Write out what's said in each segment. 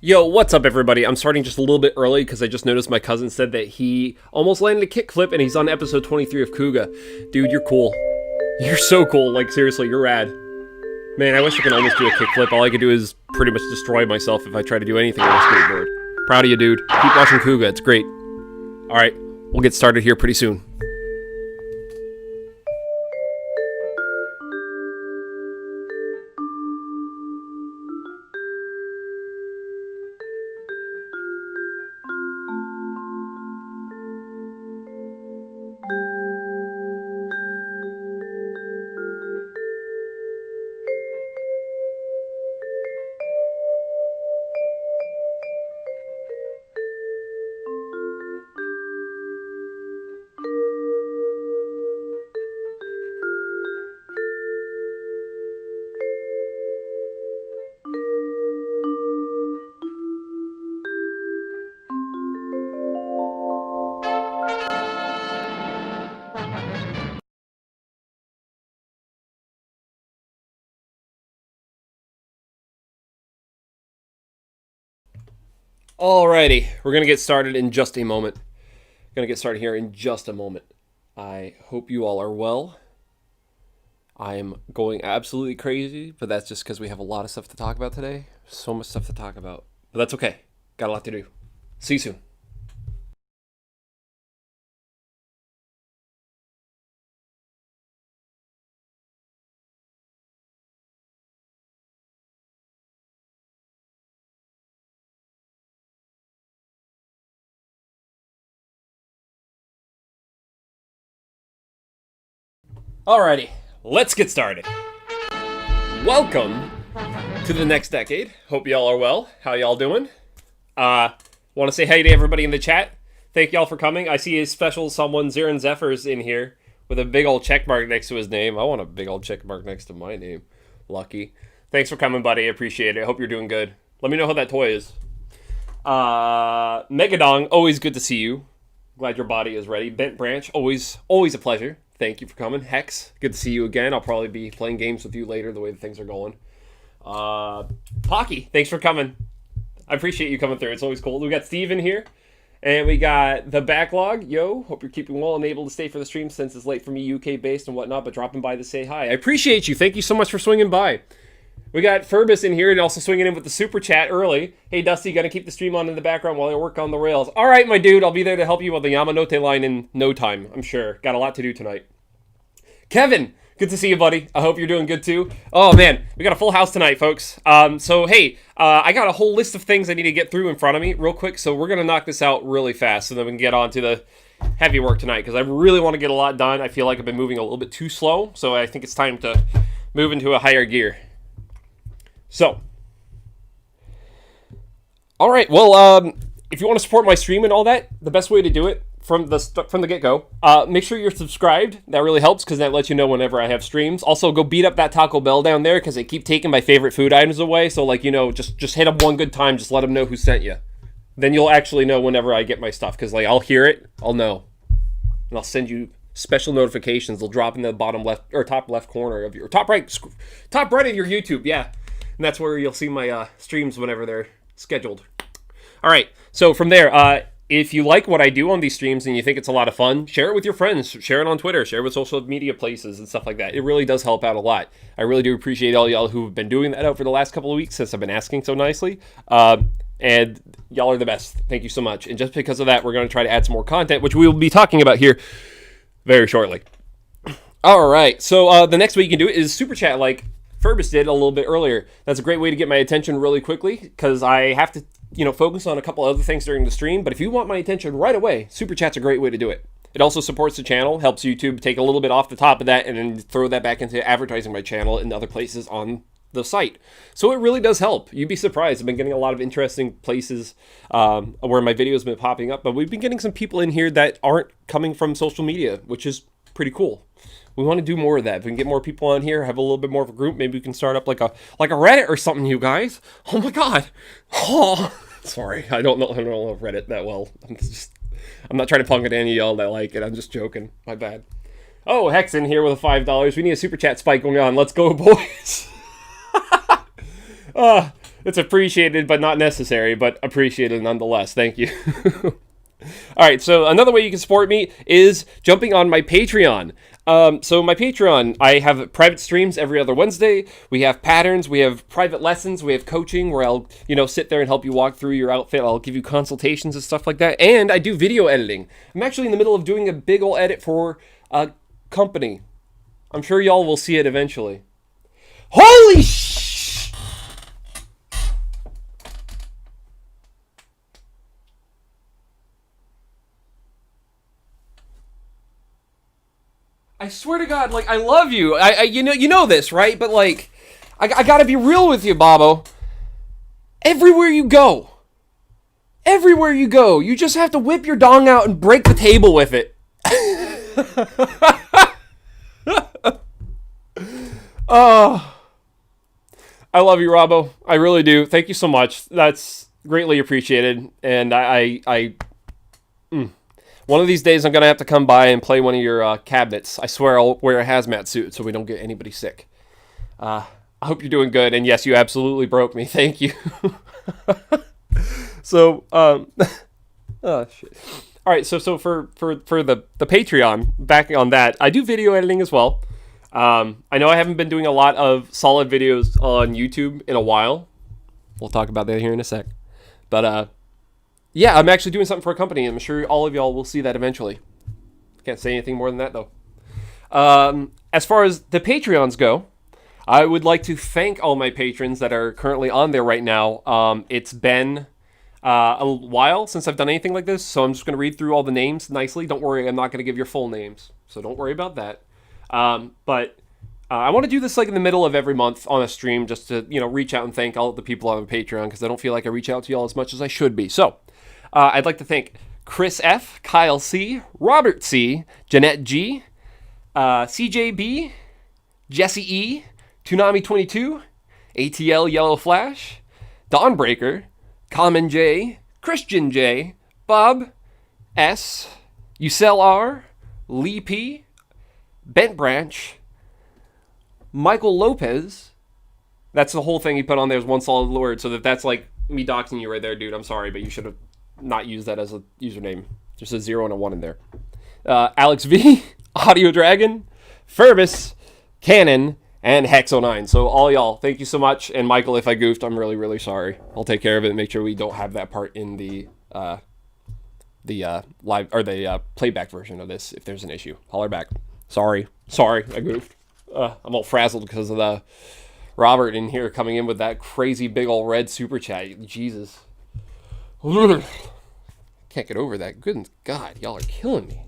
Yo, what's up, everybody? I'm starting just a little bit early because I just noticed my cousin said that he almost landed a kickflip and he's on episode 23 of Kuga. Dude, you're cool. You're so cool. Like, seriously, you're rad. Man, I wish I could almost do a kickflip. All I could do is pretty much destroy myself if I try to do anything on a skateboard. Proud of you, dude. Keep watching Kuga. It's great. Alright, we'll get started here pretty soon. Alrighty, we're gonna get started in just a moment. Gonna get started here in just a moment. I hope you all are well. I am going absolutely crazy, but that's just because we have a lot of stuff to talk about today. So much stuff to talk about, but that's okay. Got a lot to do. See you soon. Alrighty, let's get started. Welcome to the next decade. Hope y'all are well. How y'all doing? Want to say hey to everybody in the chat. Thank y'all for coming. I see a special someone, Zirin Zephyr's in here with a big old check mark next to his name. I want a big old check mark next to my name. Lucky. Thanks for coming, buddy. I appreciate it. Hope you're doing good. Let me know how that toy is. Megadong, always good to see you. Glad your body is ready. Bent Branch, always a pleasure. Thank you for coming. Hex, good to see you again. I'll probably be playing games with you later the way that things are going. Pocky, thanks for coming. I appreciate you coming through. It's always cool. We got Steve in here. And we got the backlog. Yo, hope you're keeping well and able to stay for the stream since it's late for me, UK-based and whatnot, but dropping by to say hi. I appreciate you. Thank you so much for swinging by. We got Furbus in here and also swinging in with the super chat early. Hey, Dusty, gonna keep the stream on in the background while I work on the rails. All right, my dude, I'll be there to help you with the Yamanote line in no time, I'm sure. Got a lot to do tonight. Kevin, good to see you, buddy. I hope you're doing good, too. Oh, man, we got a full house tonight, folks. So, hey, I got a whole list of things I need to get through in front of me real quick, so we're gonna knock this out really fast so then we can get on to the heavy work tonight, because I really want to get a lot done. I feel like I've been moving a little bit too slow, so I think it's time to move into a higher gear. So, all right. Well, if you want to support my stream and all that, the best way to do it from the get-go, make sure you're subscribed. That really helps because that lets you know whenever I have streams. Also, go beat up that Taco Bell down there because they keep taking my favorite food items away. So, like, you know, just hit them one good time. Just let them know who sent you. Then you'll actually know whenever I get my stuff because, like, I'll hear it, I'll know, and I'll send you special notifications. They'll drop in the bottom left or top left corner of your top right of your YouTube. Yeah. And that's where you'll see my streams whenever they're scheduled. All right. So from there, if you like what I do on these streams and you think it's a lot of fun, share it with your friends. Share it on Twitter. Share it with social media places and stuff like that. It really does help out a lot. I really do appreciate all y'all who've been doing that over the last couple of weeks since I've been asking so nicely. And y'all are the best. Thank you so much. And just because of that, we're going to try to add some more content, which we will be talking about here very shortly. All right. So the next way you can do it is super chat like Furbus did a little bit earlier. That's a great way to get my attention really quickly because I have to, focus on a couple other things during the stream. But if you want my attention right away, super chat's a great way to do it. It also supports the channel, helps YouTube take a little bit off the top of that and then throw that back into advertising my channel and other places on the site. So it really does help. You'd be surprised. I've been getting a lot of interesting places where my videos have been popping up, but we've been getting some people in here that aren't coming from social media, which is pretty cool. We want to do more of that. If we can get more people on here, have a little bit more of a group, maybe we can start up like a Reddit or something, you guys. Oh my god. Oh, sorry. I don't know Reddit that well. I'm not trying to punk at any of y'all that like it. I'm just joking. My bad. Oh, Hex in here with a $5. We need a super chat spike going on. Let's go, boys. It's appreciated, but not necessary, but appreciated nonetheless. Thank you. All right, so another way you can support me is jumping on my Patreon. So my Patreon, I have private streams every other Wednesday. We have patterns, we have private lessons, we have coaching where I'll, sit there and help you walk through your outfit. I'll give you consultations and stuff like that. And I do video editing. I'm actually in the middle of doing a big ol' edit for a company. I'm sure y'all will see it eventually. Holy sh! I swear to God, I love you. You know this, right? But I gotta be real with you, Bobo. Everywhere you go, you just have to whip your dong out and break the table with it. Oh, I love you, Robbo. I really do. Thank you so much. That's greatly appreciated. And one of these days, I'm going to have to come by and play one of your cabinets. I swear I'll wear a hazmat suit so we don't get anybody sick. I hope you're doing good. And yes, you absolutely broke me. Thank you. So, oh, shit. All right, so for the Patreon, back on that, I do video editing as well. I know I haven't been doing a lot of solid videos on YouTube in a while. We'll talk about that here in a sec. But, yeah, I'm actually doing something for a company, and I'm sure all of y'all will see that eventually. Can't say anything more than that, though. As far as the Patreons go, I would like to thank all my patrons that are currently on there right now. It's been a while since I've done anything like this, so I'm just going to read through all the names nicely. Don't worry, I'm not going to give your full names, so don't worry about that. But I want to do this in the middle of every month on a stream just to, reach out and thank all of the people on Patreon because I don't feel like I reach out to y'all as much as I should be. So, I'd like to thank Chris F., Kyle C., Robert C., Jeanette G., CJB, Jesse E., Toonami22, ATL Yellow Flash, Dawnbreaker, Common J, Christian J, Bob S, Ucel R, Lee P, Bent Branch, Michael Lopez. That's the whole thing he put on there is one solid word, so that's me doxing you right there, dude. I'm sorry, but you should have not used that as a username. Just a 0 and a 1 in there. Alex V, Audio Dragon, Furbus, Cannon, and Hex09. So all y'all, thank you so much. And Michael, if I goofed, I'm really, really sorry. I'll take care of it and make sure we don't have that part in the live or the playback version of this if there's an issue. Holler back. Sorry, I goofed. I'm all frazzled because of the Robert in here coming in with that crazy big old red super chat. Jesus. Can't get over that. Good God, y'all are killing me.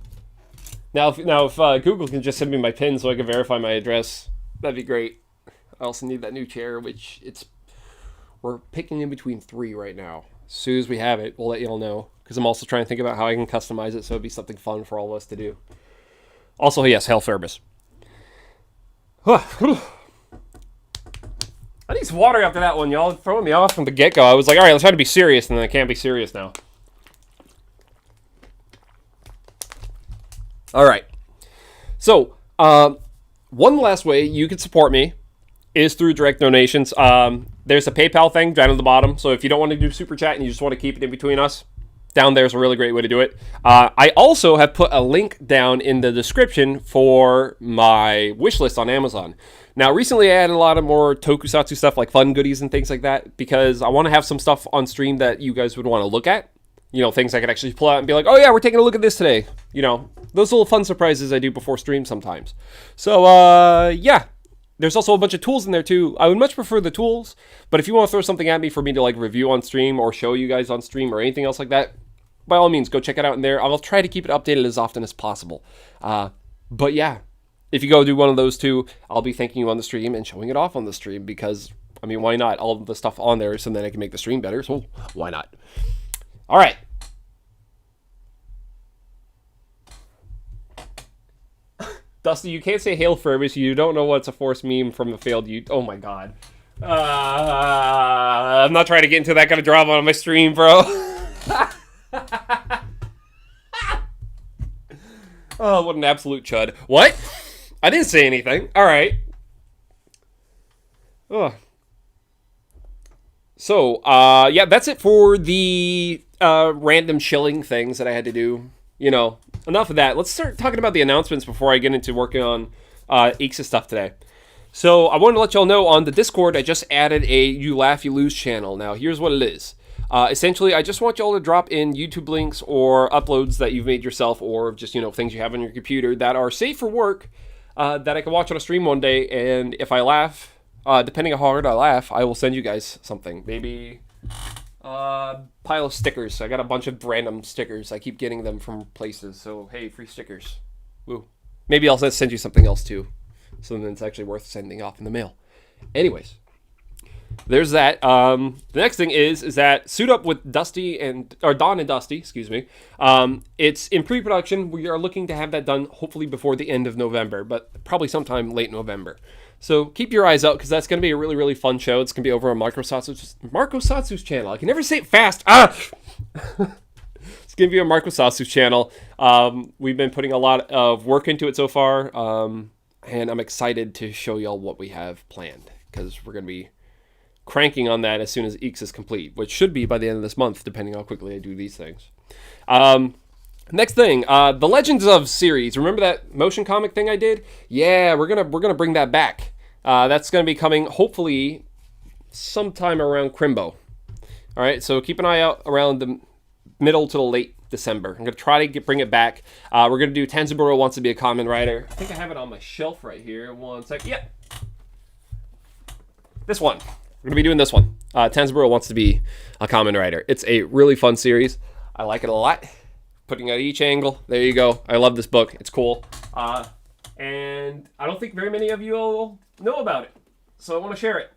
Now if Google can just send me my PIN so I can verify my address, that'd be great. I also need that new chair, which we're picking in between 3 right now. As soon as we have it, we'll let y'all know. Because I'm also trying to think about how I can customize it so it'd be something fun for all of us to do. Also, yes, Hell Furbus. I need some water after that one, y'all. Throwing me off from the get-go. I was like, all right, let's try to be serious, and then I can't be serious now. All right. So, one last way you can support me is through direct donations. There's a PayPal thing down at the bottom. So if you don't want to do Super Chat and you just want to keep it in between us, down there is a really great way to do it. I also have put a link down in the description for my wish list on Amazon. Now, recently I added a lot of more tokusatsu stuff like fun goodies and things like that because I want to have some stuff on stream that you guys would want to look at. Things I could actually pull out and be like, oh yeah, we're taking a look at this today. Those little fun surprises I do before stream sometimes. So, yeah. There's also a bunch of tools in there too. I would much prefer the tools, but if you want to throw something at me for me to review on stream or show you guys on stream or anything else like that, by all means, go check it out in there. I'll try to keep it updated as often as possible. But yeah, if you go do one of those two, I'll be thanking you on the stream and showing it off on the stream because, why not? All of the stuff on there so then I can make the stream better, so why not? All right. Dusty, you can't say Hail Furbus. You don't know what's a forced meme from a failed Oh my god. I'm not trying to get into that kind of drama on my stream, bro. Oh, what an absolute chud. What? I didn't say anything. All right. Oh. So, yeah, that's it for the random chilling things that I had to do. Enough of that. Let's start talking about the announcements before I get into working on IXA stuff today. So, I wanted to let y'all know on the Discord, I just added a You Laugh, You Lose channel. Now, here's what it is. Essentially, I just want y'all to drop in YouTube links or uploads that you've made yourself, or just, things you have on your computer that are safe for work, that I can watch on a stream one day, and if I laugh, depending on how hard I laugh, I will send you guys something. Maybe pile of stickers. I got a bunch of random stickers. I keep getting them from places, so hey, free stickers. Woo. Maybe I'll send you something else too, so then it's actually worth sending off in the mail. Anyways, there's that. The next thing is that Suit Up with Don and Dusty, excuse me. It's in pre-production. We are looking to have that done hopefully before the end of November, but probably sometime late November. So keep your eyes out, because that's going to be a really, really fun show. It's going to be over on Marco Satsu's channel. I can never say it fast. It's going to be on Marco Satsu's channel. We've been putting a lot of work into it so far, and I'm excited to show y'all what we have planned, because we're going to be cranking on that as soon as IXA is complete, which should be by the end of this month, depending on how quickly I do these things. Next thing, the Legends of series. Remember that motion comic thing I did? Yeah, we're gonna bring that back. That's gonna be coming hopefully sometime around Crimbo. All right, so keep an eye out around the middle to the late December. I'm gonna try to bring it back. We're gonna do Tanzaburo Wants to Be a Kamen Rider. I think I have it on my shelf right here. One sec. Yeah, this one. We're gonna be doing this one. Tanzaburo Wants to Be a Kamen Rider. It's a really fun series. I like it a lot. Putting out each angle. There you go. I love this book. It's cool. And I don't think very many of you all know about it, so I want to share it.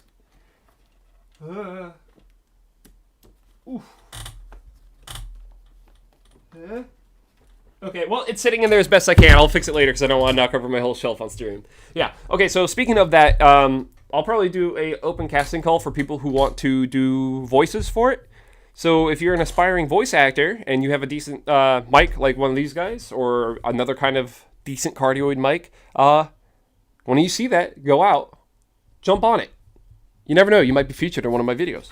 Okay, well, it's sitting in there as best I can. I'll fix it later because I don't want to knock over my whole shelf on stream. Yeah, okay, so speaking of that, I'll probably do a open casting call for people who want to do voices for it. So if you're an aspiring voice actor and you have a decent mic like one of these guys, or another kind of decent cardioid mic, when you see that, go out, jump on it. You never know, you might be featured in one of my videos.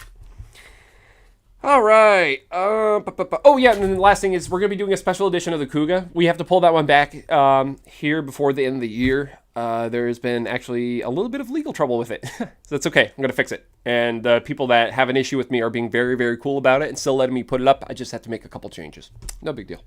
All right. Oh, yeah, and then the last thing is we're going to be doing a special edition of the Kuga. We have to pull that one back here before the end of the year. There has been actually a little bit of legal trouble with it. So that's okay. I'm going to fix it. And people that have an issue with me are being very, very cool about it and still letting me put it up. I just have to make a couple changes. No big deal.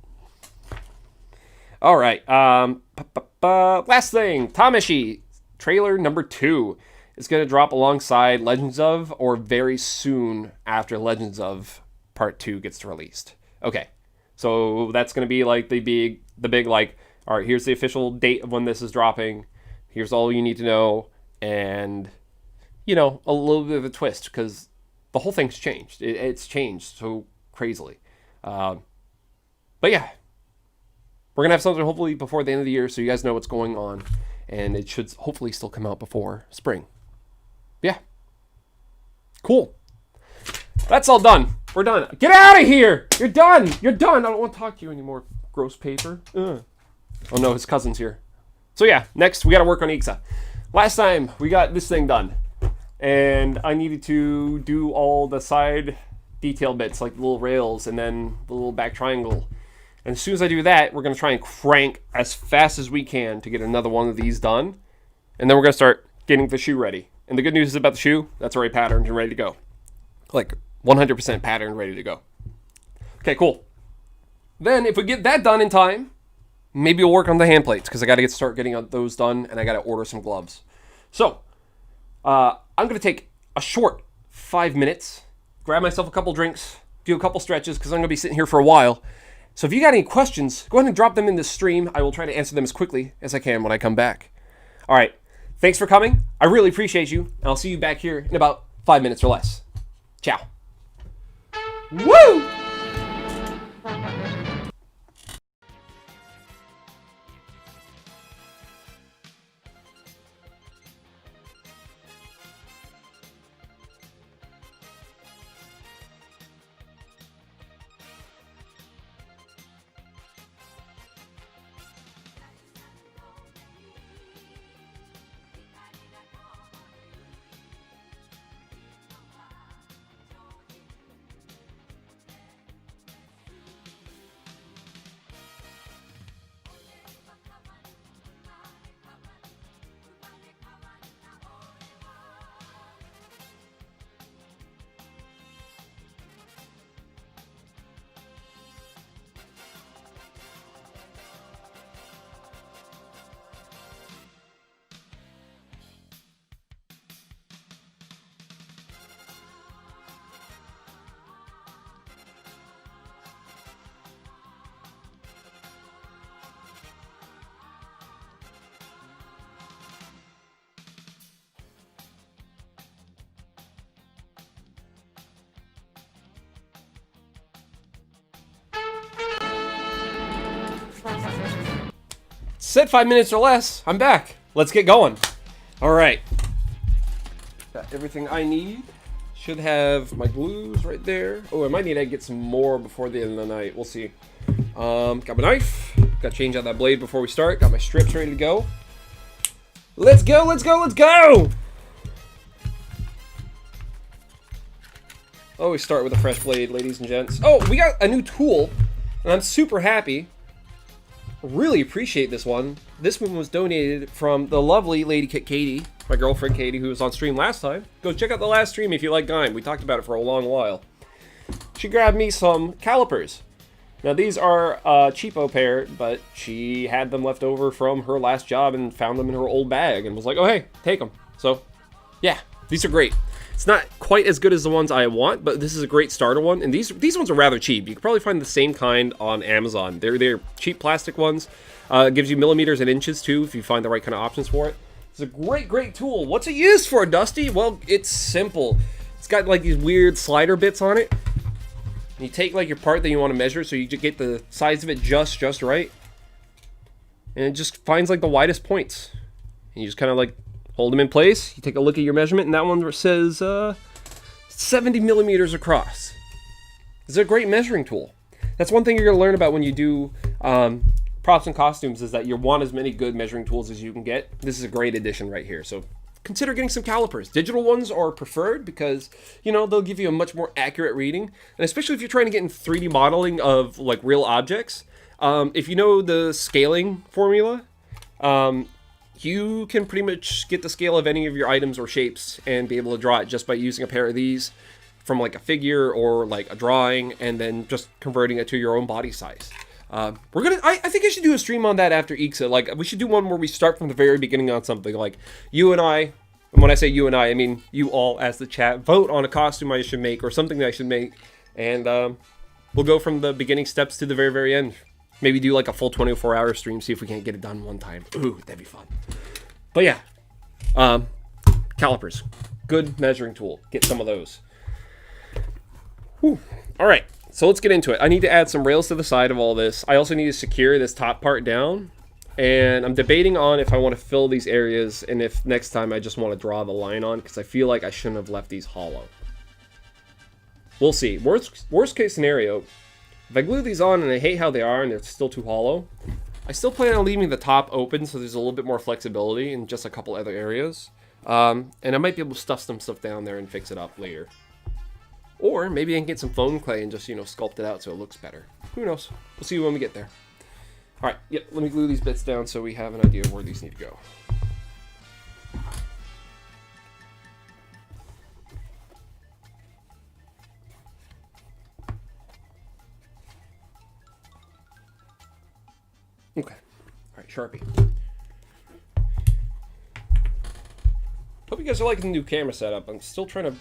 All right. Last thing. Tameshi trailer number 2 is going to drop alongside Legends of, or very soon after Legends of Part 2 gets released. Okay. So that's going to be like the big like, all right, here's the official date of when this is dropping. Here's all you need to know. And, a little bit of a twist, because the whole thing's changed. It's changed so crazily. But yeah, we're going to have something hopefully before the end of the year so you guys know what's going on. And it should hopefully still come out before spring. Yeah. Cool. That's all done. We're done. Get out of here! You're done! You're done! I don't want to talk to you anymore, gross paper. Ugh. Oh no, his cousin's here. So yeah, next we got to work on IXA. Last time we got this thing done, and I needed to do all the side detail bits, like the little rails and then the little back triangle. And as soon as I do that, we're going to try and crank as fast as we can to get another one of these done. And then we're going to start getting the shoe ready. And the good news is about the shoe, that's already patterned and ready to go. Like 100% patterned, ready to go. Okay, cool. Then if we get that done in time, maybe we'll work on the hand plates, because I got to start getting those done, and I got to order some gloves. So, I'm going to take a short 5 minutes, grab myself a couple drinks, do a couple stretches, because I'm going to be sitting here for a while. So if you got any questions, go ahead and drop them in the stream. I will try to answer them as quickly as I can when I come back. All right. Thanks for coming. I really appreciate you. And I'll see you back here in about 5 minutes or less. Ciao. Woo! Said 5 minutes or less. I'm back. Let's get going. All right. Got everything I need. Should have my glues right there. Oh, I might need to get some more before the end of the night. We'll see. Got my knife. Got to change out that blade before we start. Got my strips ready to go. Let's go, let's go, let's go! Always start with a fresh blade, ladies and gents. Oh, we got a new tool, and I'm super happy. Really appreciate this one. This one was donated from the lovely Lady Katie, my girlfriend Katie, who was on stream last time. Go check out the last stream if you like Gaim. We talked about it for a long while. She grabbed me some calipers. Now these are a cheapo pair, but she had them left over from her last job and found them in her old bag and was like, oh hey, take them. So yeah, these are great. It's not quite as good as the ones I want, but this is a great starter one. And these ones are rather cheap. You can probably find the same kind on Amazon. They're cheap plastic ones. It gives you millimeters and inches too if you find the right kind of options for it. It's a great tool. What's it used for, Dusty? Well, it's simple. It's got like these weird slider bits on it. And you take like your part that you want to measure, so you get the size of it just right. And it just finds like the widest points. And you just kind of like hold them in place. You take a look at your measurement, and that one says 70 millimeters across. It's a great measuring tool. That's one thing you're going to learn about when you do props and costumes, is that you want as many good measuring tools as you can get. This is a great addition right here. So consider getting some calipers. Digital ones are preferred because, you know, they'll give you a much more accurate reading. And especially if you're trying to get in 3D modeling of like real objects. If you know the scaling formula, you can pretty much get the scale of any of your items or shapes and be able to draw it just by using a pair of these from like a figure or like a drawing, and then just converting it to your own body size. I think I should do a stream on that after IXA. Like, we should do one where we start from the very beginning on something. Like, you and I, and when I say you and I mean you all as the chat, vote on a costume I should make or something that I should make. And we'll go from the beginning steps to the very end. Maybe do like a full 24-hour stream, see if we can't get it done one time. Ooh, that'd be fun. But yeah, calipers. Good measuring tool. Get some of those. Whew. All right. So let's get into it. I need to add some rails to the side of all this. I also need to secure this top part down. And I'm debating on if I want to fill these areas and if next time I just want to draw the line on, because I feel like I shouldn't have left these hollow. We'll see. Worst case scenario, if I glue these on and I hate how they are and they're still too hollow, I still plan on leaving the top open so there's a little bit more flexibility in just a couple other areas. And I might be able to stuff some stuff down there and fix it up later. Or maybe I can get some foam clay and just, you know, sculpt it out so it looks better. Who knows? We'll see when we get there. All right, yep, let me glue these bits down so we have an idea of where these need to go. Okay, all right, Sharpie. Hope you guys are liking the new camera setup. I'm still trying to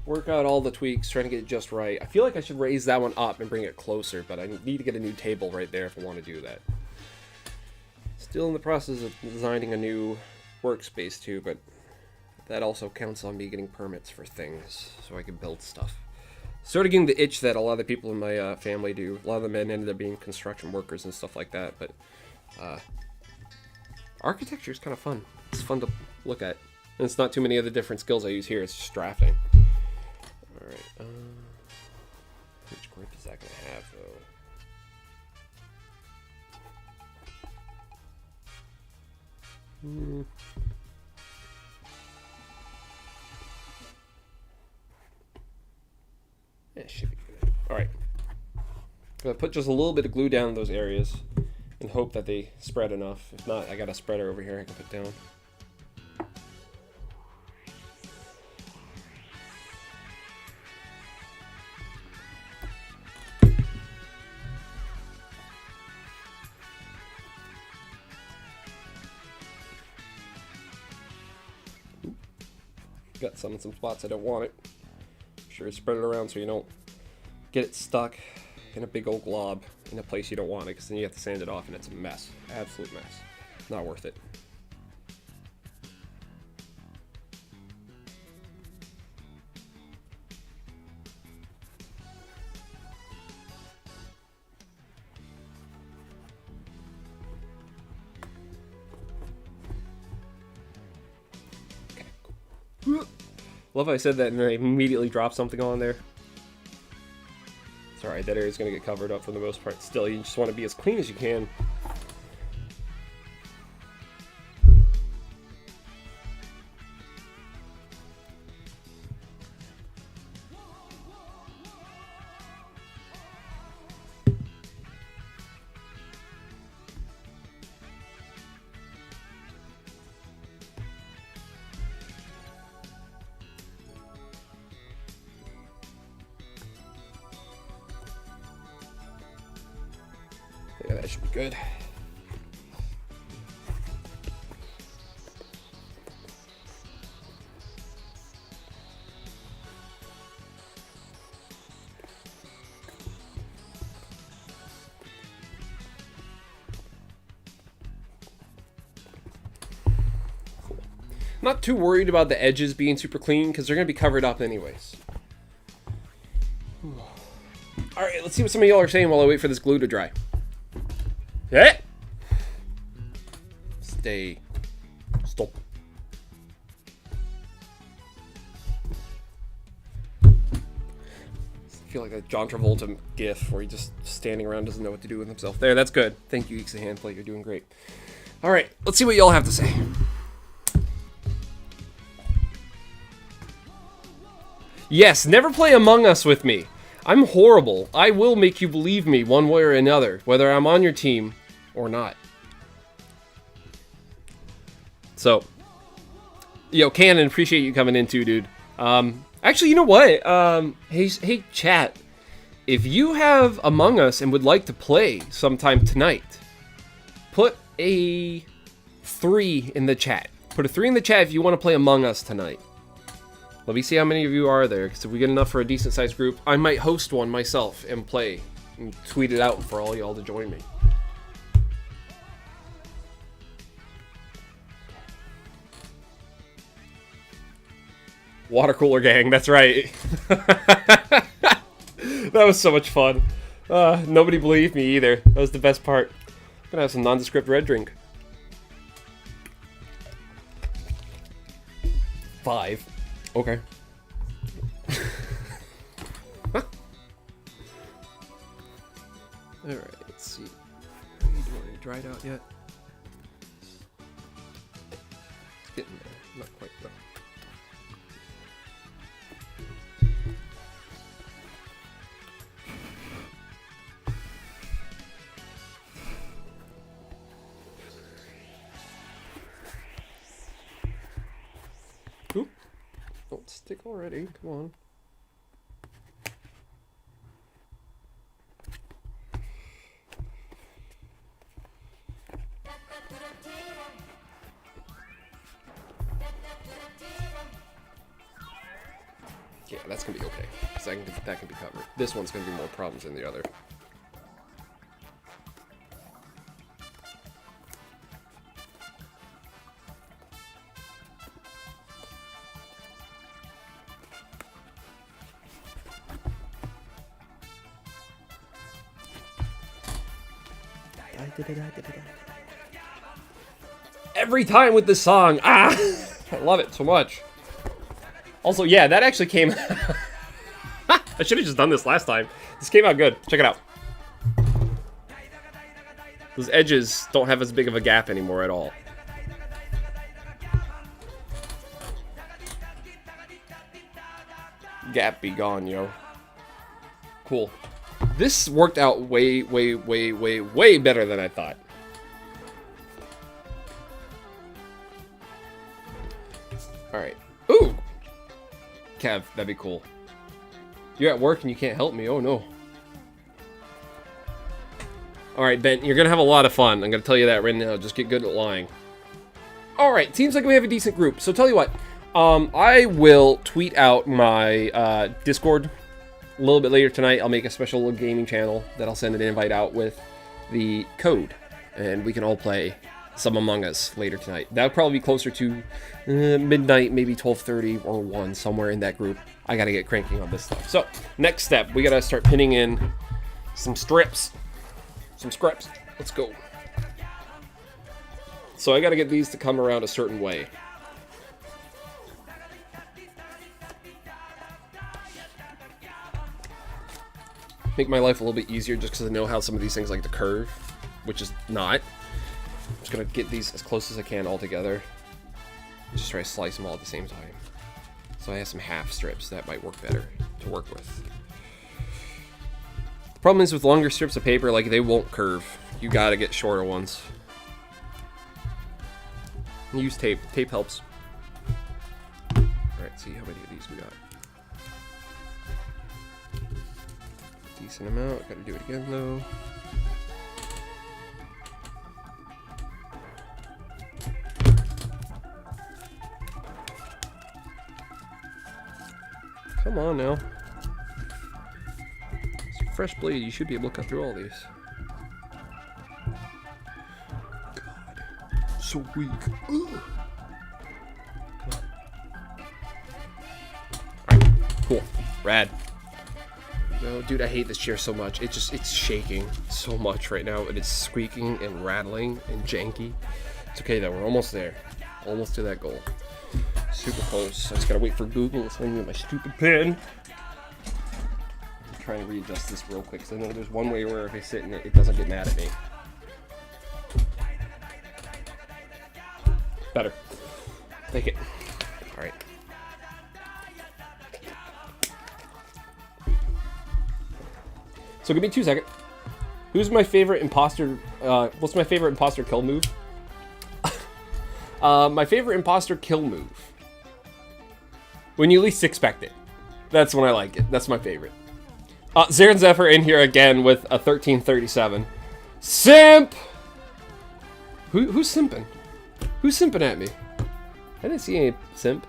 work out all the tweaks, trying to get it just right. I feel like I should raise that one up and bring it closer, but I need to get a new table right there if I want to do that. Still in the process of designing a new workspace too, but that also counts on me getting permits for things so I can build stuff. Sort of getting the itch that a lot of the people in my family do. A lot of the men ended up being construction workers and stuff like that, but architecture is kind of fun. It's fun to look at. And it's not too many of the different skills I use here, it's just drafting. Alright, which grip is that going to have, though? Yeah, it should be good. Alright. I'm going to put just a little bit of glue down in those areas and hope that they spread enough. If not, I got a spreader over here I can put down. Got some in some spots I don't want it. Sure, spread it around so you don't get it stuck in a big old glob in a place you don't want it, because then you have to sand it off and it's a mess. Absolute mess. Not worth it. Love how I said that and then I immediately dropped something on there. It's alright, that area's gonna get covered up for the most part. Still, you just want to be as clean as you can. Yeah, that should be good. Cool. Not too worried about the edges being super clean because they're going to be covered up anyways. Alright, let's see what some of y'all are saying while I wait for this glue to dry. Yeah. Stay. Stop. I feel like a John Travolta gif where he just standing around doesn't know what to do with himself. There, that's good. Thank you, IXA Handplay. You're doing great. All right, let's see what y'all have to say. Yes, never play Among Us with me. I'm horrible. I will make you believe me one way or another, whether I'm on your team or not. So, yo, Cannon, appreciate you coming in too, dude. Actually, you know what? Hey, chat. If you have Among Us and would like to play sometime tonight, put a 3 in the chat. Put a 3 in the chat if you want to play Among Us tonight. Let me see how many of you are there, because if we get enough for a decent-sized group, I might host one myself and play and tweet it out for all y'all to join me. Water cooler gang, that's right. That was so much fun. Nobody believed me either. That was the best part. I'm gonna have some nondescript red drink. 5. Okay. Alright, let's see. Are you doing any dried out yet? It's getting there. Not quite though. Oop. Don't stick already. Come on. Yeah, that's gonna be okay. That can be covered. This one's gonna be more problems than the other. Every time with this song, I love it so much. Also, yeah, that actually came. I should have just done this last time. This came out good. Check it out. Those edges don't have as big of a gap anymore at all. Gap be gone, yo. Cool. This worked out way better than I thought. Alright. Ooh! Kev, that'd be cool. You're at work and you can't help me. Oh no. Alright, Ben, you're gonna have a lot of fun. I'm gonna tell you that right now. Just get good at lying. Alright, seems like we have a decent group. So tell you what. I will tweet out my Discord a little bit later tonight. I'll make a special little gaming channel that I'll send an invite out with the code. And we can all play some Among Us later tonight. That'll probably be closer to midnight, maybe 12:30 or 1, somewhere in that group. I gotta get cranking on this stuff. So, next step, we gotta start pinning in some strips. Some scripts. Let's go. So I gotta get these to come around a certain way. make my life a little bit easier just because I know how some of these things like to curve, which is not. I'm just gonna get these as close as I can all together. Just try to slice them all at the same time. So I have some half strips that might work better to work with. The problem is with longer strips of paper, like they won't curve. You gotta get shorter ones. Use tape. Tape helps. Alright, see how many of these we got. Decent amount. Gotta do it again though. Come on now. It's a fresh blade. You should be able to cut through all these. God. So weak. Alright. Cool. Rad. No, dude, I hate this chair so much. It's shaking so much right now. And it's squeaking and rattling and janky. It's okay though. We're almost there. Almost to that goal. Super close. I just gotta wait for Google to send me my stupid pen. I'm trying to readjust this real quick because I know there's one way where if I sit in it, it doesn't get mad at me. Better. Take it. Alright. So give me 2 seconds. Who's my favorite imposter? What's my favorite imposter kill move? My favorite imposter kill move. When you least expect it. That's when I like it. That's my favorite. Zarin Zephyr in here again with a 1337. Simp! Who's simping? Who's simping at me? I didn't see any simp.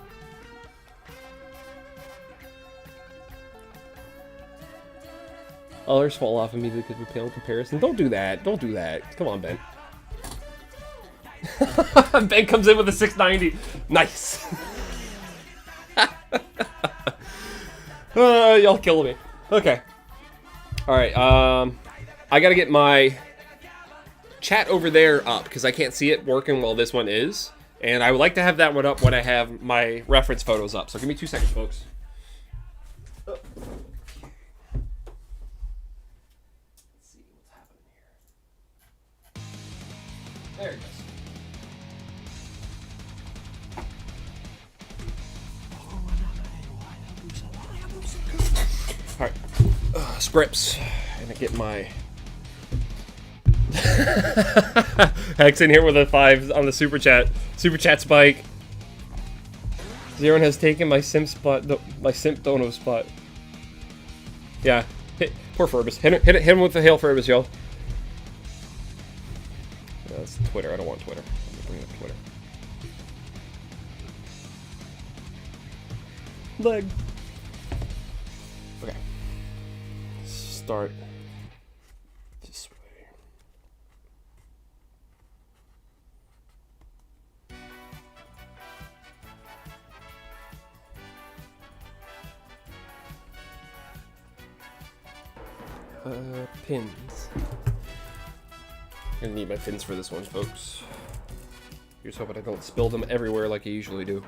Others fall off immediately because we pale in comparison. Don't do that. Don't do that. Come on, Ben. Ben comes in with a 690. Nice. Y'all killing me. Okay. Alright, I gotta get my chat over there up because I can't see it working while this one is. And I would like to have that one up when I have my reference photos up. So give me 2 seconds, folks. Let's see what's happening here. There it goes. Alright, scripts. I'm gonna get my Hex in here with a 5 on the super chat spike. Zeron has taken my simp spot, my simp dono spot. Yeah, poor Furbus. Hit him with the hail Furbus, yo. That's Twitter. I don't want Twitter. I'm gonna bring up Twitter. Leg. Okay. Start this way. Pins. I'm gonna need my pins for this one, folks. Here's hoping I don't spill them everywhere like I usually do.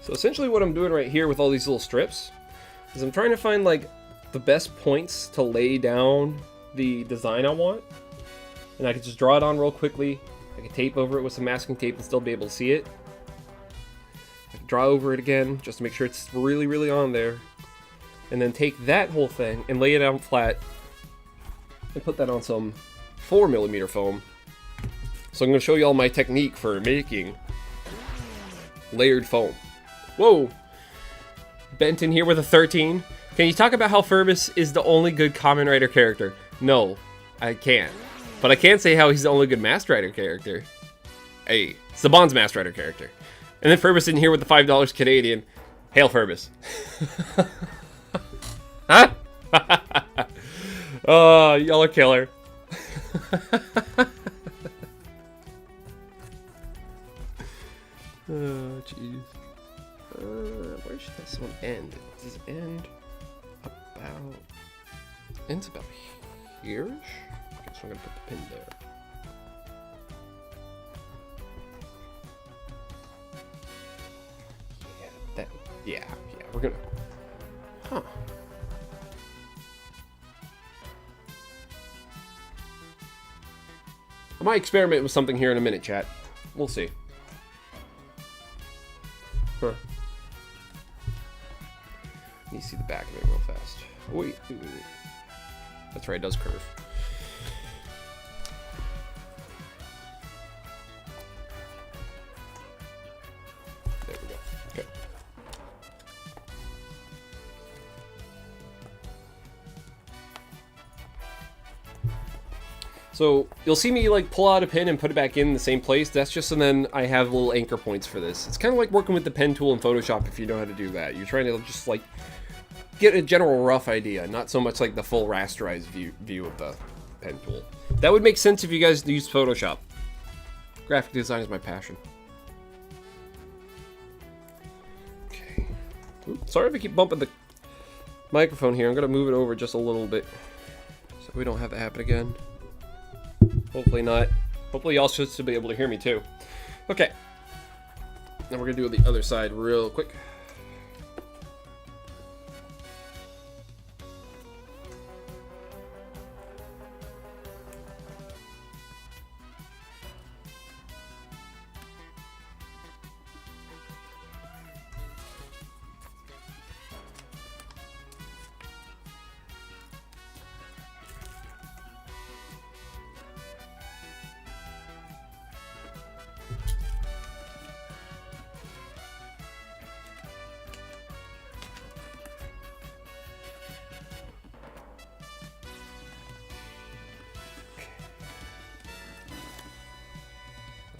So essentially what I'm doing right here with all these little strips is I'm trying to find like the best points to lay down the design I want. And I can just draw it on real quickly. I can tape over it with some masking tape and still be able to see it. I can draw over it again just to make sure it's really, really on there. And then take that whole thing and lay it out flat and put that on some 4mm foam. So I'm going to show you all my technique for making layered foam. Whoa! Benton here with a 13. Can you talk about how Furbus is the only good Kamen Rider character? No, I can't. But I can say how he's the only good Master Rider character. Hey, Saban's Master Rider character. And then Furbus in here with the $5 Canadian. Hail Furbus. Huh? Oh, y'all are killer. Oh, jeez. Where should this one end? Does it end up ends about here. Okay, so I'm gonna put the pin there. Yeah, we're gonna. Huh. I might experiment with something here in a minute, chat. We'll see. Huh. Let me see the back of it real fast. Wait. That's right, it does curve. There we go. Okay. So you'll see me like pull out a pin and put it back in the same place. That's just so then I have little anchor points for this. It's kind of like working with the pen tool in Photoshop if you know how to do that. You're trying to just like get a general rough idea, not so much like the full rasterized view of the pen tool. That would make sense if you guys use Photoshop. Graphic design is my passion. Okay. Oops, sorry if I keep bumping the microphone here. I'm gonna move it over just a little bit so we don't have that happen again. Hopefully not. Hopefully y'all should still be able to hear me too. Okay. Now we're gonna do the other side real quick.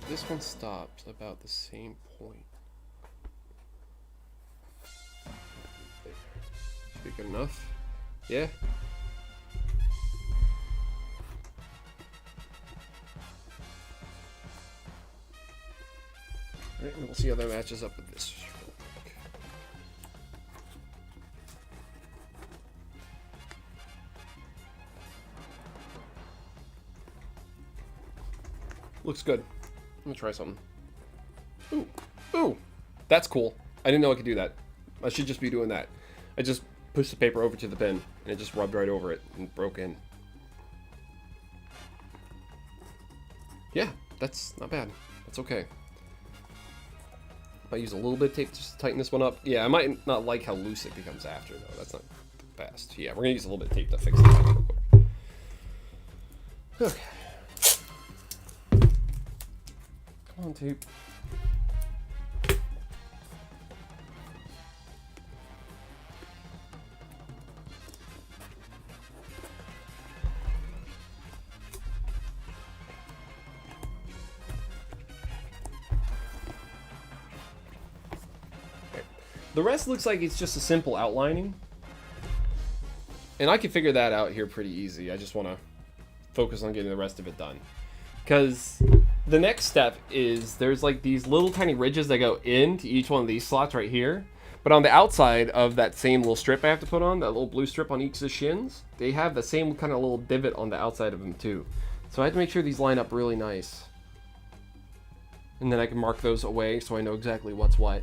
This one stops about the same point. Should be good enough. Yeah. Alright, and we'll see how that matches up with this. Looks good. Let me try something. Ooh, that's cool. I didn't know I could do that. I should just be doing that. I just pushed the paper over to the pen, and it just rubbed right over it and broke in. Yeah, that's not bad. That's okay. Might use a little bit of tape just to tighten this one up. Yeah, I might not like how loose it becomes after, though. That's not the best. Yeah, we're going to use a little bit of tape to fix this real quick. Okay. Come on, tape. Okay. The rest looks like it's just a simple outlining. And I can figure that out here pretty easy. I just want to focus on getting the rest of it done. Because the next step is there's like these little tiny ridges that go into each one of these slots right here. But on the outside of that same little strip I have to put on, that little blue strip on each of the shins, they have the same kind of little divot on the outside of them too. So I have to make sure these line up really nice. And then I can mark those away so I know exactly what's what.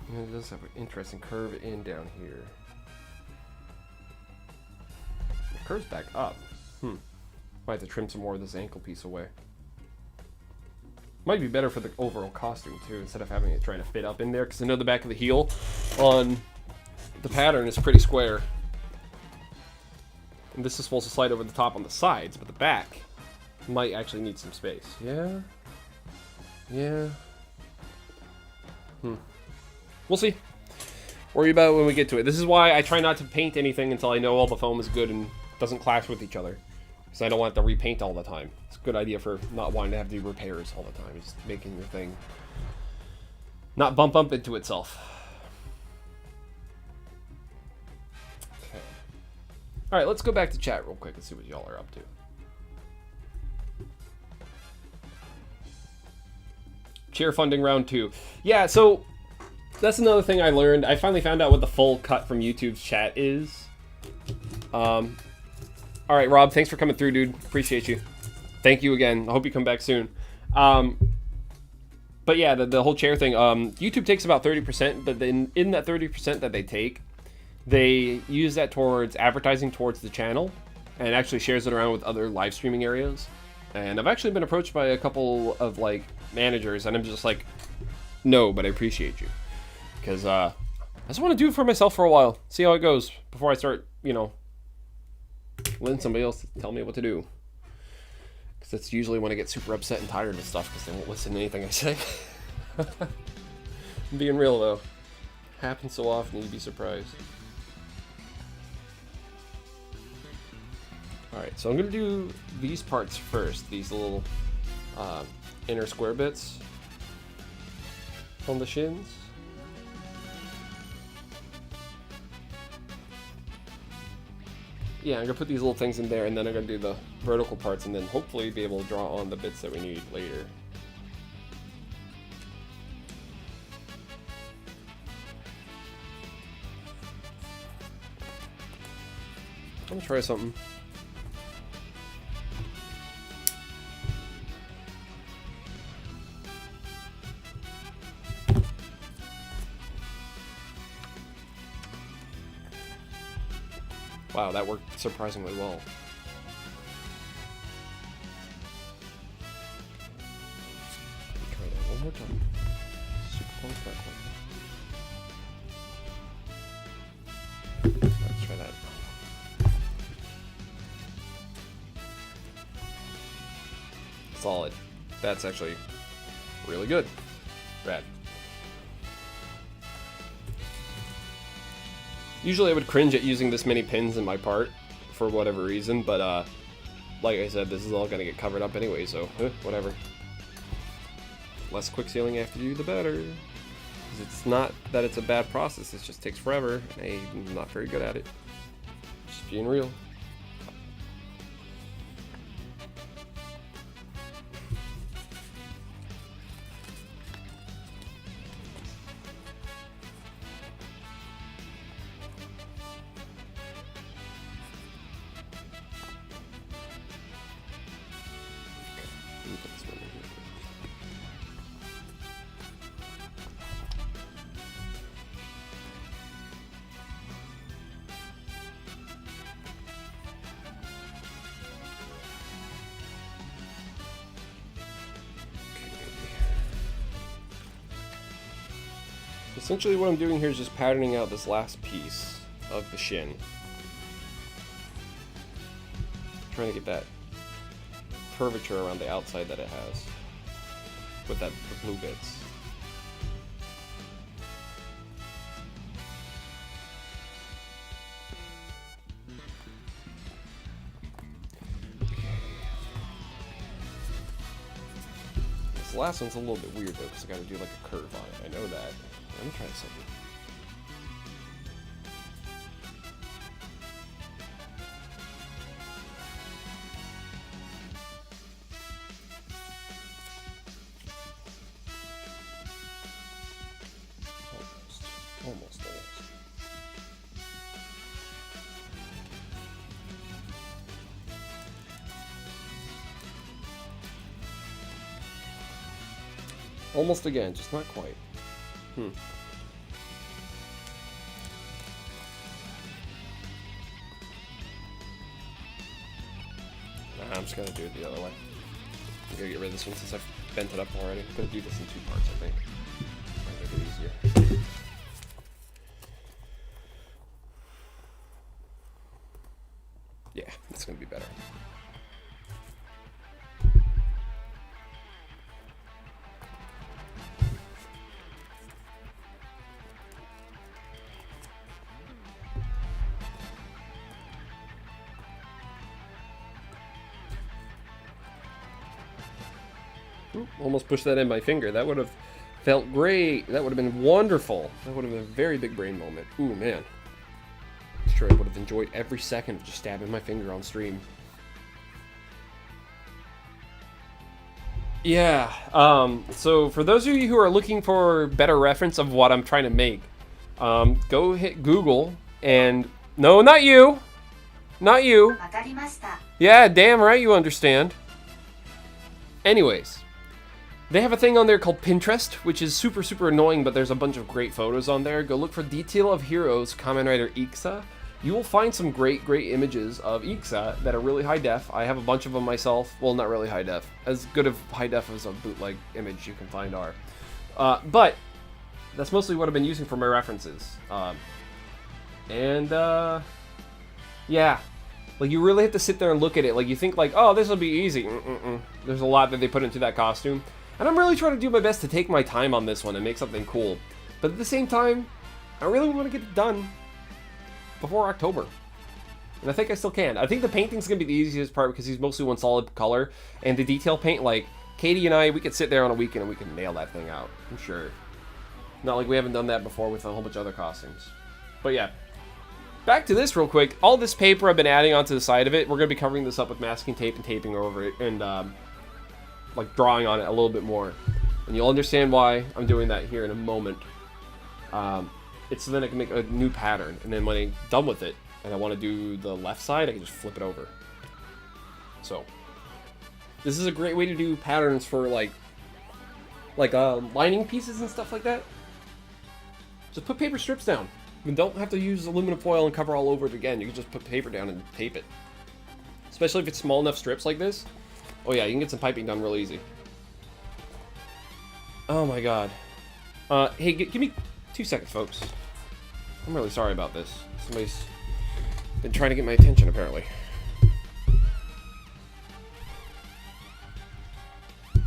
And it does have an interesting curve in down here. It curves back up. Might have to trim some more of this ankle piece away. Might be better for the overall costume too, instead of having it trying to fit up in there, because I know the back of the heel on the pattern is pretty square. And this is supposed to slide over the top on the sides, but the back might actually need some space. Yeah. We'll see. Worry about it when we get to it. This is why I try not to paint anything until I know all the foam is good and doesn't clash with each other. Because I don't want to repaint all the time. It's a good idea for not wanting to have to do repairs all the time. Just making your thing not bump into itself. Okay. Alright, let's go back to chat real quick and see what y'all are up to. Cheer funding round 2. Yeah, so that's another thing I learned. I finally found out what the full cut from YouTube's chat is. All right, Rob, thanks for coming through, dude. Appreciate you. Thank you again. I hope you come back soon. But yeah, the whole chair thing. YouTube takes about 30%, but then in that 30% that they take, they use that towards advertising towards the channel, and actually shares it around with other live streaming areas. And I've actually been approached by a couple of like managers, and I'm just like, no, but I appreciate you, because I just want to do it for myself for a while, see how it goes before I start, you know, letting somebody else tell me what to do. Because that's usually when I get super upset and tired of stuff, because they won't listen to anything I say. I'm being real though. Happens so often, you'd be surprised. Alright, so I'm going to do these parts first, these little inner square bits on the shins. Yeah, I'm going to put these little things in there, and then I'm going to do the vertical parts, and then hopefully be able to draw on the bits that we need later. I'm going to try something. Wow, that worked surprisingly well. Try that one more time. Super close that one. Let's try that. Solid. That's actually really good. Rad. Usually I would cringe at using this many pins in my part for whatever reason, but like I said, this is all going to get covered up anyway, so whatever. Less quick sealing I have to do, the better. 'Cause it's not that it's a bad process, it just takes forever, and I'm not very good at it. Just being real. Essentially what I'm doing here is just patterning out this last piece of the shin. Trying to get that curvature around the outside that it has with the blue bits. This last one's a little bit weird though, because I gotta do like a curve on it. I know that. Let me try something. Almost. Almost again, just not quite. I'm just gonna do it the other way. I'm gonna get rid of this one since I've bent it up already. I'm gonna do this in 2 parts, I think. Might make it easier. Yeah, it's gonna be better. Almost pushed that in my finger. That would have felt great. That would have been wonderful. That would have been a very big brain moment. Ooh, man. I'm sure I would have enjoyed every second of just stabbing my finger on stream. Yeah. So for those of you who are looking for better reference of what I'm trying to make, go hit Google and no, not you, not you. Yeah, damn right you understand. Anyways, they have a thing on there called Pinterest, which is super, super annoying, but there's a bunch of great photos on there. Go look for Detail of Heroes, Kamen Rider IXA. You will find some great, great images of IXA that are really high def. I have a bunch of them myself. Well, not really high def. As good of high def as a bootleg image you can find are. But that's mostly what I've been using for my references. Yeah. Like, you really have to sit there and look at it. Like, you think, like, oh, this will be easy. There's a lot that they put into that costume. And I'm really trying to do my best to take my time on this one and make something cool. But at the same time, I really want to get it done before October. And I think I still can. I think the painting's going to be the easiest part because he's mostly one solid color. And the detail paint, like, Katie and I, we could sit there on a weekend and we can nail that thing out. I'm sure. Not like we haven't done that before with a whole bunch of other costumes. But yeah. Back to this real quick. All this paper I've been adding onto the side of it, we're going to be covering this up with masking tape and taping over it. And, like, drawing on it a little bit more. And you'll understand why I'm doing that here in a moment. It's so then I can make a new pattern. And then when I'm done with it, and I want to do the left side, I can just flip it over. So, this is a great way to do patterns for, like lining pieces and stuff like that. Just put paper strips down. You don't have to use aluminum foil and cover all over it again. You can just put paper down and tape it. Especially if it's small enough strips like this. Oh yeah, you can get some piping done real easy. Oh my god. Hey, give me 2 seconds, folks. I'm really sorry about this. Somebody's been trying to get my attention, apparently. Oh,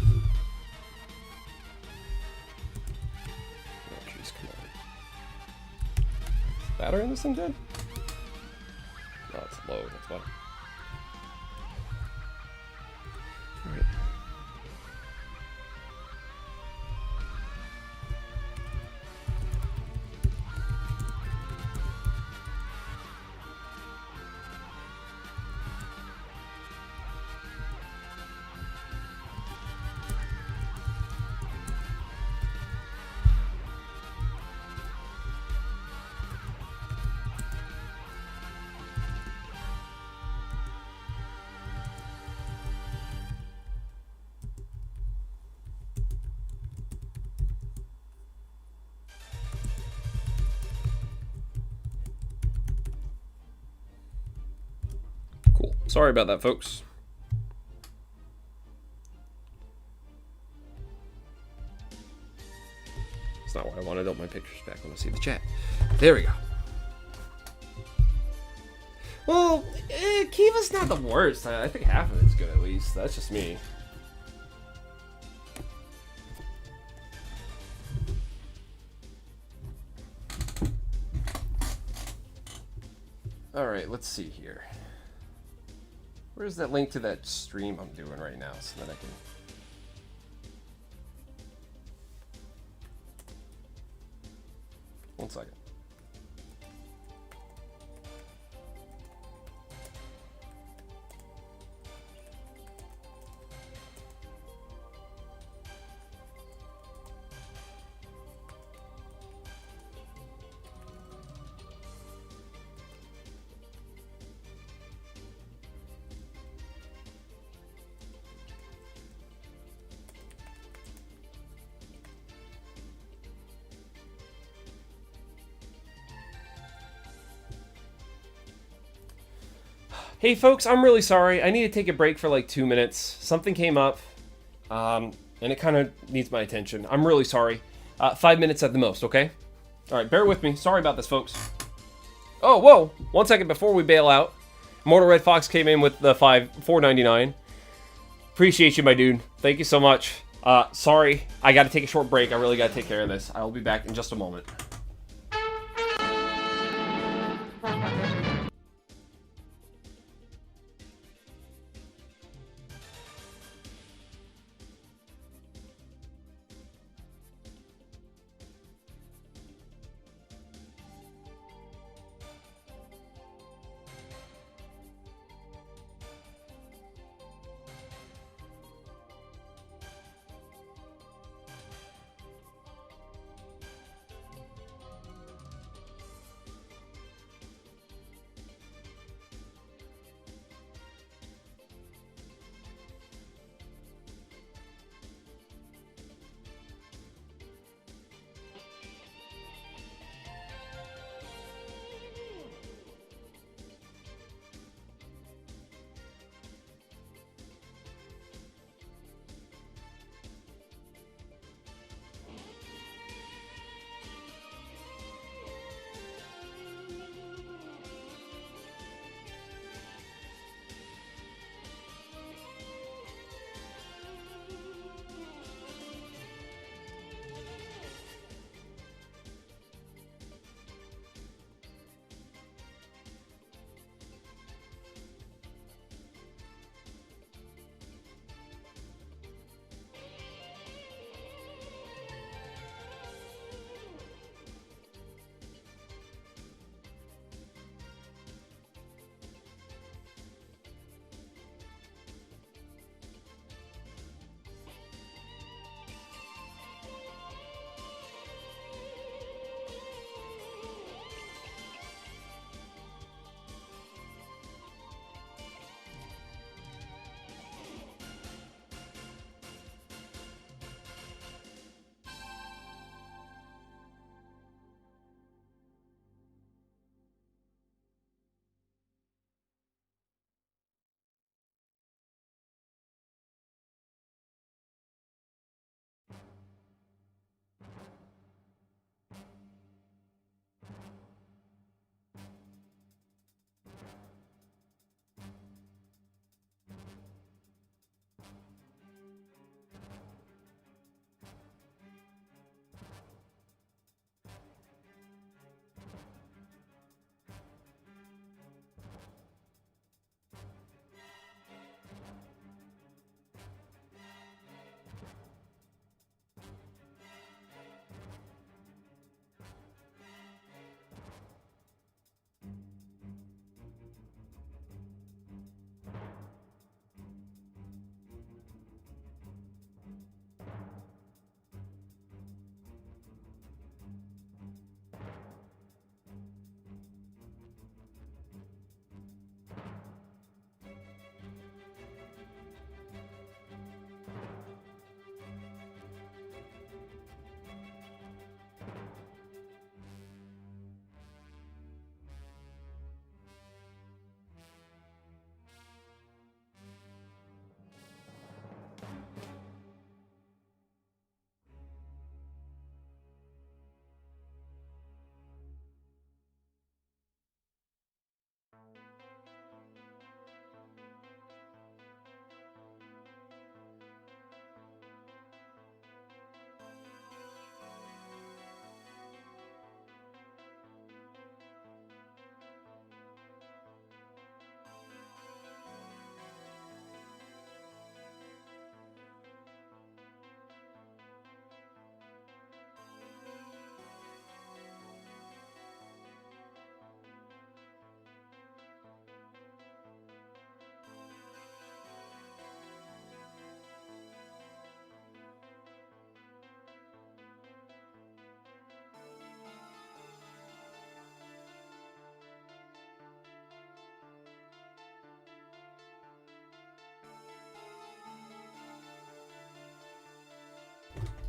jeez, come on. Battery in this thing dead? No, it's low, that's why. Alright. Cool. Sorry about that, folks. It's not what I wanted. Open my pictures back. I want to see the chat. There we go. Well, Kiva's not the worst. I think half of it's good at least. That's just me. Alright, let's see here. Where's that link to that stream I'm doing right now so that I can... One second. Hey folks, I'm really sorry. I need to take a break for like 2 minutes. Something came up, and it kind of needs my attention. I'm really sorry. 5 minutes at the most, okay? All right, bear with me. Sorry about this, folks. Oh, whoa! 1 second before we bail out. Mortal Red Fox came in with the $4.99. Appreciate you, my dude. Thank you so much. Sorry, I got to take a short break. I really got to take care of this. I will be back in just a moment.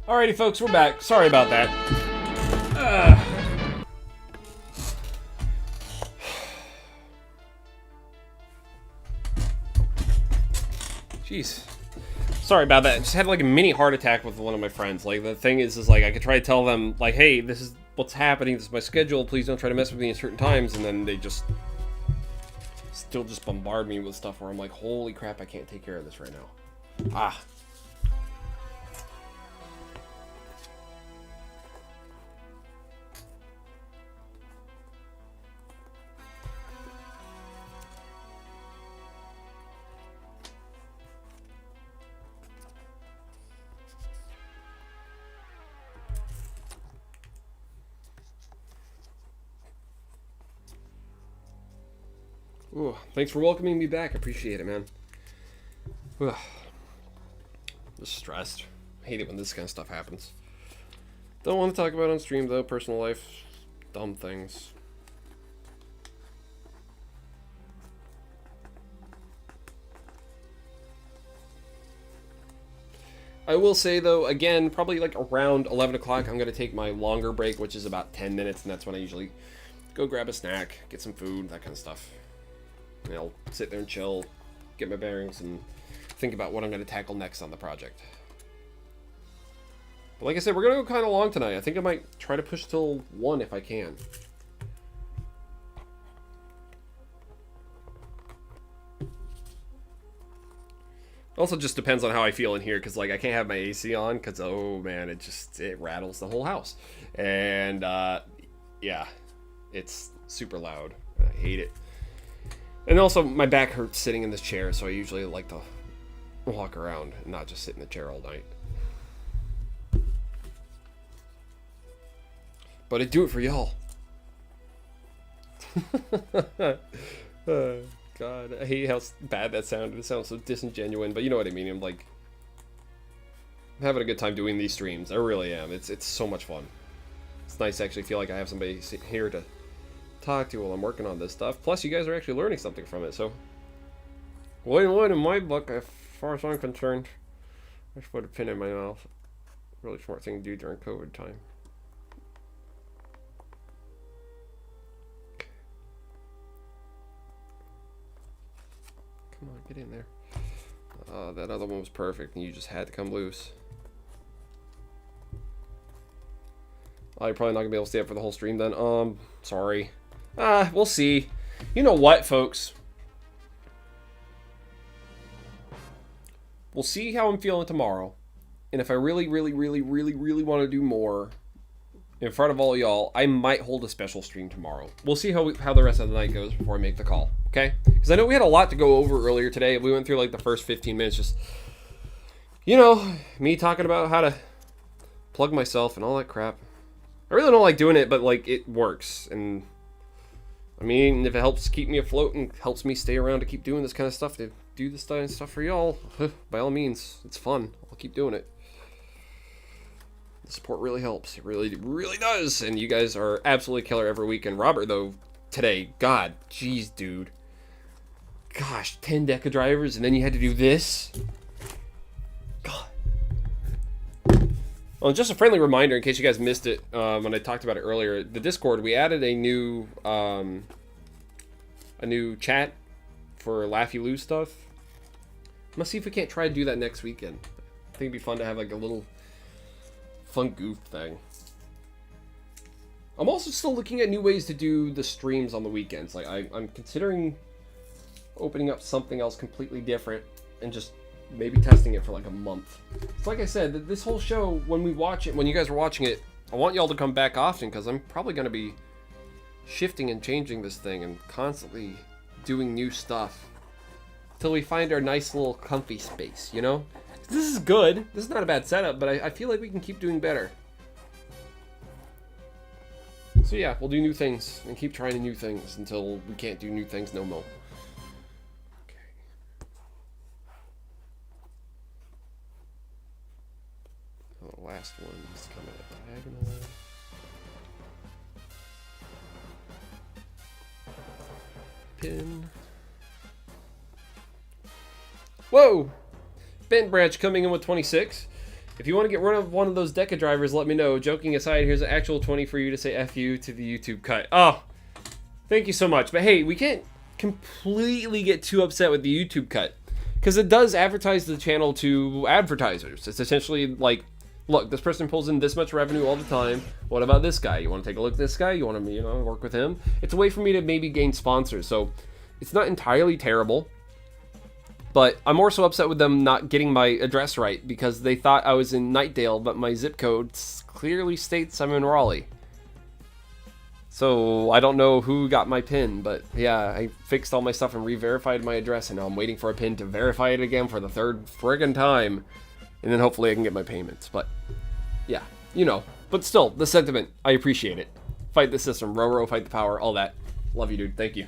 Alrighty, folks, we're back. Sorry about that. Uh. Jeez. Sorry about that. I just had like a mini heart attack with one of my friends. Like, the thing is like, I could try to tell them, like, hey, this is what's happening. This is my schedule. Please don't try to mess with me at certain times. And then they just still just bombard me with stuff where I'm like, holy crap, I can't take care of this right now. Ah. Ooh, thanks for welcoming me back. Appreciate it, man. Ugh. Just stressed. Hate it when this kind of stuff happens. Don't want to talk about it on stream, though. Personal life. Dumb things. I will say, though, again, probably like around 11 o'clock, I'm going to take my longer break, which is about 10 minutes, and that's when I usually go grab a snack, get some food, that kind of stuff. And I'll sit there and chill, get my bearings, and think about what I'm going to tackle next on the project. But like I said, we're going to go kind of long tonight. I think I might try to push till 1 if I can. Also just depends on how I feel in here, because like I can't have my AC on, because oh man, it rattles the whole house. And yeah, it's super loud. I hate it. And also, my back hurts sitting in this chair, so I usually like to walk around and not just sit in the chair all night. But I do it for y'all. Oh, God, I hate how bad that sounded. It sounds so disingenuous, but you know what I mean. I'm like, I'm having a good time doing these streams. I really am. It's so much fun. It's nice to actually feel like I have somebody here to talk to while I'm working on this stuff. Plus, you guys are actually learning something from it, so win-win in my book, as far as I'm concerned. I just put a pin in my mouth. Really smart thing to do during COVID time. Come on, get in there. That other one was perfect, and you just had to come loose. Oh, you're probably not gonna be able to stay up for the whole stream then. Sorry. We'll see. You know what, folks? We'll see how I'm feeling tomorrow. And if I really want to do more in front of all y'all, I might hold a special stream tomorrow. We'll see how the rest of the night goes before I make the call, okay? Because I know we had a lot to go over earlier today. We went through like the first 15 minutes just, you know, me talking about how to plug myself and all that crap. I really don't like doing it, but like it works. And I mean, if it helps keep me afloat and helps me stay around to keep doing this kind of stuff, to do this kind of stuff for y'all, by all means, it's fun. I'll keep doing it. The support really helps. It really does. And you guys are absolutely killer every week. And Robert, though, today, God, jeez, dude. Gosh, 10 Deca drivers, and then you had to do this? God. Well, just a friendly reminder, in case you guys missed it when I talked about it earlier, the Discord, we added a new chat for Laugh You Lose stuff. I'm gonna see if we can't try to do that next weekend. I think it'd be fun to have like a little fun goof thing. I'm also still looking at new ways to do the streams on the weekends. Like I'm considering opening up something else completely different and just maybe testing it for like a month. It's like I said, this whole show, when we watch it, when you guys are watching it, I want y'all to come back often, because I'm probably going to be shifting and changing this thing and constantly doing new stuff till we find our nice little comfy space, you know? This is good. This is not a bad setup, but I feel like we can keep doing better. So yeah, we'll do new things and keep trying new things until we can't do new things no more. The last one is coming at diagonal. Pin. Whoa! Bent Branch coming in with 26. If you want to get rid of one of those Deca drivers, let me know. Joking aside, here's an actual 20 for you to say F you to the YouTube cut. Oh, thank you so much. But hey, we can't completely get too upset with the YouTube cut, because it does advertise the channel to advertisers. It's essentially like, look, this person pulls in this much revenue all the time. What about this guy? You want to take a look at this guy? You want to, work with him? It's a way for me to maybe gain sponsors. So it's not entirely terrible. But I'm more so upset with them not getting my address right, because they thought I was in Nightdale, but my zip code clearly states I'm in Raleigh. So I don't know who got my PIN, but yeah, I fixed all my stuff and re-verified my address, and now I'm waiting for a PIN to verify it again for the third friggin' time, and then hopefully I can get my payments. But yeah, But still, the sentiment, I appreciate it. Fight the system, row, fight the power, all that. Love you, dude. Thank you.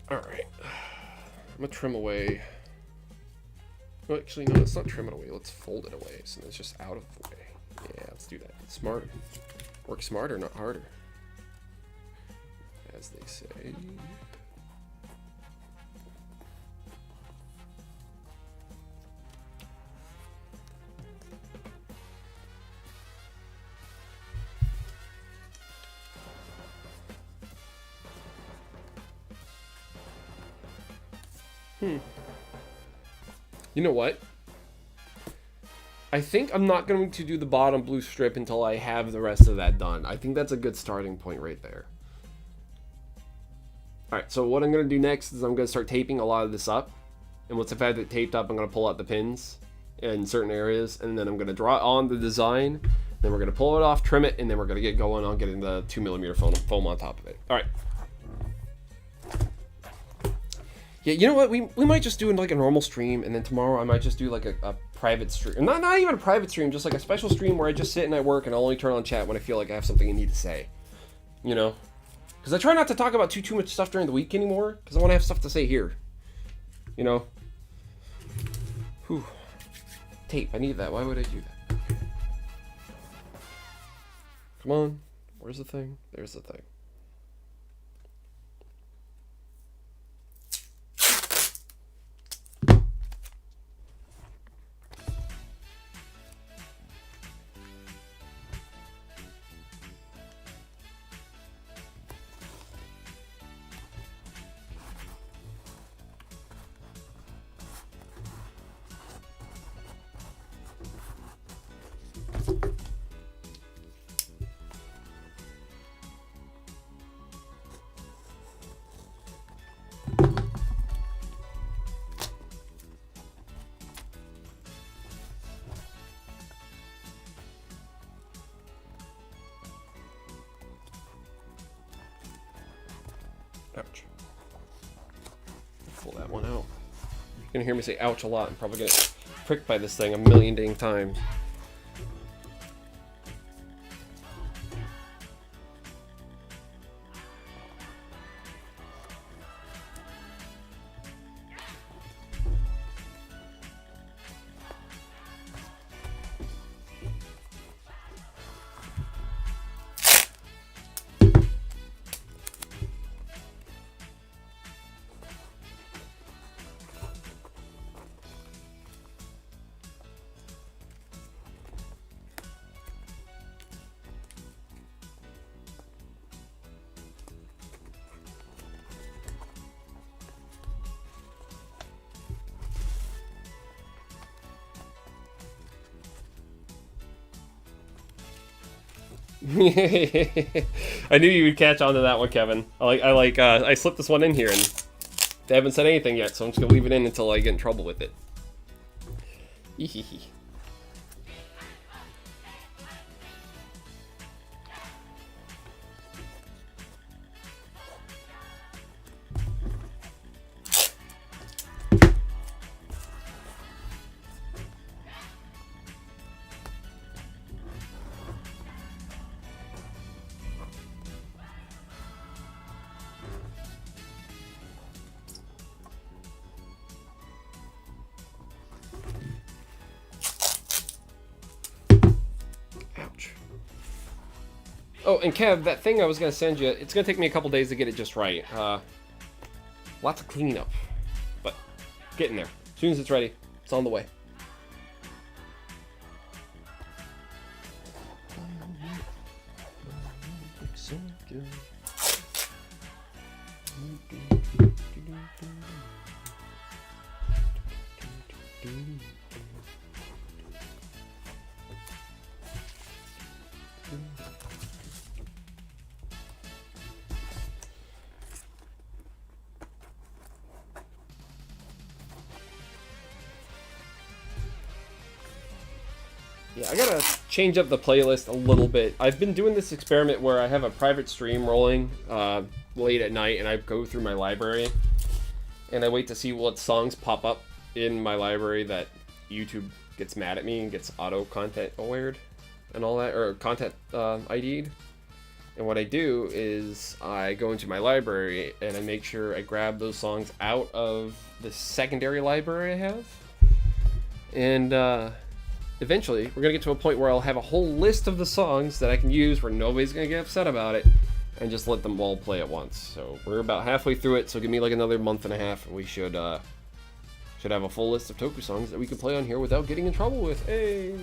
Alright, I'm gonna trim away. Well, actually, no, let's not trim it away. Let's fold it away so it's just out of the way. Yeah, let's do that. Smart. Work smarter, not harder. As they say. You know what? I think I'm not going to do the bottom blue strip until I have the rest of that done. I think that's a good starting point right there. Alright, so what I'm going to do next is I'm going to start taping a lot of this up. And once I've had it taped up, I'm going to pull out the pins in certain areas. And then I'm going to draw on the design. Then we're going to pull it off, trim it, and then we're going to get going on getting the 2mm foam on top of it. Alright. Yeah, you know what? We might just do like a normal stream, and then tomorrow I might just do like a private stream. Not even a private stream, just like a special stream where I just sit and I work, and I'll only turn on chat when I feel like I have something I need to say. Because I try not to talk about too much stuff during the week anymore, because I want to have stuff to say here. Whew. Tape, I need that. Why would I do that? Okay. Come on. Where's the thing? There's the thing. Ouch. Pull that one out. You're gonna hear me say ouch a lot. I'm probably gonna get pricked by this thing a million dang times. I knew you would catch on to that one, Kevin. I slipped this one in here, and they haven't said anything yet, so I'm just gonna leave it in until I get in trouble with it. Oh, and Kev, that thing I was gonna send you, it's gonna take me a couple days to get it just right. Lots of cleaning up, but getting there. As soon as it's ready, it's on the way. Yeah, I gotta change up the playlist a little bit. I've been doing this experiment where I have a private stream rolling late at night, and I go through my library, and I wait to see what songs pop up in my library that YouTube gets mad at me and gets auto content awared and all that, or content ID'd. And what I do is I go into my library and I make sure I grab those songs out of the secondary library I have. And eventually, we're going to get to a point where I'll have a whole list of the songs that I can use where nobody's going to get upset about it, and just let them all play at once. So we're about halfway through it, so give me like another month and a half, and we should have a full list of Toku songs that we can play on here without getting in trouble with. Hey!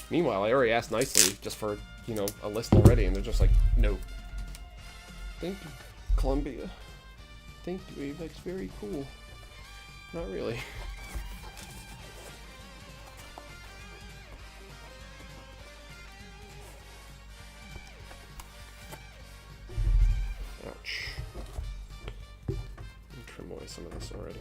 Meanwhile, I already asked nicely, just for, you know, a list already, and they're just like, no. Thank you, Columbia. Thank you, Abe. That's very cool. Not really. Ouch. Let me trim away some of this already.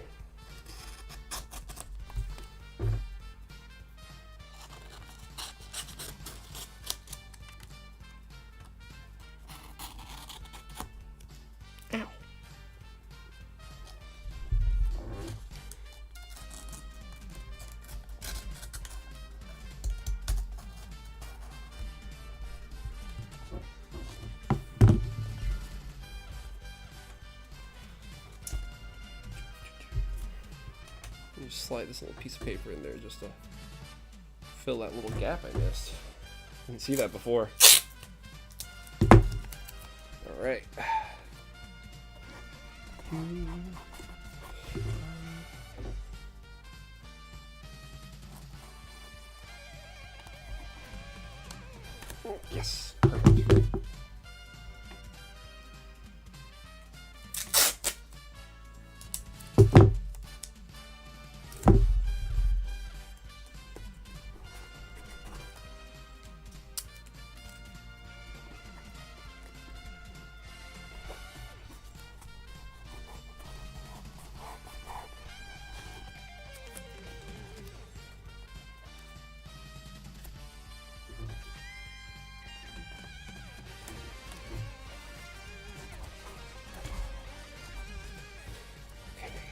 Ow. Just slide this little piece of paper in there just to fill that little gap I missed. Didn't see that before. Alright. Yes. Perfect.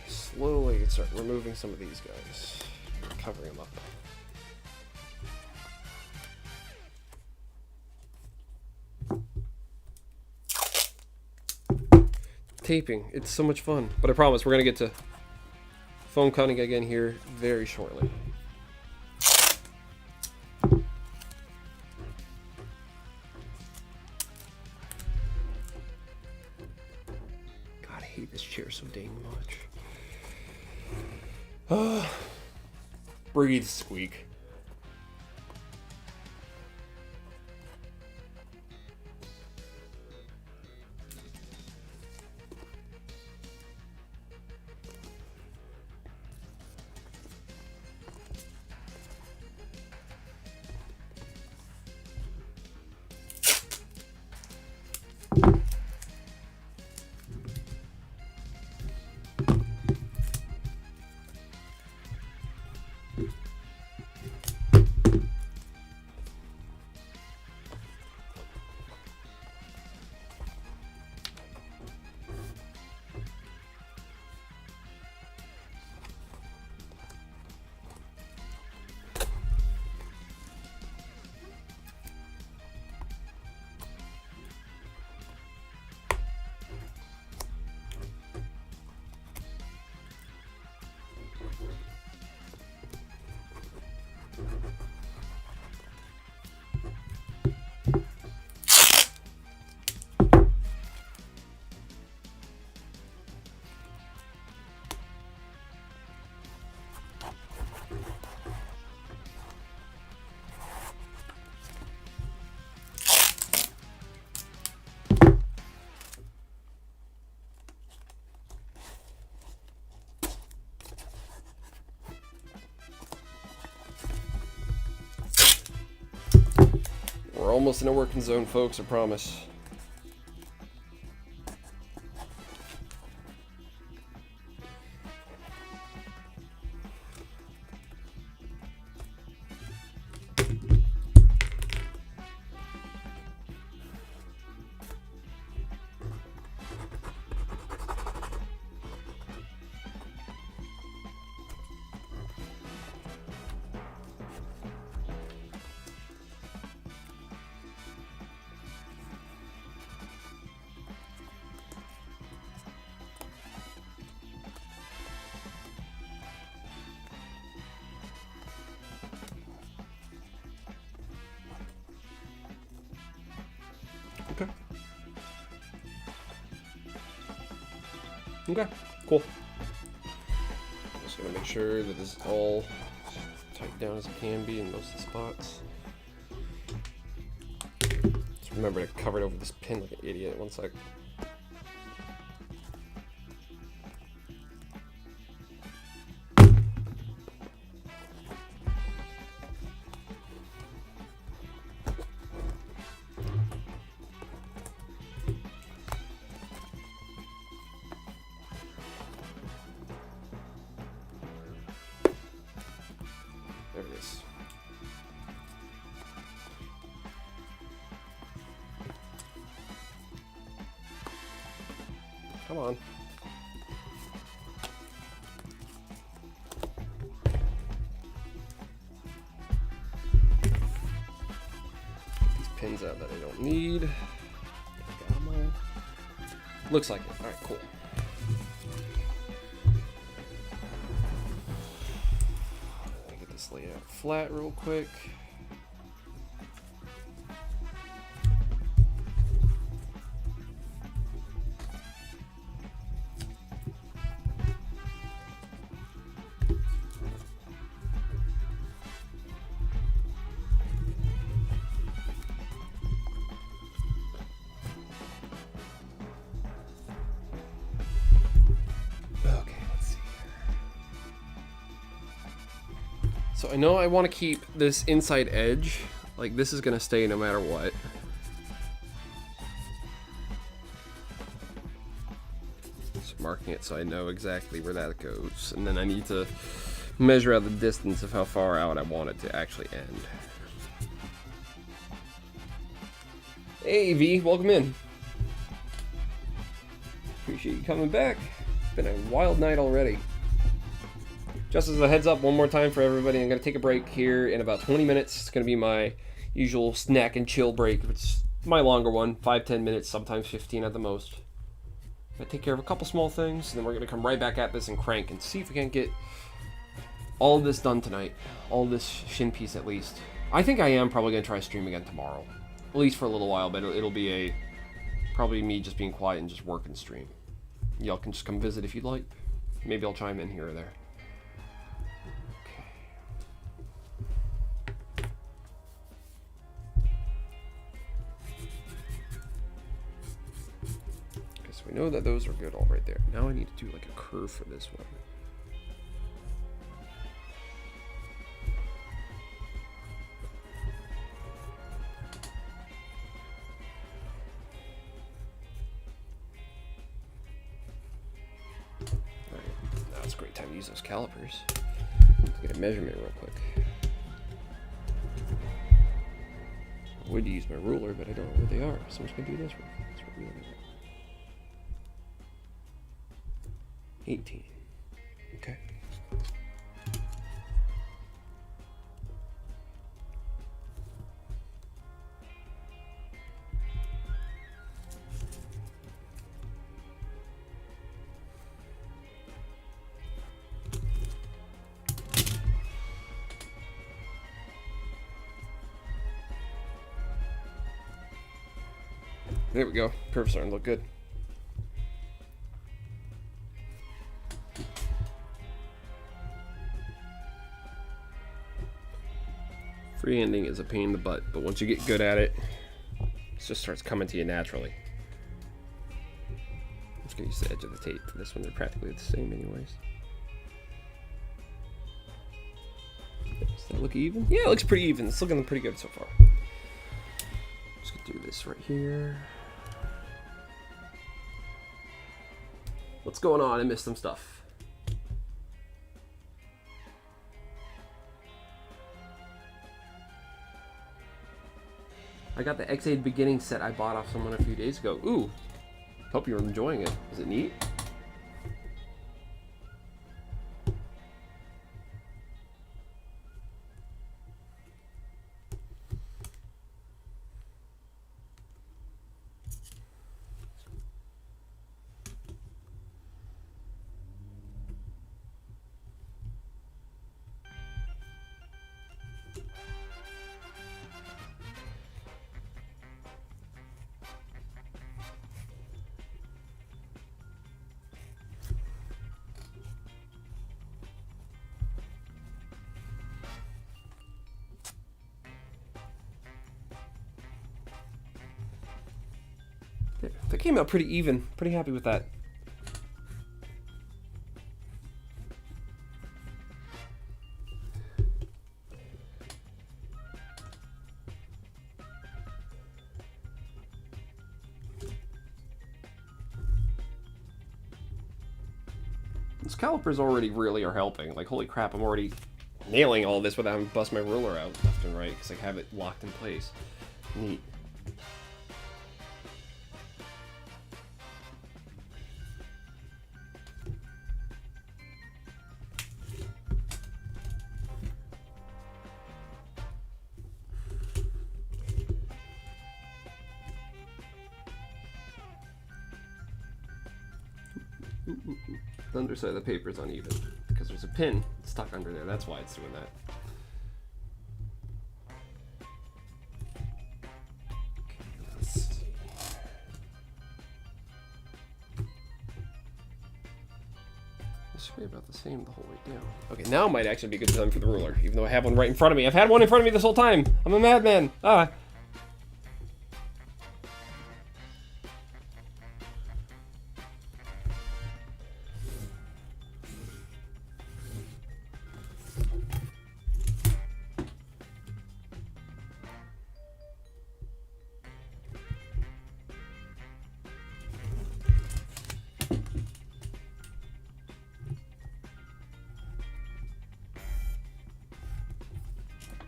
Slowly start removing some of these guys, covering them up. Taping, it's so much fun, but I promise we're gonna get to foam cutting again here very shortly. God, I hate this chair so dang much. Breathe, squeak. almost in a working zone, folks, I promise. Okay. Okay, cool. I'm just gonna make sure that this is all tight down as it can be in most of the spots. Just remember to cover it over this pin like an idiot. One sec. There it is. Come on. Get these pins out that I don't need. Got them all. Looks like it. All right, cool. Lay it out flat real quick. So I know I want to keep this inside edge, like this is going to stay no matter what. Just marking it so I know exactly where that goes. And then I need to measure out the distance of how far out I want it to actually end. Hey V, welcome in. Appreciate you coming back. It's been a wild night already. Just as a heads up, one more time for everybody, I'm going to take a break here in about 20 minutes. It's going to be my usual snack and chill break. It's my longer one, 5-10 minutes, sometimes 15 at the most. I'm going to take care of a couple small things, and then we're going to come right back at this and crank and see if we can get all of this done tonight. All this shin piece at least. I think I am probably going to try stream again tomorrow. At least for a little while, but it'll be probably me just being quiet and just working stream. Y'all can just come visit if you'd like. Maybe I'll chime in here or there. We know that those are good all right there. Now I need to do like a curve for this one. Alright, now it's a great time to use those calipers. Let's get a measurement real quick. I would use my ruler, but I don't know where they are, so I'm just going to do this real quick. That's what we're looking at. 18. Okay. There we go. Curve's starting to look good. Freehanding is a pain in the butt, but once you get good at it, it just starts coming to you naturally. I'm just gonna use the edge of the tape for this one. They're practically the same anyways. Does that look even? Yeah, it looks pretty even. It's looking pretty good so far. do this right here. What's going on? I missed some stuff. I got the IXA beginning set I bought off someone a few days ago. Ooh, hope you're enjoying it. Is it neat? That came out pretty even. Pretty happy with that. These calipers already really are helping. Like, holy crap, I'm already nailing all this without having to bust my ruler out left and right because I have it locked in place. Neat. The underside of the paper is uneven because there's a pin stuck under there. That's why it's doing that. Okay, let's see. This should be about the same the whole way down. Okay, now might actually be a good time for the ruler, even though I have one right in front of me. I've had one in front of me this whole time. I'm a madman. Ah.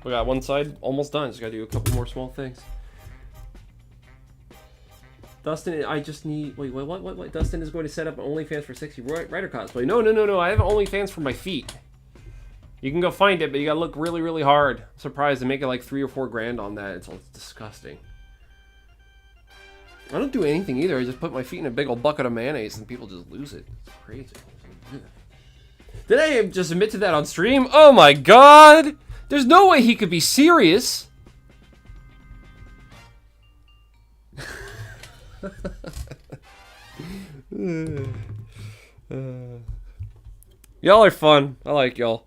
We got one side almost done. Just gotta do a couple more small things. Dustin, I just need... Wait, what? Dustin is going to set up an OnlyFans for 60 Rider cosplay. No. I have an OnlyFans for my feet. You can go find it, but you gotta look really, really hard. I'm surprised they make it like 3 or 4 grand on that. It's disgusting. I don't do anything either. I just put my feet in a big old bucket of mayonnaise and people just lose it. It's crazy. Did I just admit to that on stream? Oh my god! There's no way he could be serious. Y'all are fun. I like y'all.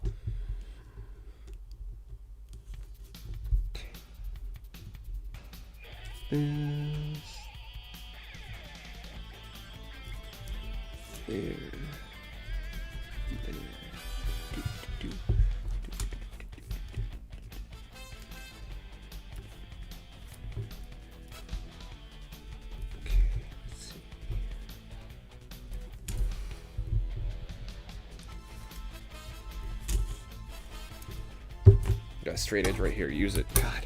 There. Got a straight edge right here. Use it. God.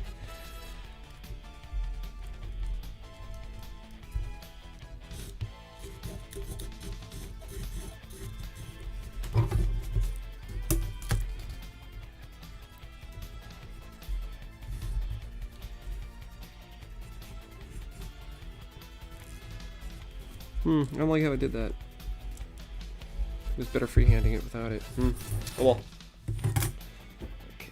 I don't like how I did that. It was better freehanding it without it. Oh well. Okay.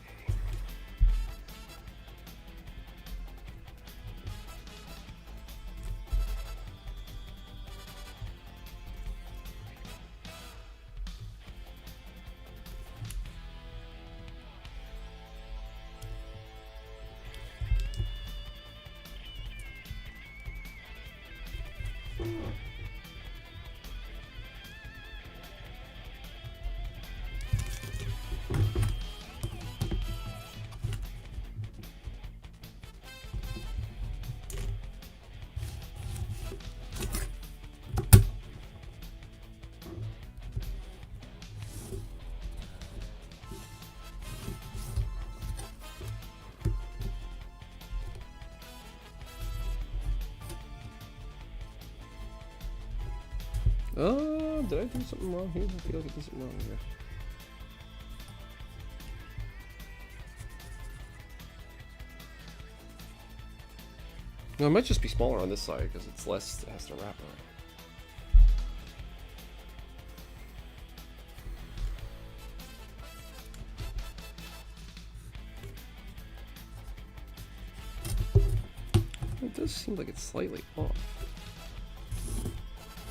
Did I do something wrong here? I feel like I did something wrong here. No, it might just be smaller on this side because it's less, it has to wrap around. It does seem like it's slightly off.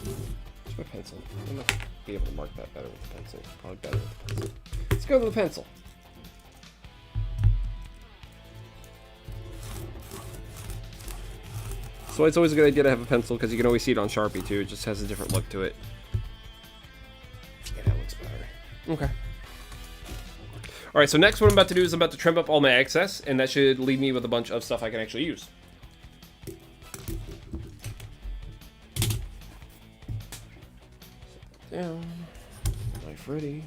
Where's my pencil? I'm gonna be able to mark that better with the pencil. Probably better with the pencil. Let's go to the pencil. So it's always a good idea to have a pencil because you can always see it on Sharpie too. It just has a different look to it. Yeah, that looks better. Okay. All right, so next what I'm about to do is I'm about to trim up all my excess, and that should leave me with a bunch of stuff I can actually use. Down. Knife ready.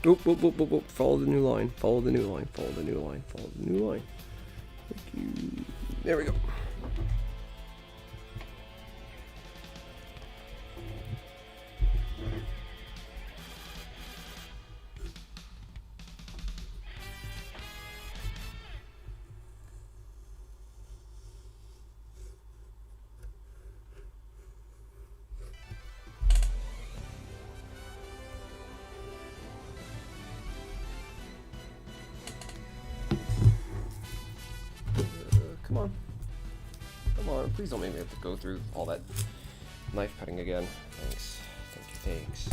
Oop, oop, oop, oop, oop. Follow the new line. Follow the new line. Follow the new line. Follow the new line. Thank you. There we go. Come on. Come on. Please don't make me have to go through all that knife cutting again. Thanks. Thank you. Thanks.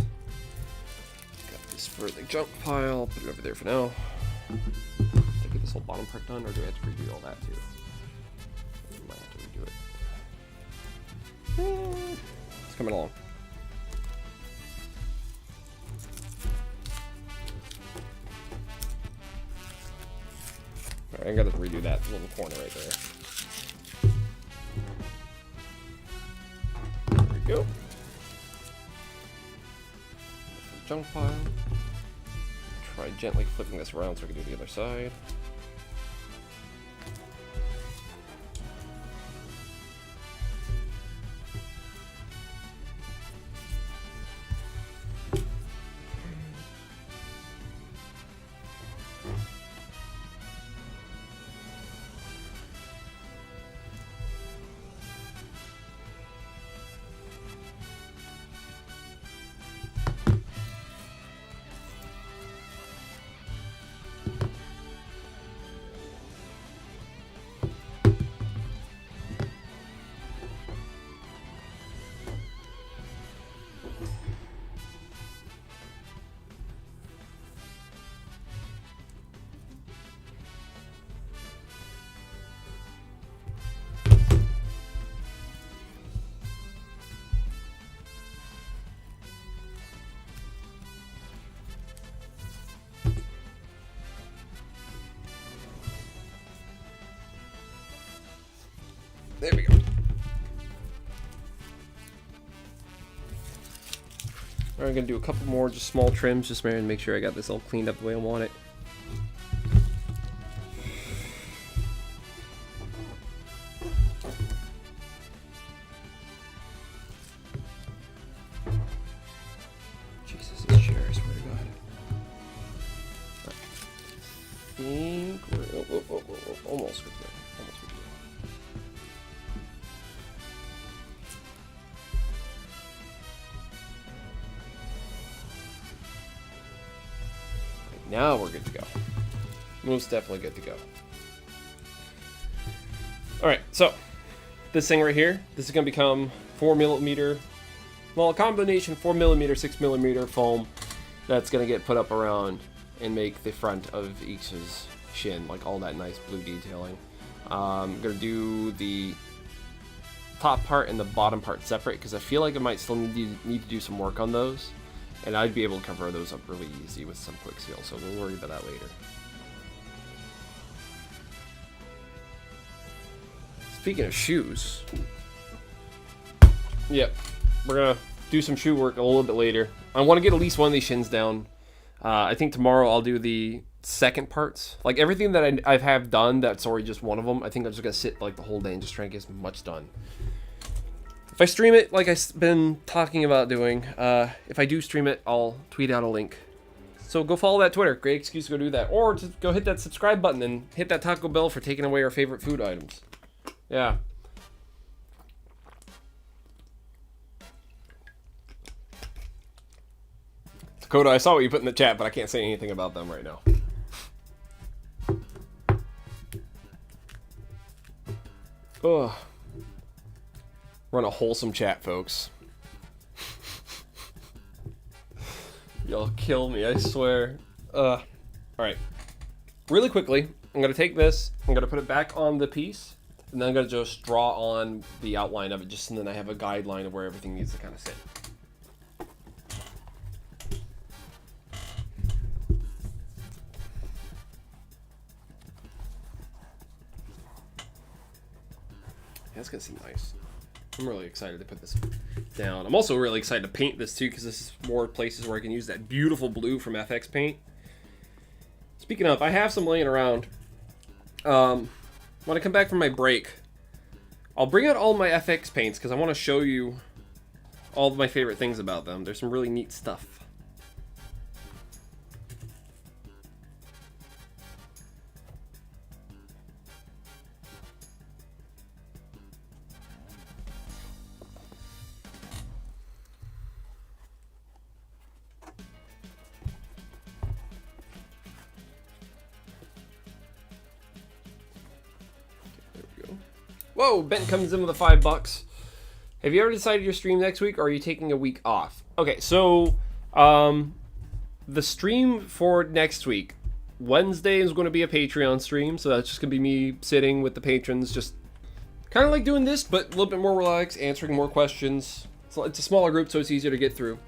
Got this for the junk pile. Put it over there for now. Did I get this whole bottom part done, or do I have to redo all that too? I might have to redo it. It's coming along. Alright, I gotta redo that little corner right there. There we go. Junk pile. Try gently flipping this around so I can do the other side. There we go. Alright, I'm gonna do a couple more just small trims, just to make sure I got this all cleaned up the way I want it. Jesus, this chair, I swear to God. I think we're almost good there. Almost good there. Now we're good to go. Most definitely good to go. Alright, so this thing right here, this is going to become 4mm, well, a combination 4mm, 6mm foam that's going to get put up around and make the front of IXA's shin, like all that nice blue detailing. I'm going to do the top part and the bottom part separate because I feel like I might still need to do some work on those, and I'd be able to cover those up really easy with some quick seal, so we'll worry about that later. Speaking of shoes, yep, we're gonna do some shoe work a little bit later. I want to get at least one of these shins down. I think tomorrow I'll do the second parts. Like everything that I have done that's already just one of them, I think I'm just gonna sit like the whole day and just try and get as much done. If I stream it like I've been talking about doing, if I do stream it, I'll tweet out a link. So go follow that Twitter. Great excuse to go do that. Or just go hit that subscribe button and hit that Taco Bell for taking away our favorite food items. Yeah. Dakota, I saw what you put in the chat, but I can't say anything about them right now. Ugh. Run a wholesome chat, folks. Y'all kill me, I swear. Alright. Really quickly, I'm going to take this, I'm going to put it back on the piece, and then I'm going to just draw on the outline of it, just so then I have a guideline of where everything needs to kind of sit. That's gonna seem nice. I'm really excited to put this down. I'm also really excited to paint this too, because this is more places where I can use that beautiful blue from FX Paint. Speaking of, I have some laying around. When I come back from my break, I'll bring out all my FX paints because I want to show you all of my favorite things about them. There's some really neat stuff. Whoa, Ben comes in with a $5. Have you ever decided your stream next week, or are you taking a week off? Okay, so the stream for next week, Wednesday is going to be a Patreon stream, so that's just going to be me sitting with the patrons, just kind of like doing this, but a little bit more relaxed, answering more questions. It's a smaller group, so it's easier to get through.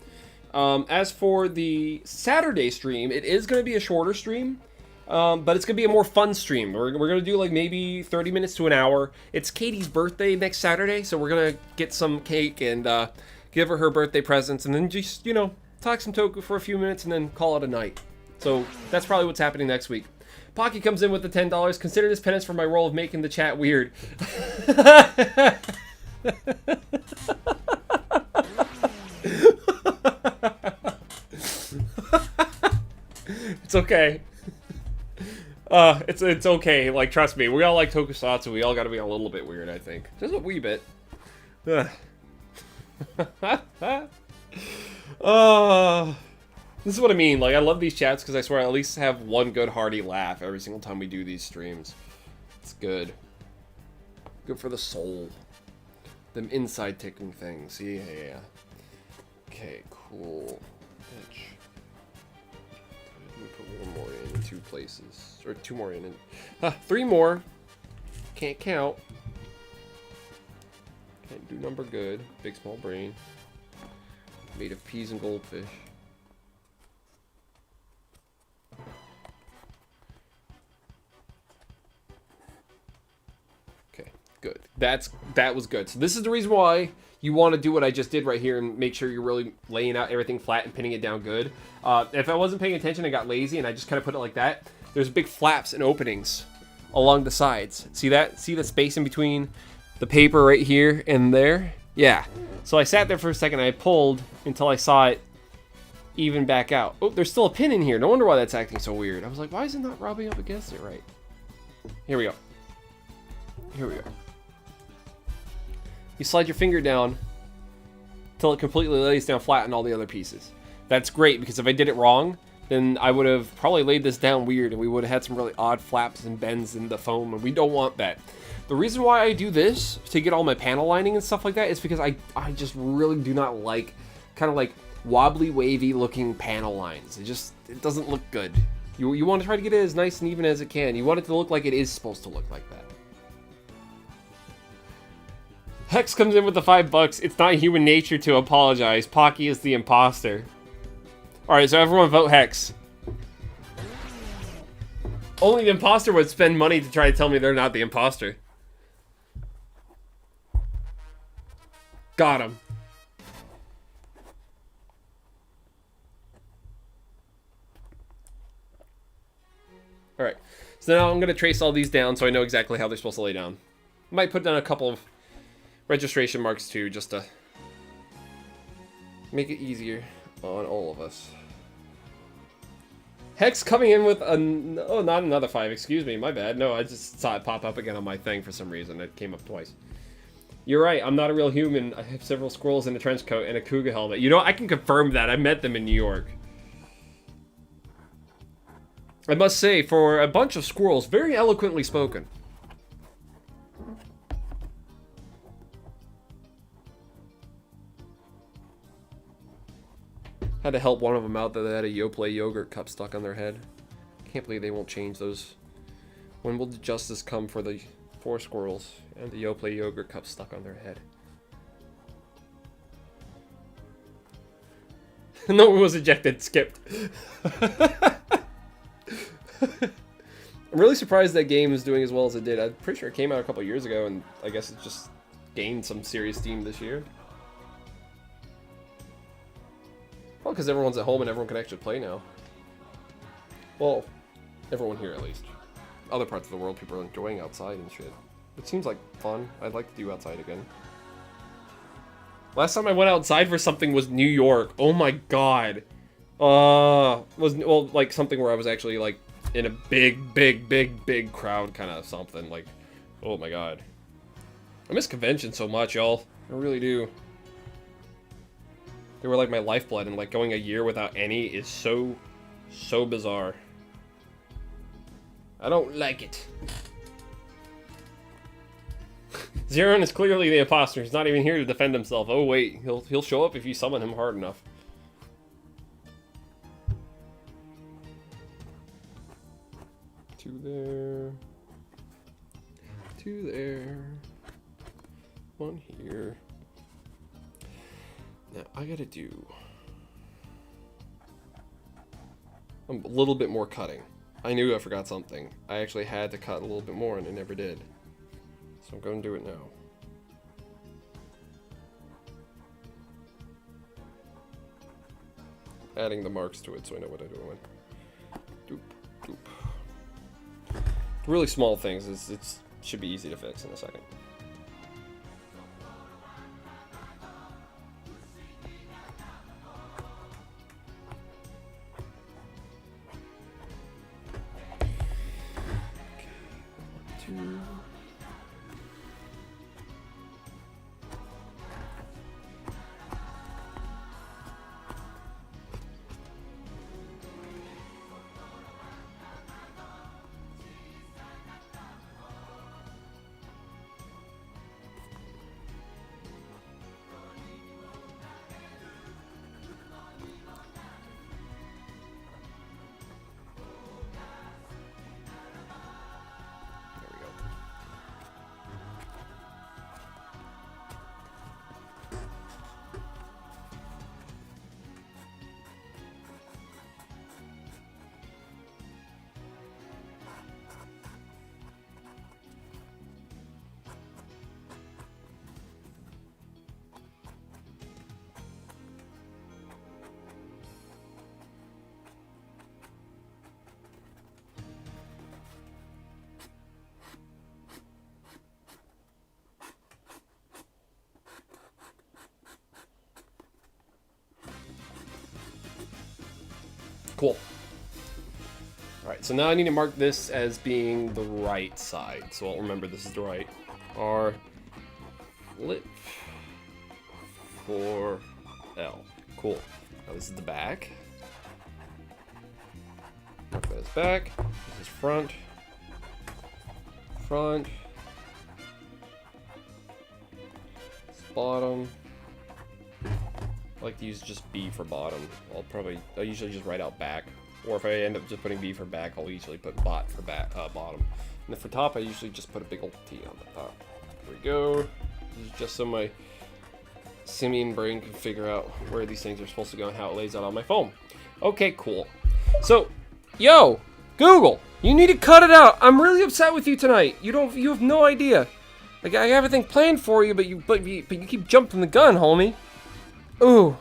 As for the Saturday stream, it is going to be a shorter stream. But it's going to be a more fun stream. We're going to do like maybe 30 minutes to an hour. It's Katie's birthday next Saturday, so we're going to get some cake and give her birthday presents, and then just, you know, talk some Toku for a few minutes and then call it a night. So that's probably what's happening next week. Pocky comes in with the $10. Consider this penance for my role of making the chat weird. It's okay. It's okay. Like, trust me, we all like tokusatsu. We all got to be a little bit weird, I think. Just a wee bit. This is what I mean. Like, I love these chats because I swear I at least have one good hearty laugh every single time we do these streams. It's good. Good for the soul. Them inside ticking things. Yeah. Okay, cool. Bitch. Let me put one more in 2 places. Or 2 more in. 3 more. Can't count. Can't do number good. Big small brain. Made of peas and goldfish. Okay, good. That was good. So this is the reason why you want to do what I just did right here and make sure you're really laying out everything flat and pinning it down good. If I wasn't paying attention and got lazy and I just kind of put it like that, there's big flaps and openings along the sides. See that? See the space in between the paper right here and there? Yeah. So I sat there for a second and I pulled until I saw it even back out. Oh, there's still a pin in here. No wonder why that's acting so weird. I was like, why is it not rubbing up against it right? Here we go. Here we go. You slide your finger down until it completely lays down flat on all the other pieces. That's great, because if I did it wrong, then I would have probably laid this down weird and we would have had some really odd flaps and bends in the foam, and we don't want that. The reason why I do this, to get all my panel lining and stuff like that, is because I just really do not like kind of like wobbly, wavy looking panel lines. It doesn't look good. You want to try to get it as nice and even as it can. You want it to look like it is supposed to look like that. Hex comes in with the $5. It's not human nature to apologize. Pocky is the imposter. Alright, so everyone vote Hex. Only the imposter would spend money to try to tell me they're not the imposter. Got him. Alright, so now I'm going to trace all these down so I know exactly how they're supposed to lay down. Might put down a couple of registration marks too, just to make it easier on all of us. Hex coming in with oh, not another 5, excuse me, my bad. No, I just saw it pop up again on my thing for some reason. It came up twice. You're right, I'm not a real human. I have several squirrels in a trench coat and a cougar helmet. You know, I can confirm that. I met them in New York. I must say, for a bunch of squirrels, very eloquently spoken. Had to help one of them out that they had a Yoplait yogurt cup stuck on their head. Can't believe they won't change those. When will the justice come for the 4 squirrels and the Yoplait yogurt cup stuck on their head? No one was ejected. Skipped. I'm really surprised that game is doing as well as it did. I'm pretty sure it came out a couple years ago, and I guess it just gained some serious steam this year. Well, because everyone's at home and everyone can actually play now. Well, everyone here at least. Other parts of the world, people are enjoying outside and shit. It seems like fun. I'd like to do outside again. Last time I went outside for something was New York. Oh my god. Well, like something where I was actually like in a big crowd kind of something. Like, oh my god. I miss conventions so much, y'all. I really do. They were like my lifeblood, and like going a year without any is so bizarre. I don't like it. Zeron is clearly the imposter. He's not even here to defend himself. Oh wait, he'll show up if you summon him hard enough. Two there. Two there. One here. Now, I gotta do a little bit more cutting. I knew I forgot something. I actually had to cut a little bit more and I never did. So I'm gonna do it now. Adding the marks to it so I know what I'm doing. Doop, doop. Really small things. It should be easy to fix in a second. Cool. Alright, so now I need to mark this as being the right side. So I'll remember this is the right. R flip for L. Cool. Now this is the back. Mark that as back. This is front. Front. This is bottom. I like to use just B for bottom. I'll usually just write out back Or if I end up just putting B for back, I'll usually put bot for bottom. And then for top, I usually just put a big old T on the top. There we go. This is just so my simian brain can figure out where these things are supposed to go and how it lays out on my phone. Okay, cool. So, yo, Google, you need to cut it out. I'm really upset with you tonight. You have no idea. Like, I have everything planned for you, but you keep jumping the gun, homie. Ooh.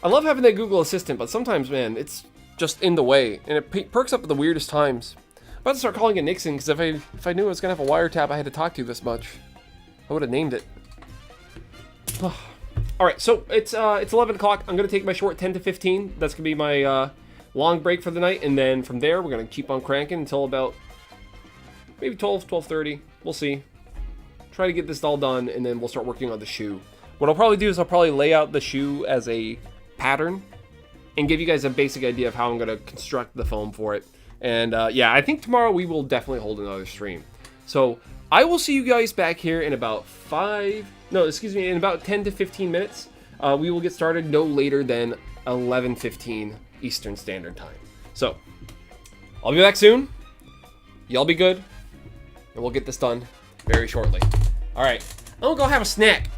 I love having that Google Assistant, but sometimes, man, it's just in the way, and it perks up at the weirdest times. I'm about to start calling it Nixon, because if I knew I was going to have a wiretap I had to talk to this much, I would have named it. Alright, so it's 11 o'clock. I'm going to take my short 10 to 15. That's going to be my long break for the night, and then from there, we're going to keep on cranking until about maybe 12, 12:30. We'll see. Try to get this all done, and then we'll start working on the shoe. What I'll probably do is I'll probably lay out the shoe as a pattern and give you guys a basic idea of how I'm going to construct the foam for it. And yeah, I think tomorrow we will definitely hold another stream. So I will see you guys back here in about in about 10 to 15 minutes. We will get started no later than 11:15 Eastern Standard Time. So I'll be back soon. Y'all be good, and we'll get this done very shortly. All right, I'm gonna go have a snack.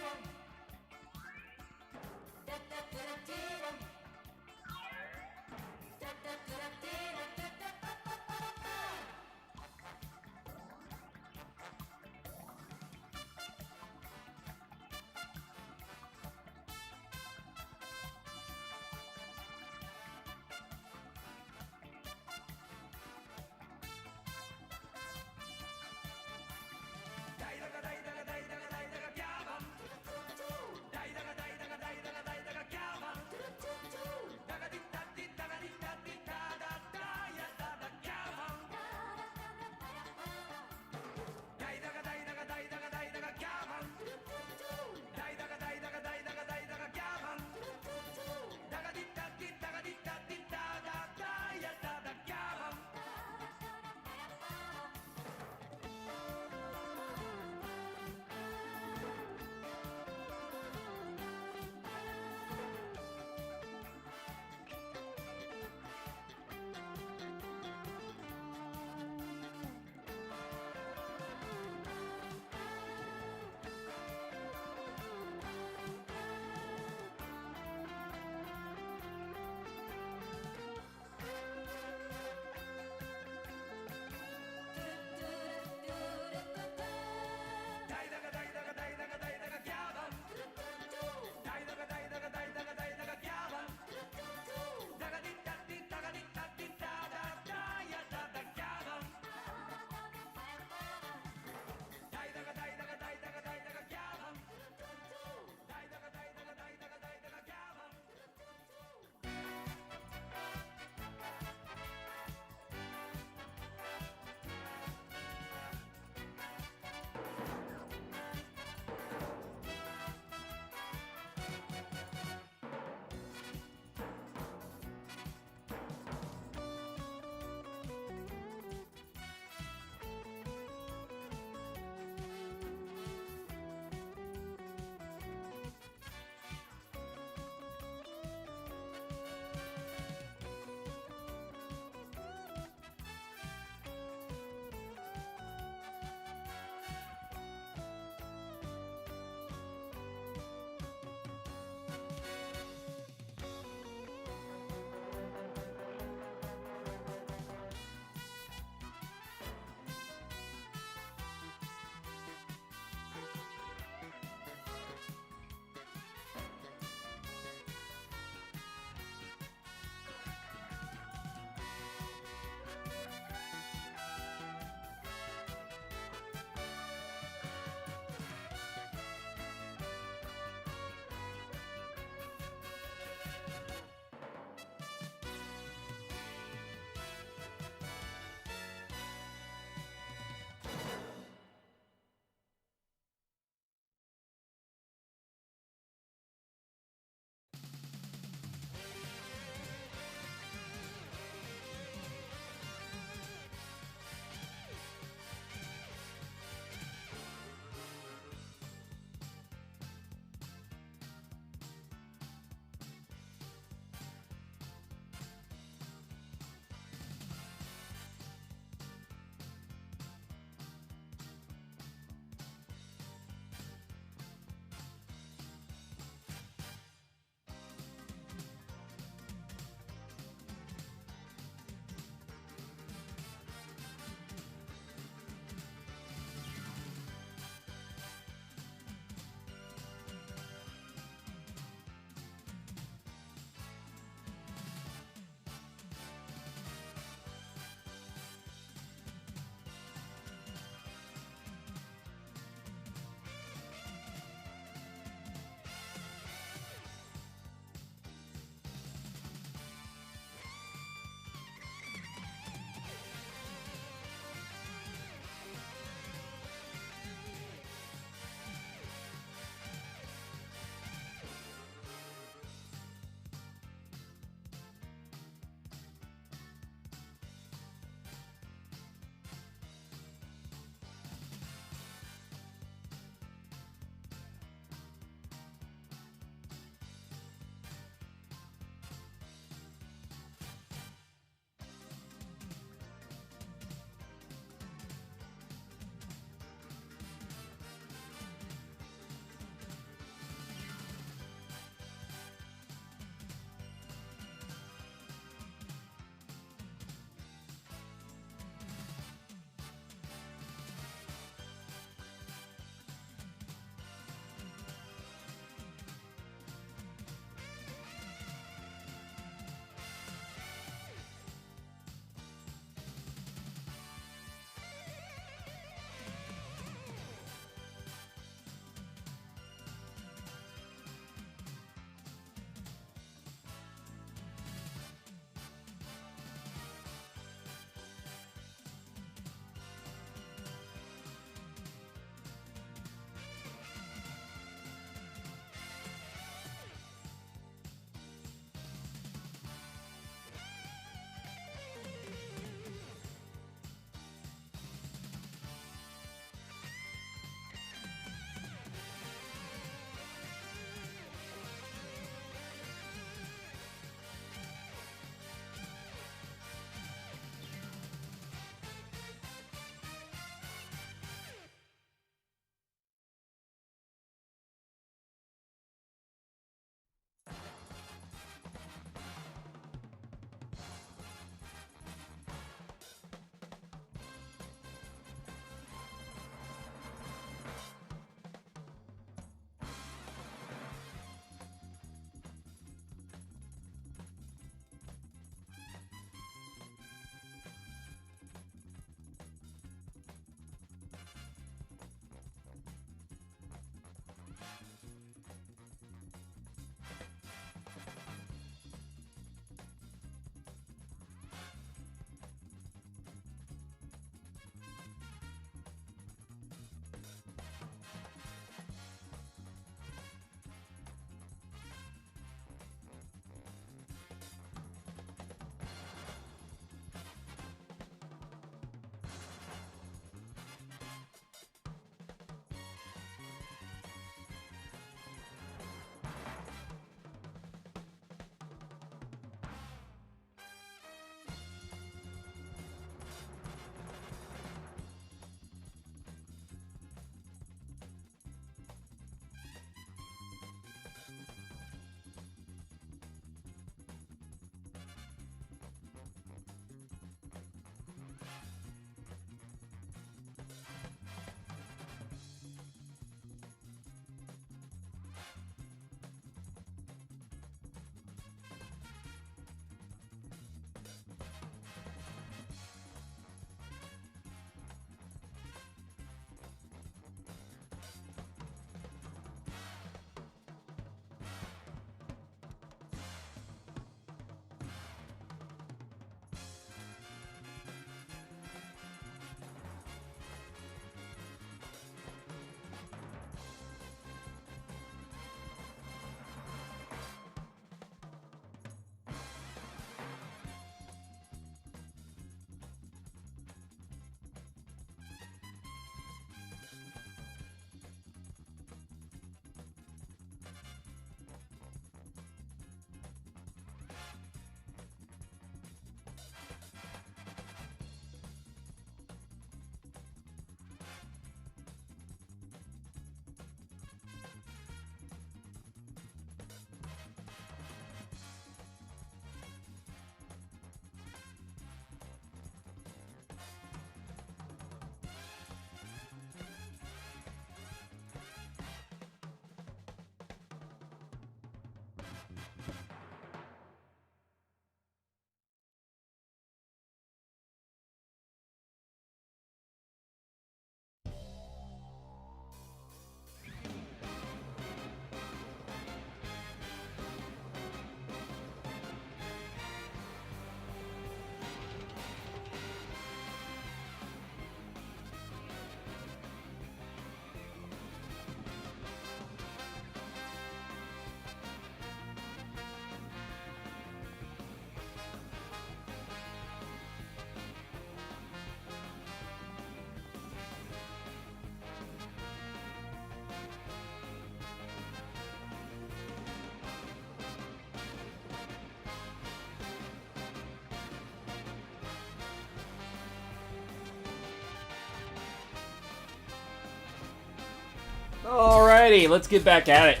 Alrighty, let's get back at it.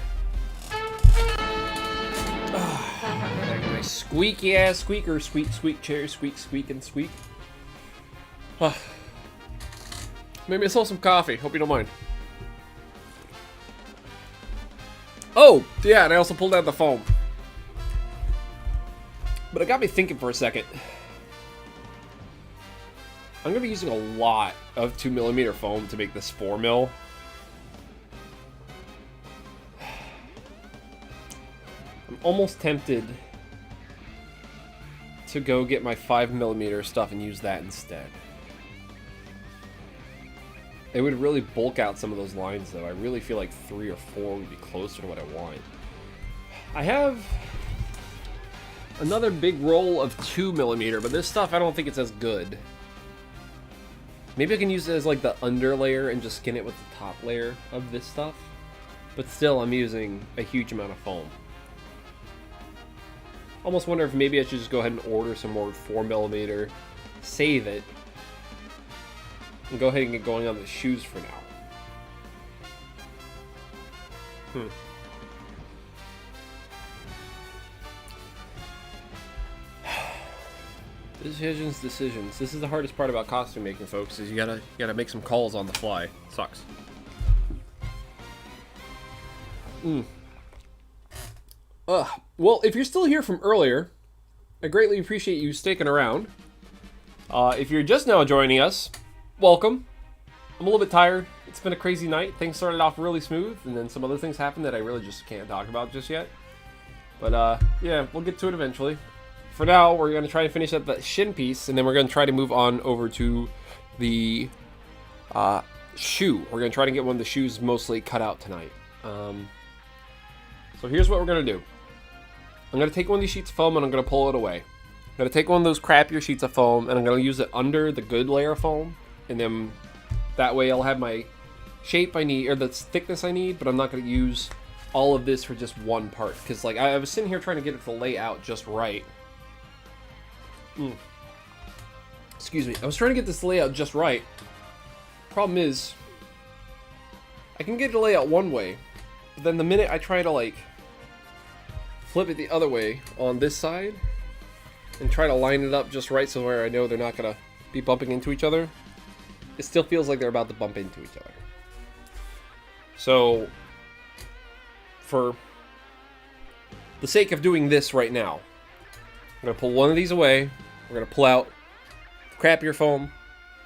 Nice squeaky ass squeaker, squeak, squeak, chair, squeak, squeak, and squeak. Made myself some coffee. Hope you don't mind. Oh, yeah, and I also pulled out the foam. But it got me thinking for a second. I'm going to be using a lot of 2mm foam to make this 4mm. I'm almost tempted to go get my 5mm stuff and use that instead. It would really bulk out some of those lines, though. I really feel like 3 or 4 would be closer to what I want. I have another big roll of 2mm, but this stuff, I don't think it's as good. Maybe I can use it as like the under layer and just skin it with the top layer of this stuff. But still, I'm using a huge amount of foam. Almost wonder if maybe I should just go ahead and order some more 4mm, save it, and go ahead and get going on the shoes for now. Decisions. This is the hardest part about costume making, folks, is you gotta make some calls on the fly. Sucks. Well, if you're still here from earlier, I greatly appreciate you sticking around. If you're just now joining us, welcome. I'm a little bit tired. It's been a crazy night. Things started off really smooth, and then some other things happened that I really just can't talk about just yet. But, yeah, we'll get to it eventually. For now, we're going to try to finish up the shin piece, and then we're going to try to move on over to the shoe. We're going to try to get one of the shoes mostly cut out tonight. So here's what we're going to do. I'm going to take one of these sheets of foam, and I'm going to pull it away. I'm going to take one of those crappier sheets of foam, and I'm going to use it under the good layer of foam, and then that way I'll have my shape I need, or the thickness I need, but I'm not going to use all of this for just one part, because like I was sitting here trying to get it to lay out just right. Excuse me. I was trying to get this layout just right. Problem is, I can get it to lay out one way, but then the minute I try to like flip it the other way on this side and try to line it up just right so where I know they're not gonna be bumping into each other, it still feels like they're about to bump into each other. So, for the sake of doing this right now, I'm gonna pull one of these away. We're going to pull out crappier foam.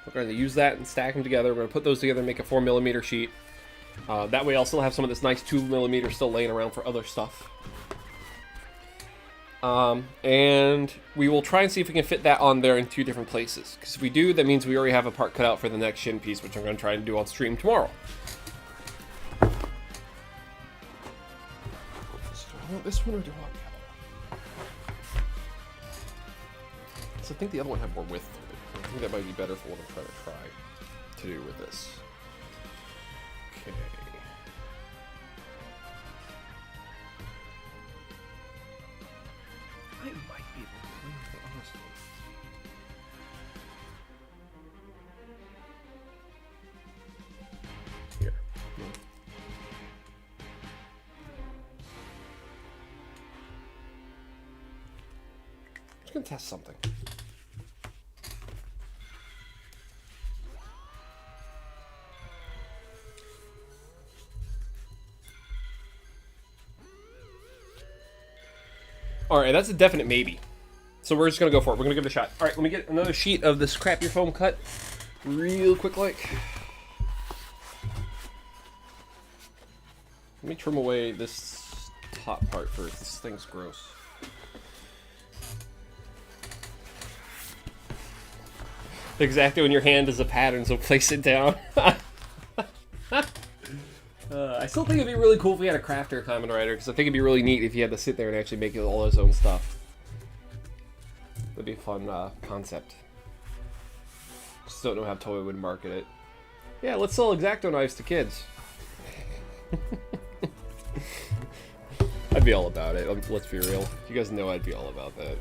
We're going to use that and stack them together. We're going to put those together and make a 4mm sheet. That way I'll still have some of this nice 2mm still laying around for other stuff. And we will try and see if we can fit that on there in 2 different places. Because if we do, that means we already have a part cut out for the next shin piece, which I'm going to try and do on stream tomorrow. Do I want this one or do I want the other one? I think the other one had more width to it. I think that might be better for what I'm trying to do with this. Okay. I might be able to do it, honestly. Here. I'm just gonna test something. Alright, that's a definite maybe. So we're just going to go for it. We're going to give it a shot. Alright, let me get another sheet of this crappier foam cut real quick like. Let me trim away this top part first. This thing's gross. Exactly when your hand is a pattern, so place it down. I still think it'd be really cool if we had a crafter Kamen Rider, because I think it'd be really neat if he had to sit there and actually make all his own stuff. That'd be a fun concept. Just don't know how Toei would market it. Yeah, let's sell X-Acto knives to kids. I'd be all about it, let's be real. You guys know I'd be all about that.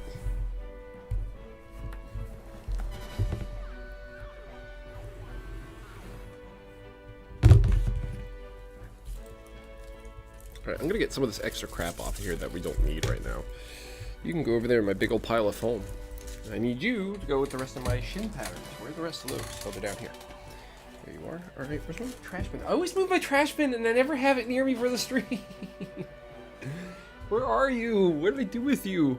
Alright, I'm gonna get some of this extra crap off of here that we don't need right now. You can go over there in my big old pile of foam. I need you to go with the rest of my shin patterns. Where are the rest of those? Oh, they're down here. There you are. Alright, where's my trash bin? I always move my trash bin and I never have it near me for the stream. Where are you? What did I do with you?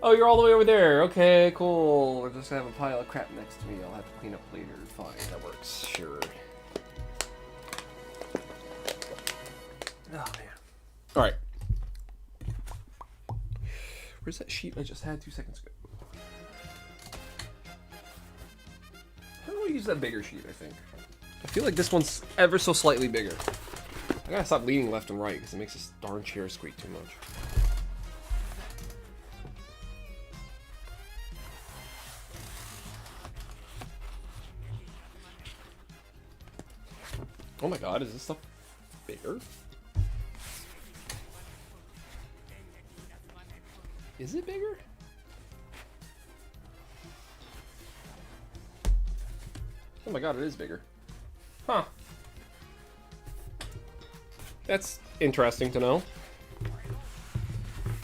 Oh, you're all the way over there. Okay, cool. I'll just have a pile of crap next to me. I'll have to clean up later. Fine, that works. Sure. Oh, man. Alright. Where's that sheet I just had 2 seconds ago? How do I use that bigger sheet, I think? I feel like this one's ever so slightly bigger. I gotta stop leaning left and right because it makes this darn chair squeak too much. Oh my god, is this stuff bigger? Is it bigger? Oh my god, it is bigger. Huh. That's interesting to know.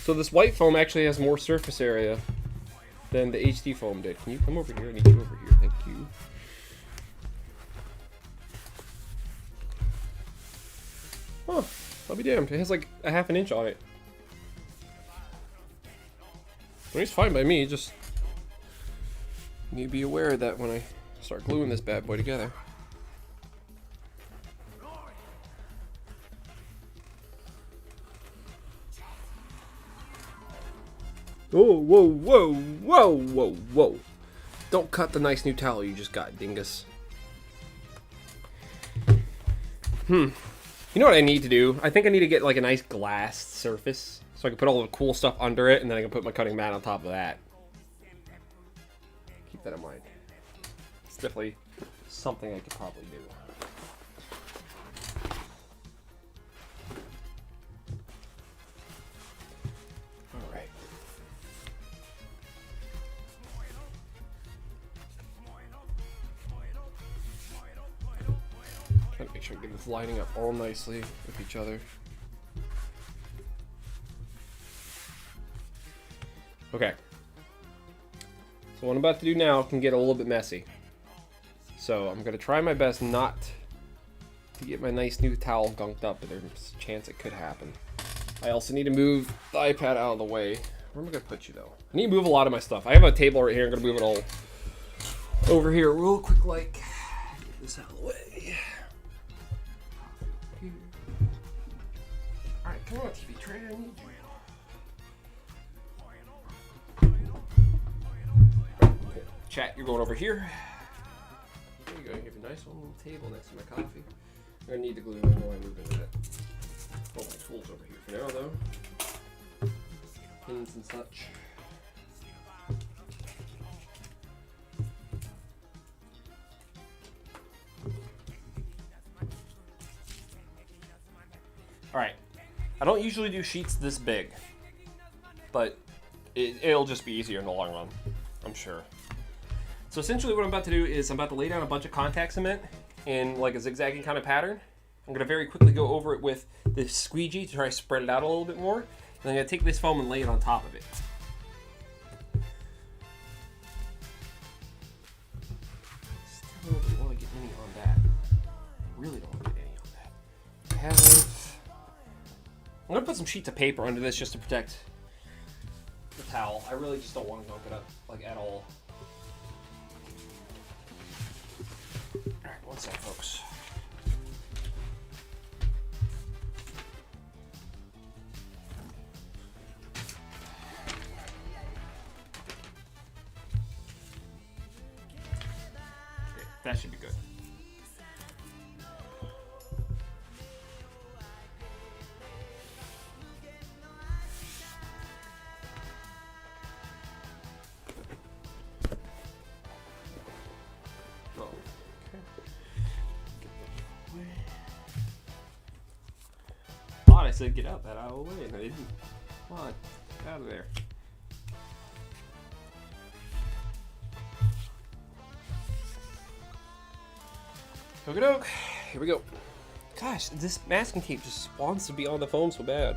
So this white foam actually has more surface area than the HD foam did. Can you come over here? I need you over here. Thank you. Huh. I'll be damned. It has like a ½ inch on it. Well, it's fine by me, just need to be aware of that when I start gluing this bad boy together. Oh, whoa, whoa, whoa, whoa, whoa. Don't cut the nice new towel you just got, dingus. You know what I need to do? I think I need to get like a nice glass surface so I can put all the cool stuff under it, and then I can put my cutting mat on top of that. Keep that in mind. It's definitely something I could probably do. Alright. Trying to make sure I get this lining up all nicely with each other. Okay. So what I'm about to do now can get a little bit messy. So I'm going to try my best not to get my nice new towel gunked up, but there's a chance it could happen. I also need to move the iPad out of the way. Where am I going to put you, though? I need to move a lot of my stuff. I have a table right here. I'm going to move it all over here real quick, like. Get this out of the way. Alright, come on, TV tray. I need you. Chat, you're going over here. There you go. You have a nice little table next to my coffee. I'm gonna need to glue it while I move into that. All my tools over here for now, though. Pins and such. All right. I don't usually do sheets this big, but it'll just be easier in the long run, I'm sure. So essentially what I'm about to do is I'm about to lay down a bunch of contact cement in like a zigzagging kind of pattern. I'm going to very quickly go over it with this squeegee to try to spread it out a little bit more. And I'm going to take this foam and lay it on top of it. Still don't want to get any on that. Really don't want to get any on that. I haven't. I'm going to put some sheets of paper under this just to protect the towel. I really just don't want to gunk it up like at all. Alright, one sec, folks. Okay, that should be good. I said get out that out of the way, and I didn't. Come on, get out of there. Okie doke, here we go. Gosh, this masking tape just wants to be on the phone so bad.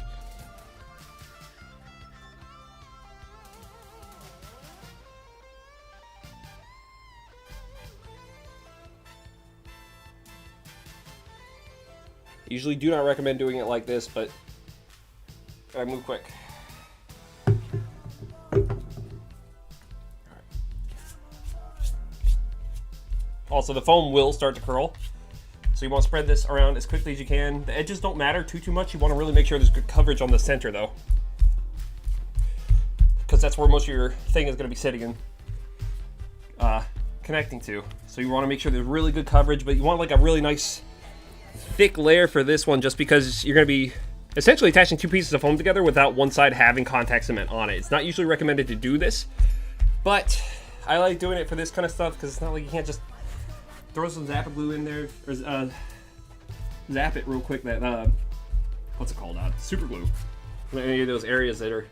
Usually do not recommend doing it like this, but I move quick. Also, the foam will start to curl, so you want to spread this around as quickly as you can. The edges don't matter too much. You want to really make sure there's good coverage on the center, though, because that's where most of your thing is going to be sitting and connecting to. So you want to make sure there's really good coverage, but you want like a really nice thick layer for this one, just because you're going to be essentially attaching two pieces of foam together without one side having contact cement on it. It's not usually recommended to do this, but I like doing it for this kind of stuff because it's not like you can't just throw some Zappa glue in there, or zap it real quick. That what's it called? Super glue. Any of those areas that are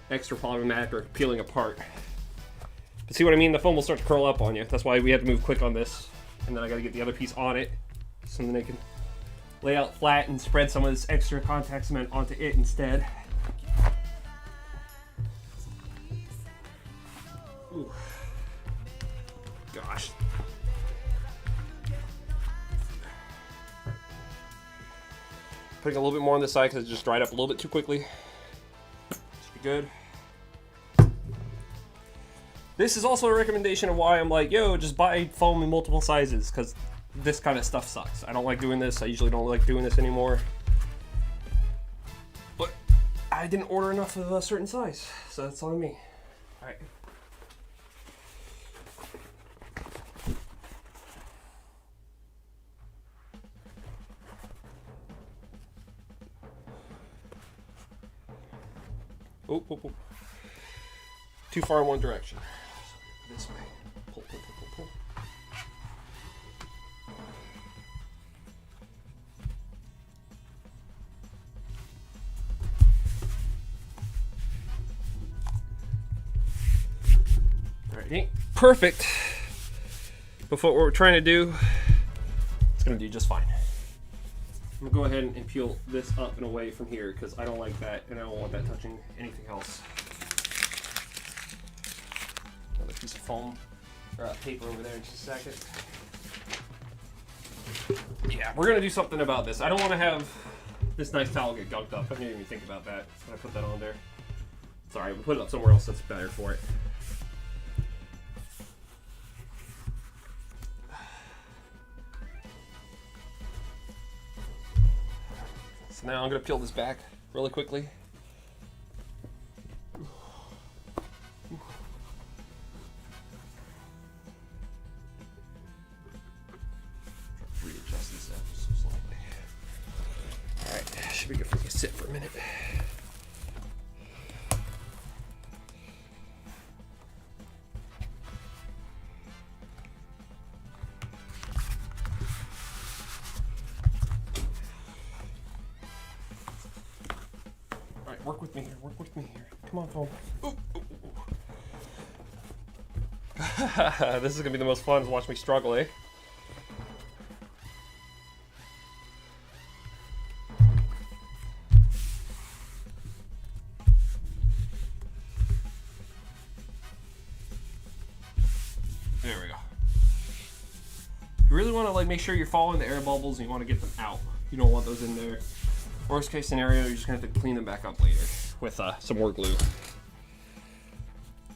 extra problematic or peeling apart. But see what I mean? The foam will start to curl up on you. That's why we have to move quick on this. And then I got to get the other piece on it, so then they can lay out flat and spread some of this extra contact cement onto it instead. Ooh. Gosh. Putting a little bit more on this side because it just dried up a little bit too quickly. Should be good. This is also a recommendation of why I'm like, yo, just buy foam in multiple sizes, because this kind of stuff sucks. I don't like doing this. I usually don't like doing this anymore. But I didn't order enough of a certain size, so that's on me. All right. Oh, oh, oh. Too far in one direction. This way. Pull, pull, pull, pull, pull. Alright, ain't perfect. But for what we're trying to do, it's going to do just fine. I'm going to go ahead and peel this up and away from here because I don't like that and I don't want that touching anything else. Another piece of foam or paper over there in just a second. Yeah, we're going to do something about this. I don't want to have this nice towel get gunked up. I didn't even think about that when I put that on there. Sorry, we'll put it up somewhere else that's better for it. So now I'm going to peel this back really quickly. Readjust this ever so slightly. Alright, should be good for me to sit for a minute. Work with me here, work with me here. Come on, phone. Ooh, ooh, ooh. This is gonna be the most fun to watch me struggle, eh? There we go. You really want to like make sure you're following the air bubbles and you want to get them out. You don't want those in there. Worst case scenario, you're just going to have to clean them back up later with some more glue.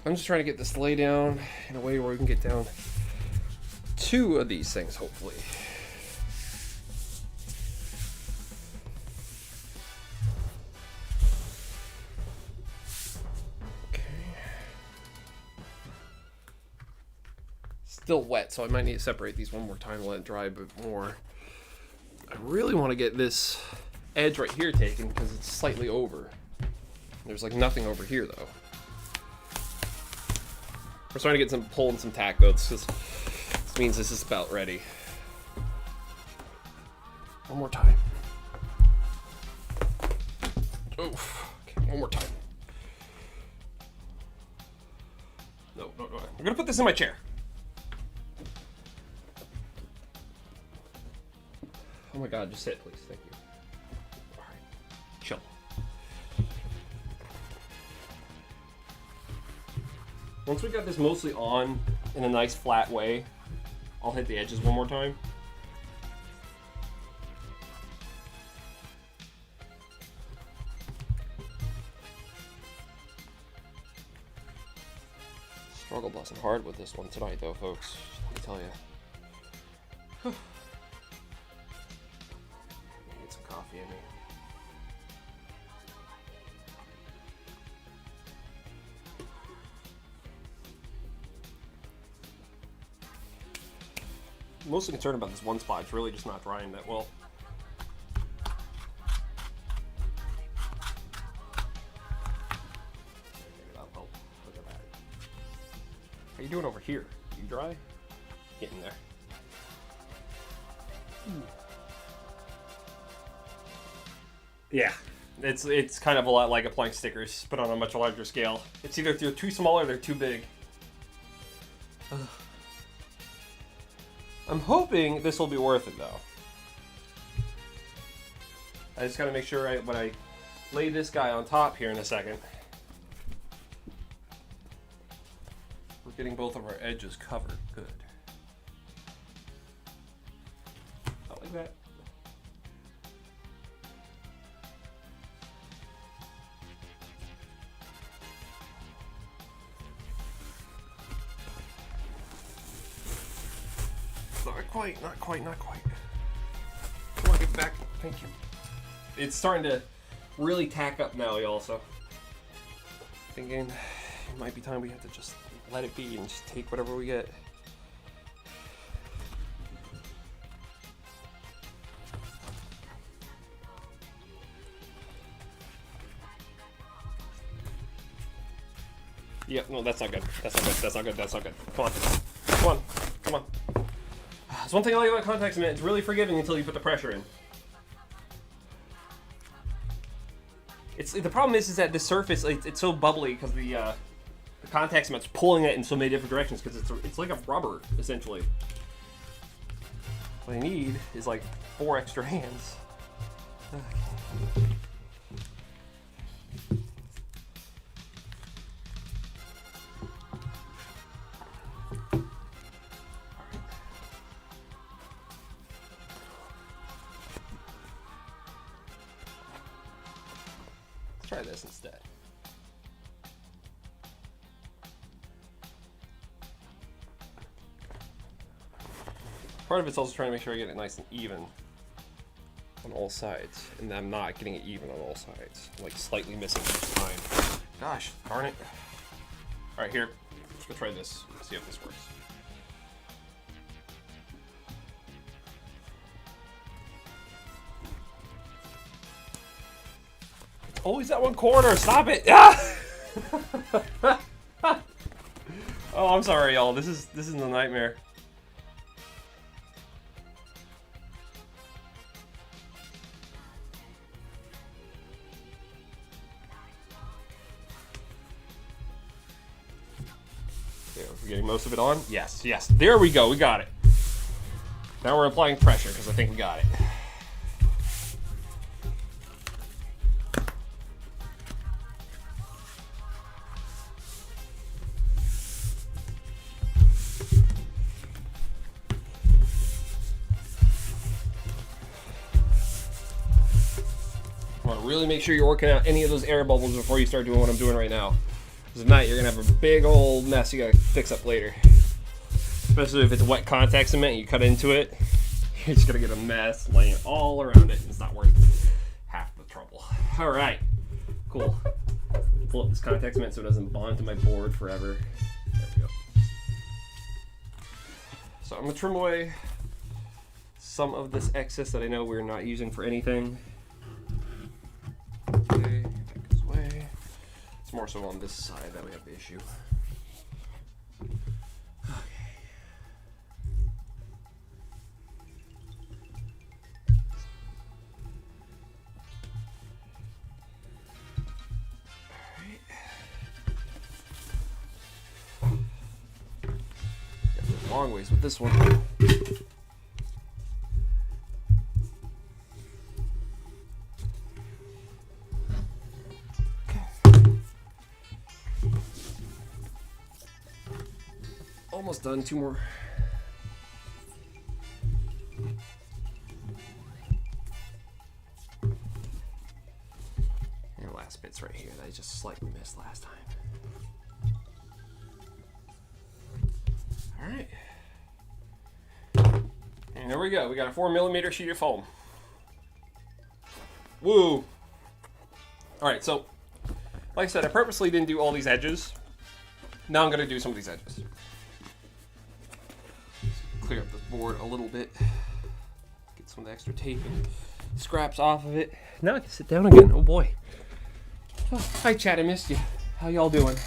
I'm just trying to get this lay down in a way where we can get down two of these things, hopefully. Okay. Still wet, so I might need to separate these one more time and let it dry a bit more. I really want to get this edge right here taken because it's slightly over. There's like nothing over here though. We're starting to get some pull and some tack though. This means this is about ready. One more time. Oof. Okay, one more time. No. I'm gonna put this in my chair. Oh my god, just sit, please. Thank you. Alright. Chill. Once we got this mostly on in a nice flat way, I'll hit the edges one more time. Struggle busting hard with this one tonight though, folks. Let me tell you. Get some coffee in me. I'm mostly concerned about this one spot. It's really just not drying that well. Maybe that'll help. Look at that. How you doing over here? You dry? Get in there. Yeah, it's kind of a lot like applying stickers, but on a much larger scale. It's either they're too small or they're too big. Ugh. I'm hoping this will be worth it, though. I just gotta make sure when I lay this guy on top here in a second, we're getting both of our edges covered. Good. Not like that. Not quite. Come on, get back. Thank you. It's starting to really tack up now, y'all, so thinking it might be time we have to just let it be and just take whatever we get. Yep, no, that's not good. That's not good. Come on. That's one thing I like about contact cement. It's really forgiving until you put the pressure in. The problem is that the surface, it's so bubbly because the contact cement's pulling it in so many different directions because it's like a rubber essentially. What I need is like 4 extra hands. Try this instead. Part of it's also trying to make sure I get it nice and even on all sides, and I'm not getting it even on all sides. I'm like slightly missing each time. Gosh, darn it. All right, here, let's go try this. See if this works. Always that one corner. Stop it! Ah! Oh, I'm sorry, y'all. This is a nightmare. There, we're getting most of it on. Yes. There we go. We got it. Now we're applying pressure because I think we got it. Really make sure you're working out any of those air bubbles before you start doing what I'm doing right now. Because if not, you're going to have a big old mess you got to fix up later. Especially if it's wet contact cement and you cut into it. You're just going to get a mess laying all around it. And it's not worth half the trouble. Alright. Cool. Pull up this contact cement so it doesn't bond to my board forever. There we go. So I'm going to trim away some of this excess that I know we're not using for anything. Okay, that goes away. It's more so on this side that we have the issue. Okay. Alright. Got a long ways with this one. Almost done. 2 more. And last bit's right here that I just slightly missed last time. All right. And there we go. We got a 4mm sheet of foam. Woo! All right, so like I said, I purposely didn't do all these edges. Now I'm going to do some of these edges. Clear up this board a little bit. Get some of the extra tape and scraps off of it. Now I can sit down again. Oh boy. Oh, hi chat, I missed you. How y'all doing?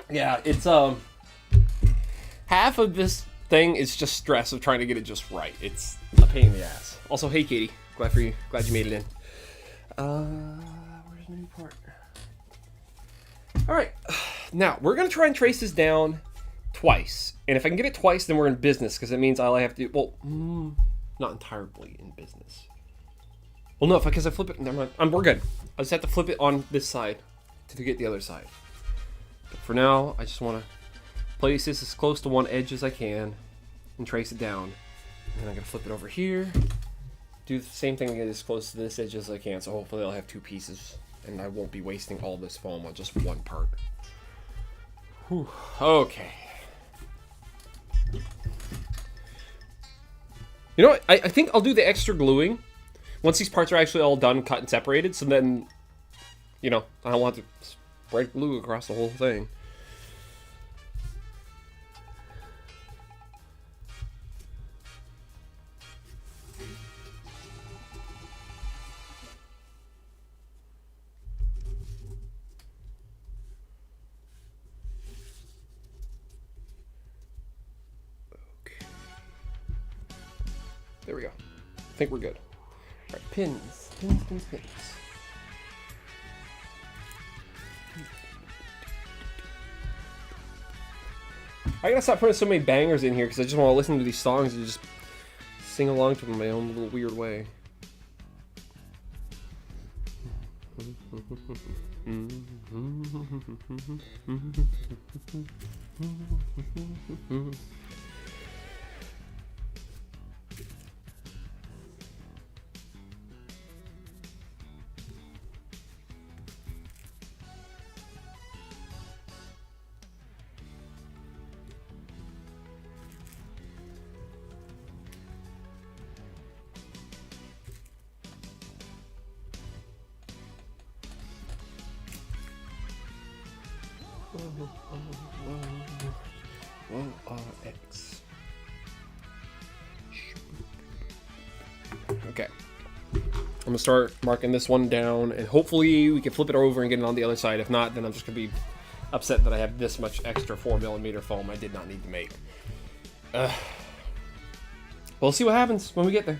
Yeah, it's half of this thing is just stress of trying to get it just right. It's a pain in the ass. Also, hey Katie, glad you made it in. Where's my new part? All right, now we're gonna try and trace this down twice, and if I can get it twice, then we're in business because it means I'll have to. Well, not entirely in business. Well, no, because I flip it, never mind. We're good. I just have to flip it on this side to get the other side. But for now, I just want to place this as close to one edge as I can and trace it down. And then I'm going to flip it over here. Do the same thing and get as close to this edge as I can. So hopefully I'll have 2 pieces and I won't be wasting all this foam on just one part. Whew. Okay. You know what? I think I'll do the extra gluing once these parts are actually all done, cut, and separated. So then, you know, I don't want to spread glue across the whole thing. Okay. There we go. I think we're good. All right, pins. Pins. I gotta stop putting so many bangers in here because I just want to listen to these songs and just sing along to them in my own little weird way. RX. Okay. I'm gonna start marking this one down, and hopefully we can flip it over and get it on the other side. If not, then I'm just gonna be upset that I have this much extra 4mm foam I did not need to make. We'll see what happens when we get there.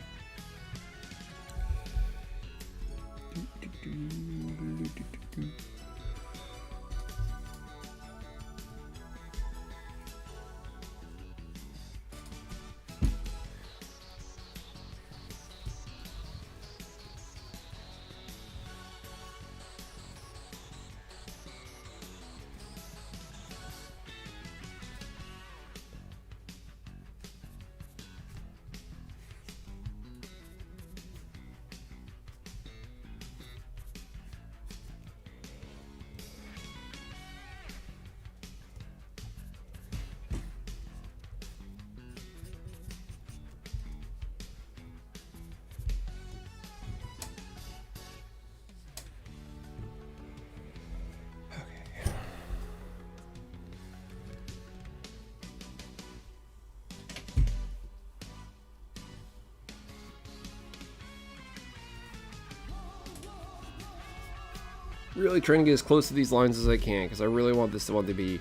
Really trying to get as close to these lines as I can because I really want this one to be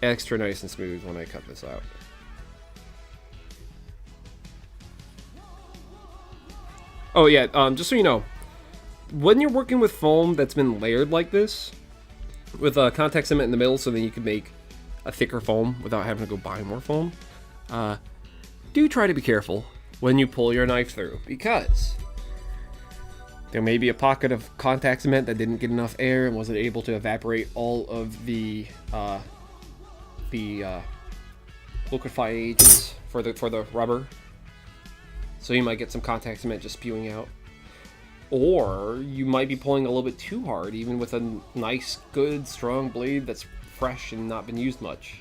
extra nice and smooth when I cut this out. Oh yeah, just so you know, when you're working with foam that's been layered like this, with contact cement in the middle so then you can make a thicker foam without having to go buy more foam, do try to be careful when you pull your knife through, because There may be a pocket of contact cement that didn't get enough air and wasn't able to evaporate all of the liquefying agents for the rubber. So you might get some contact cement just spewing out. Or you might be pulling a little bit too hard, even with a nice, good, strong blade that's fresh and not been used much.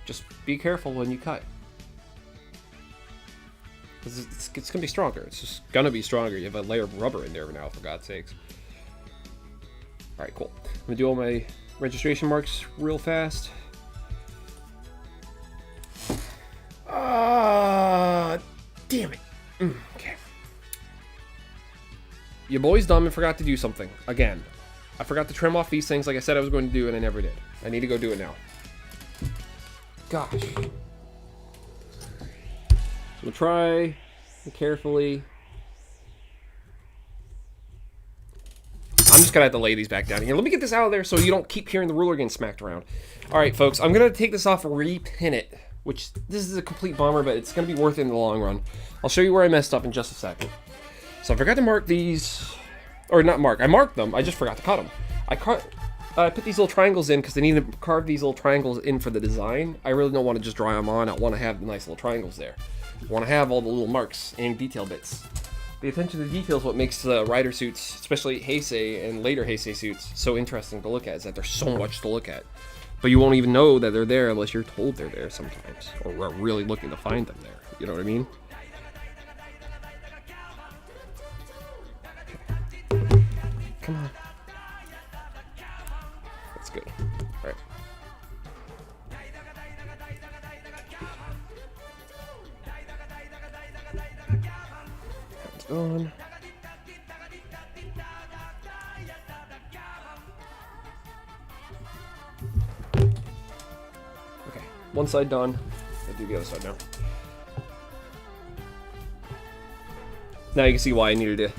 Just be careful when you cut. Because it's going to be stronger. It's just going to be stronger. You have a layer of rubber in there now, for God's sakes. Alright, cool. I'm going to do all my registration marks real fast. Damn it. Okay. Your boy's dumb and forgot to do something. Again. I forgot to trim off these things like I said I was going to do, and I never did. I need to go do it now. Gosh. So we'll try carefully. I'm just going to have to lay these back down here. Let me get this out of there so you don't keep hearing the ruler getting smacked around. Alright, folks. I'm going to take this off and repin it. Which, this is a complete bummer, but it's going to be worth it in the long run. I'll show you where I messed up in just a second. So I forgot to mark these, or not mark, I marked them, I just forgot to cut them. I put these little triangles in because I need to carve these little triangles in for the design. I really don't want to just draw them on, I want to have the nice little triangles there. I want to have all the little marks and detail bits. The attention to detail is what makes rider suits, especially Heisei and later Heisei suits, so interesting to look at, is that there's so much to look at. But you won't even know that they're there unless you're told they're there sometimes. Or we're really looking to find them there. You know what I mean? Okay. Come on. That's good. Alright. That's gone. One side done. I'll do the other side now. Now you can see why I needed to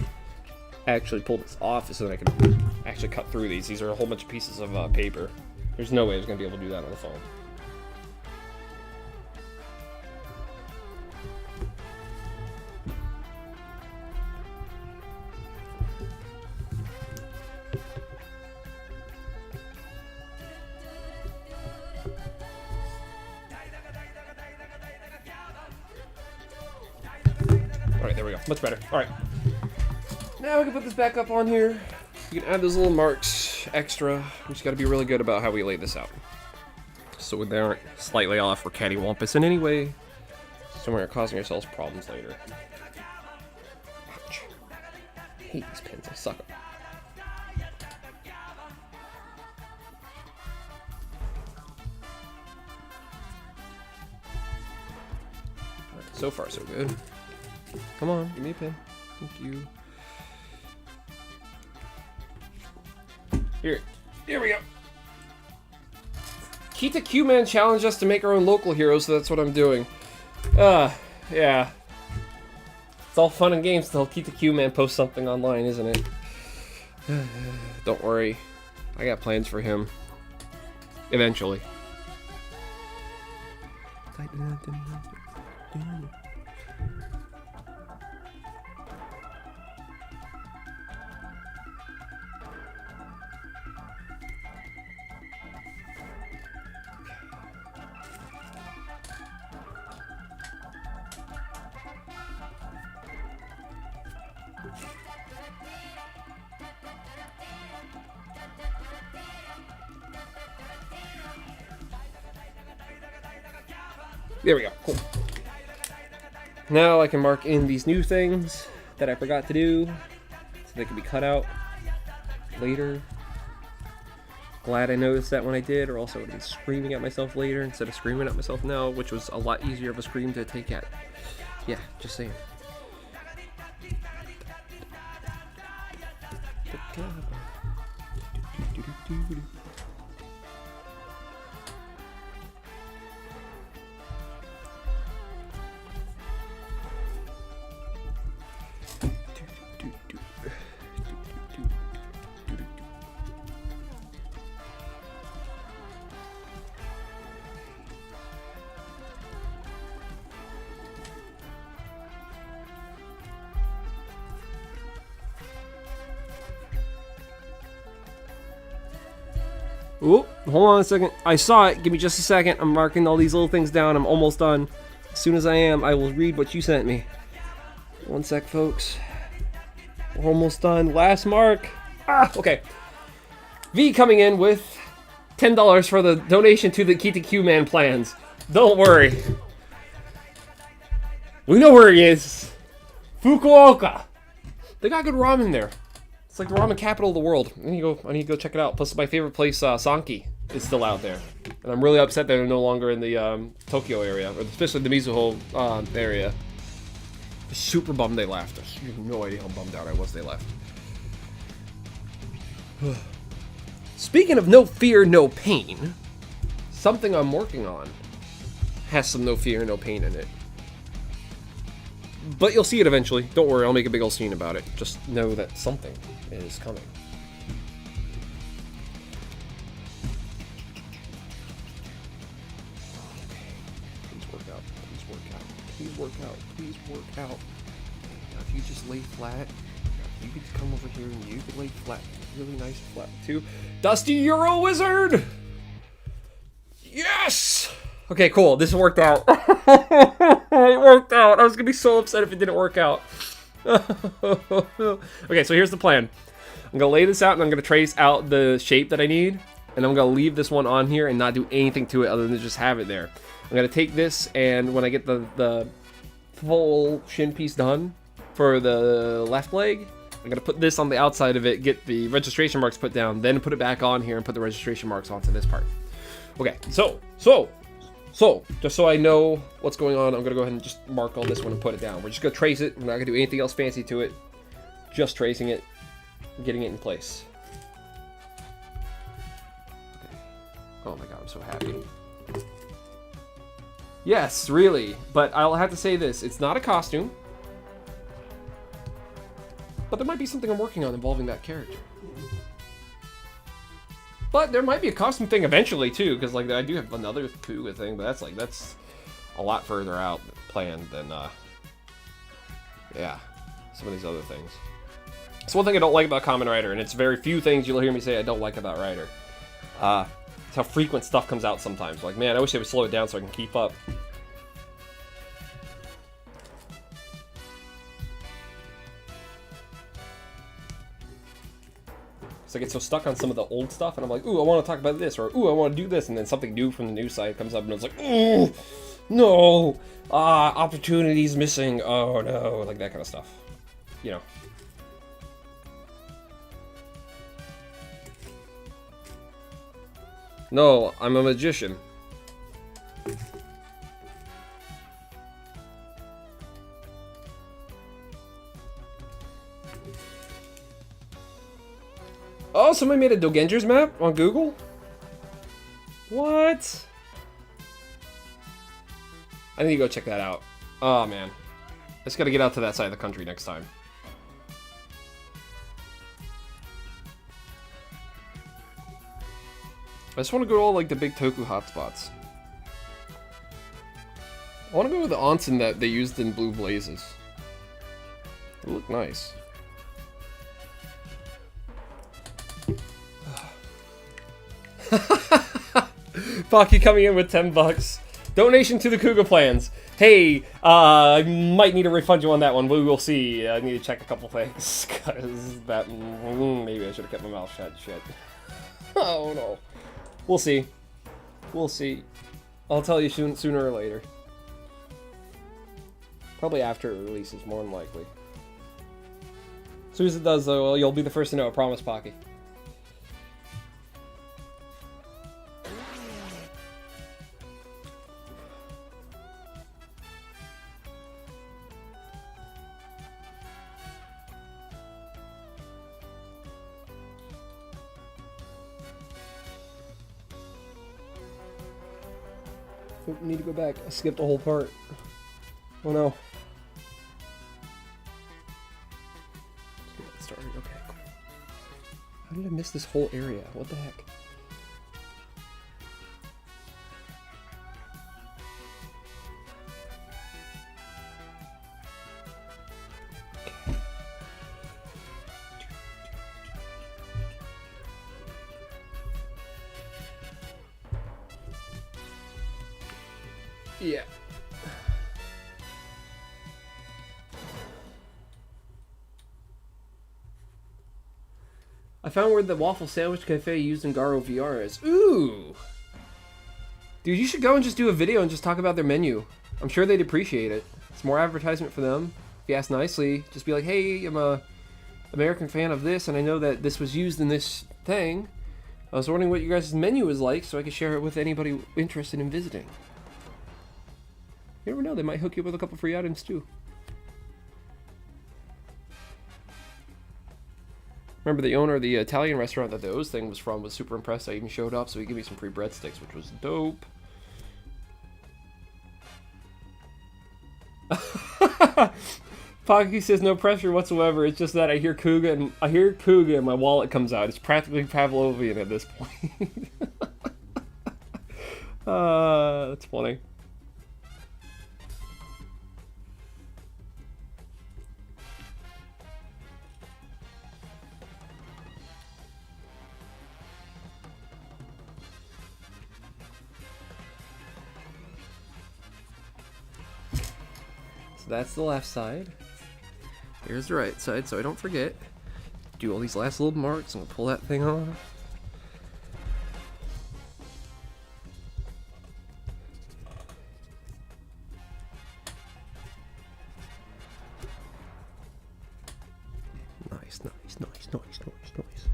actually pull this off so that I can actually cut through these. These are a whole bunch of pieces of paper. There's no way I was going to be able to do that on the phone. Alright, there we go. Much better. Alright. Now we can put this back up on here. You can add those little marks extra. We just got to be really good about how we lay this out. So they aren't slightly off or cattywampus in any way. So we're causing ourselves problems later. Ouch. I hate these pins. I suck them. Alright, so far so good. Come on, give me a pin. Thank you. Here we go. Kita Q-Man challenged us to make our own local heroes, so that's what I'm doing. Yeah. It's all fun and games till Kita Q-Man posts something online, isn't it? Don't worry. I got plans for him. Eventually. There we go. Cool. Now I can mark in these new things that I forgot to do so they can be cut out later. Glad I noticed that when I did, or else I would have been screaming at myself later instead of screaming at myself now, which was a lot easier of a scream to take at. Yeah, just saying. Ooh, hold on a second. I saw it. Give me just a second. I'm marking all these little things down. I'm almost done. As soon as I am, I will read what you sent me. One sec, folks. We're almost done. Last mark. Ah, okay. V coming in with $10 for the donation to the KTQ Man plans. Don't worry. We know where he is. Fukuoka. They got good ramen there. It's like the ramen capital of the world. I need to go check it out. Plus, my favorite place, Sanki, is still out there. And I'm really upset that they're no longer in the Tokyo area, or especially the Mizuho area. Super bummed they left. You have no idea how bummed out I was they left. Speaking of no fear, no pain, something I'm working on has some no fear, no pain in it. But you'll see it eventually. Don't worry, I'll make a big old scene about it. Just know that something is coming. Please work out. Please work out. Please work out. Please work out. Now, if you just lay flat, you could come over here and you could lay flat. Really nice flat, too. Dusty Euro Wizard! Yes! Okay, cool. This worked out. It worked out. I was going to be so upset if it didn't work out. Okay, so here's the plan. I'm going to lay this out and I'm going to trace out the shape that I need. And I'm going to leave this one on here and not do anything to it other than just have it there. I'm going to take this and when I get the full shin piece done for the left leg, I'm going to put this on the outside of it, get the registration marks put down, then put it back on here and put the registration marks onto this part. Okay, so, just so I know what's going on, I'm going to go ahead and just mark on this one and put it down. We're just going to trace it. We're not going to do anything else fancy to it. Just tracing it, getting it in place. Okay. Oh my god, I'm so happy. Yes, really. But I'll have to say this. It's not a costume. But there might be something I'm working on involving that character. But there might be a costume thing eventually too, because like I do have another Kuga thing, but that's a lot further out planned than yeah, some of these other things. It's one thing I don't like about Kamen Rider, and it's very few things you'll hear me say I don't like about Rider. It's how frequent stuff comes out sometimes. Like, man, I wish they would slow it down so I can keep up. So I get so stuck on some of the old stuff, and I'm like, ooh, I want to talk about this, or ooh, I want to do this, and then something new from the news side comes up, and it's like, ooh, no, opportunities missing, oh no, like that kind of stuff, you know. No, I'm a magician. Oh, somebody made a Dogengers map on Google? What? I need to go check that out. Oh, man. I just gotta get out to that side of the country next time. I just want to go to all, like, the big Toku hotspots. I want to go to the onsen that they used in Blue Blazes. They look nice. Pocky coming in with $10. Donation to the Kuga plans. Hey, I might need to refund you on that one. We will see. I need to check a couple things. Cause that maybe I should have kept my mouth shut. Shit. Oh no. We'll see. We'll see. I'll tell you sooner or later. Probably after it releases, more than likely. As soon as it does, though, you'll be the first to know. I promise, Pocky. I need to go back. I skipped a whole part. Oh no. Let's get that started. Okay, cool. How did I miss this whole area? What the heck? Yeah. I found where the waffle sandwich cafe used in Garo VR is. Ooh! Dude, you should go and just do a video and just talk about their menu. I'm sure they'd appreciate it. It's more advertisement for them. If you ask nicely, just be like, hey, I'm a American fan of this, and I know that this was used in this thing. I was wondering what your guys' menu is like so I could share it with anybody interested in visiting. You never know, they might hook you up with a couple free items too. Remember the owner of the Italian restaurant that the O's thing was from was super impressed. I even showed up, so he gave me some free breadsticks, which was dope. Pocky says no pressure whatsoever. It's just that I hear Kuga and my wallet comes out. It's practically Pavlovian at this point. That's funny. That's the left side. Here's the right side, so I don't forget. Do all these last little marks and we'll pull that thing off. Nice, nice, nice, nice, nice, nice.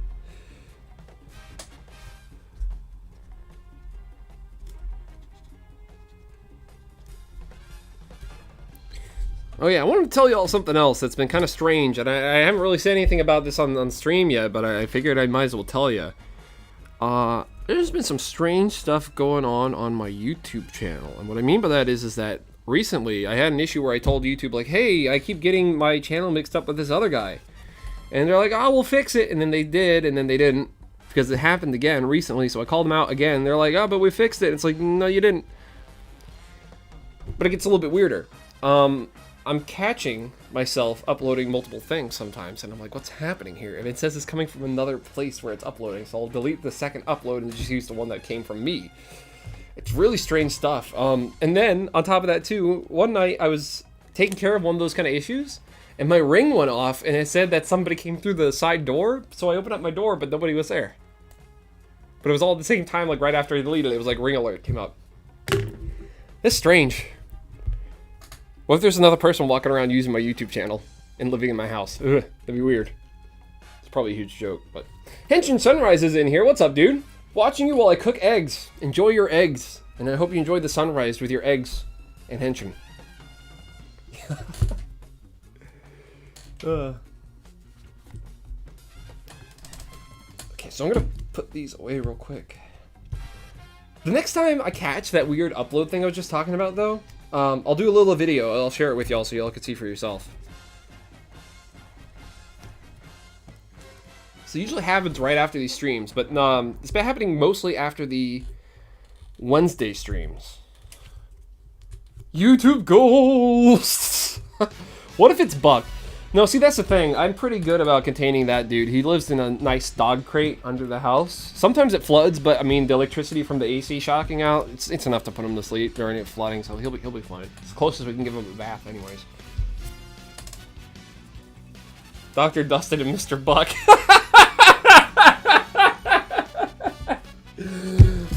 Oh yeah, I wanted to tell you all something else that's been kind of strange, and I haven't really said anything about this on stream yet, but I figured I might as well tell you. There's been some strange stuff going on my YouTube channel, and what I mean by that is that recently I had an issue where I told YouTube, like, hey, I keep getting my channel mixed up with this other guy. And they're like, oh, we'll fix it, and then they did, and then they didn't, because it happened again recently, so I called them out again. They're like, oh, but we fixed it. It's like, no, you didn't. But it gets a little bit weirder. I'm catching myself uploading multiple things sometimes, and I'm like, what's happening here? And it says it's coming from another place where it's uploading, so I'll delete the second upload and just use the one that came from me. It's really strange stuff. And then, on top of that too, one night I was taking care of one of those kind of issues, and my ring went off, and it said that somebody came through the side door, so I opened up my door, but nobody was there. But it was all at the same time, like right after I deleted it, it was like ring alert came up. That's strange. What if there's another person walking around using my YouTube channel and living in my house? Ugh, that'd be weird. It's probably a huge joke, but... Henshin Sunrise is in here. What's up, dude? Watching you while I cook eggs. Enjoy your eggs. And I hope you enjoy the sunrise with your eggs and Henshin. Okay, so I'm gonna put these away real quick. The next time I catch that weird upload thing I was just talking about, though, I'll do a little video. I'll share it with y'all so y'all can see for yourself. So it usually happens right after these streams, but it's been happening mostly after the Wednesday streams. YouTube ghosts! What if it's Buck? No, see, that's the thing. I'm pretty good about containing that dude. He lives in a nice dog crate under the house. Sometimes it floods, but I mean, the electricity from the AC shocking out, it's enough to put him to sleep during it flooding, so he'll be fine. It's close as we can give him a bath, anyways. Dr. Dustin and Mr. Buck.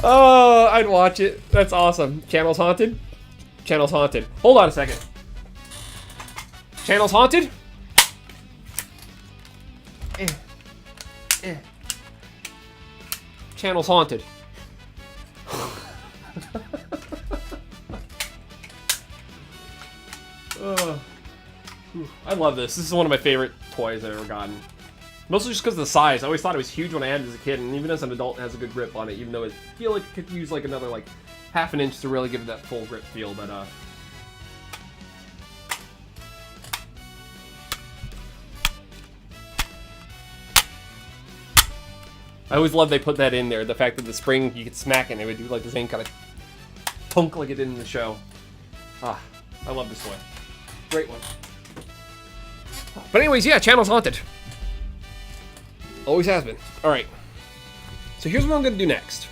Oh, I'd watch it. That's awesome. Channel's haunted? Channel's haunted. Hold on a second. Channel's haunted? Channel's haunted. I love this. This is one of my favorite toys I've ever gotten. Mostly just because of the size. I always thought it was huge when I had it as a kid, and even as an adult, it has a good grip on it, even though I feel like it could use like another like half an inch to really give it that full grip feel, but I always love they put that in there, the fact that the spring, you could smack it and it would do like the same kind of punk like it did in the show. Ah, I love this toy. Great one. But anyways, yeah, channel's haunted. Always has been. Alright. So here's what I'm going to do next.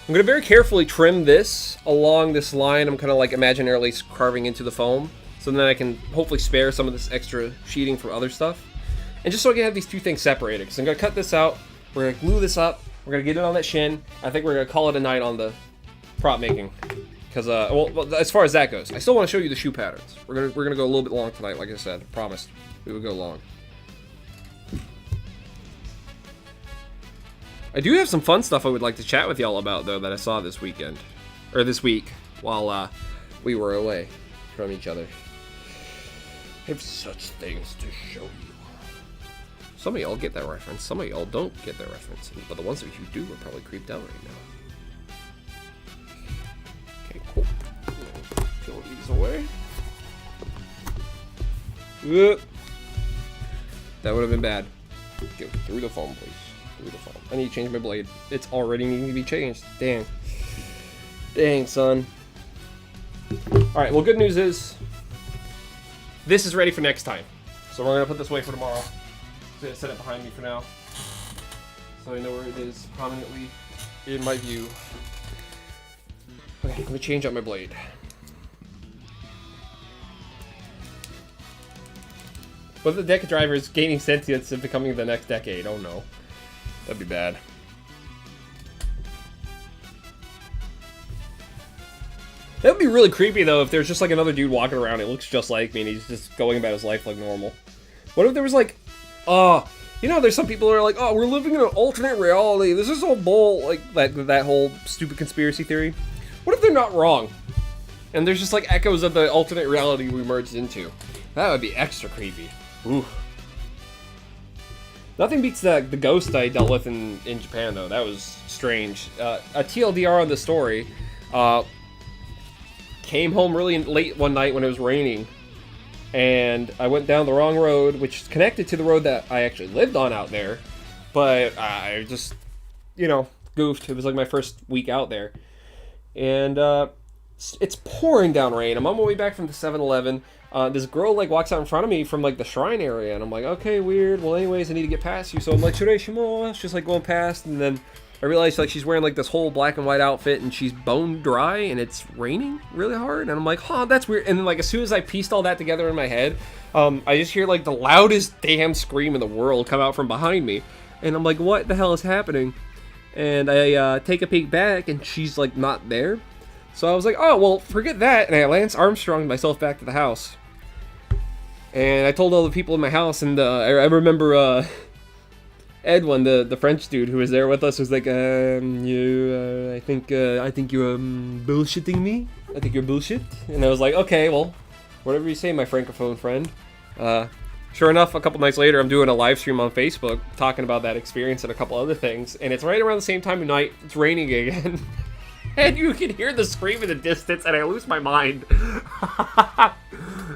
I'm going to very carefully trim this along this line. I'm kind of like imaginarily carving into the foam. So then I can hopefully spare some of this extra sheeting from other stuff. And just so I can have these two things separated. Because I'm going to cut this out. We're going to glue this up. We're going to get it on that shin. I think we're going to call it a night on the prop making. Because, well, as far as that goes, I still want to show you the shoe patterns. We're gonna go a little bit long tonight, like I said. Promised we would go long. I do have some fun stuff I would like to chat with y'all about, though, that I saw this weekend. Or this week, while we were away from each other. I have such things to show you. Some of y'all get that reference, some of y'all don't get that reference. But the ones of you who do are probably creeped out right now. Okay, cool. Peel these away. That would have been bad. Go through the foam, please. Through the foam. I need to change my blade. It's already needing to be changed. Dang. Dang, son. Alright, well, good news is this is ready for next time. So we're going to put this away for tomorrow. I'm going to set it behind me for now. So I know where it is prominently in my view. Okay, let me change out my blade. But the deck driver is gaining sentience and becoming the next decade. Oh no. That'd be bad. That would be really creepy though if there's just like another dude walking around. It looks just like me and he's just going about his life like normal. What if there was like, you know, there's some people who are like, oh, we're living in an alternate reality. This is all bull, like that whole stupid conspiracy theory. What if they're not wrong? And there's just like echoes of the alternate reality we merged into. That would be extra creepy. Ooh. Nothing beats the ghost I dealt with in Japan though. That was strange. A TLDR on the story. Came home really late one night when it was raining. And I went down the wrong road, which is connected to the road that I actually lived on out there. But I just, you know, goofed. It was like my first week out there. And it's pouring down rain. I'm on my way back from the 7-Eleven. This girl like walks out in front of me from like the shrine area, and I'm like, okay, weird. Well, anyways, I need to get past you, so I'm like, Shureshimo, just like going past, and then I realized like she's wearing like this whole black and white outfit, and she's bone dry, and it's raining really hard, and I'm like, huh, that's weird. And then like as soon as I pieced all that together in my head, I just hear like the loudest damn scream in the world come out from behind me, and I'm like, what the hell is happening? And I take a peek back, and she's like not there. So I was like, oh, well, forget that, and I Lance Armstronged myself back to the house. And I told all the people in my house, and I remember Edwin, the French dude who was there with us, was like, I think you're bullshitting me. I think you're bullshit. And I was like, okay, well, whatever you say, my francophone friend. Sure enough, a couple nights later, I'm doing a live stream on Facebook talking about that experience and a couple other things, and it's right around the same time of night. It's raining again. And you can hear the scream in the distance, and I lose my mind.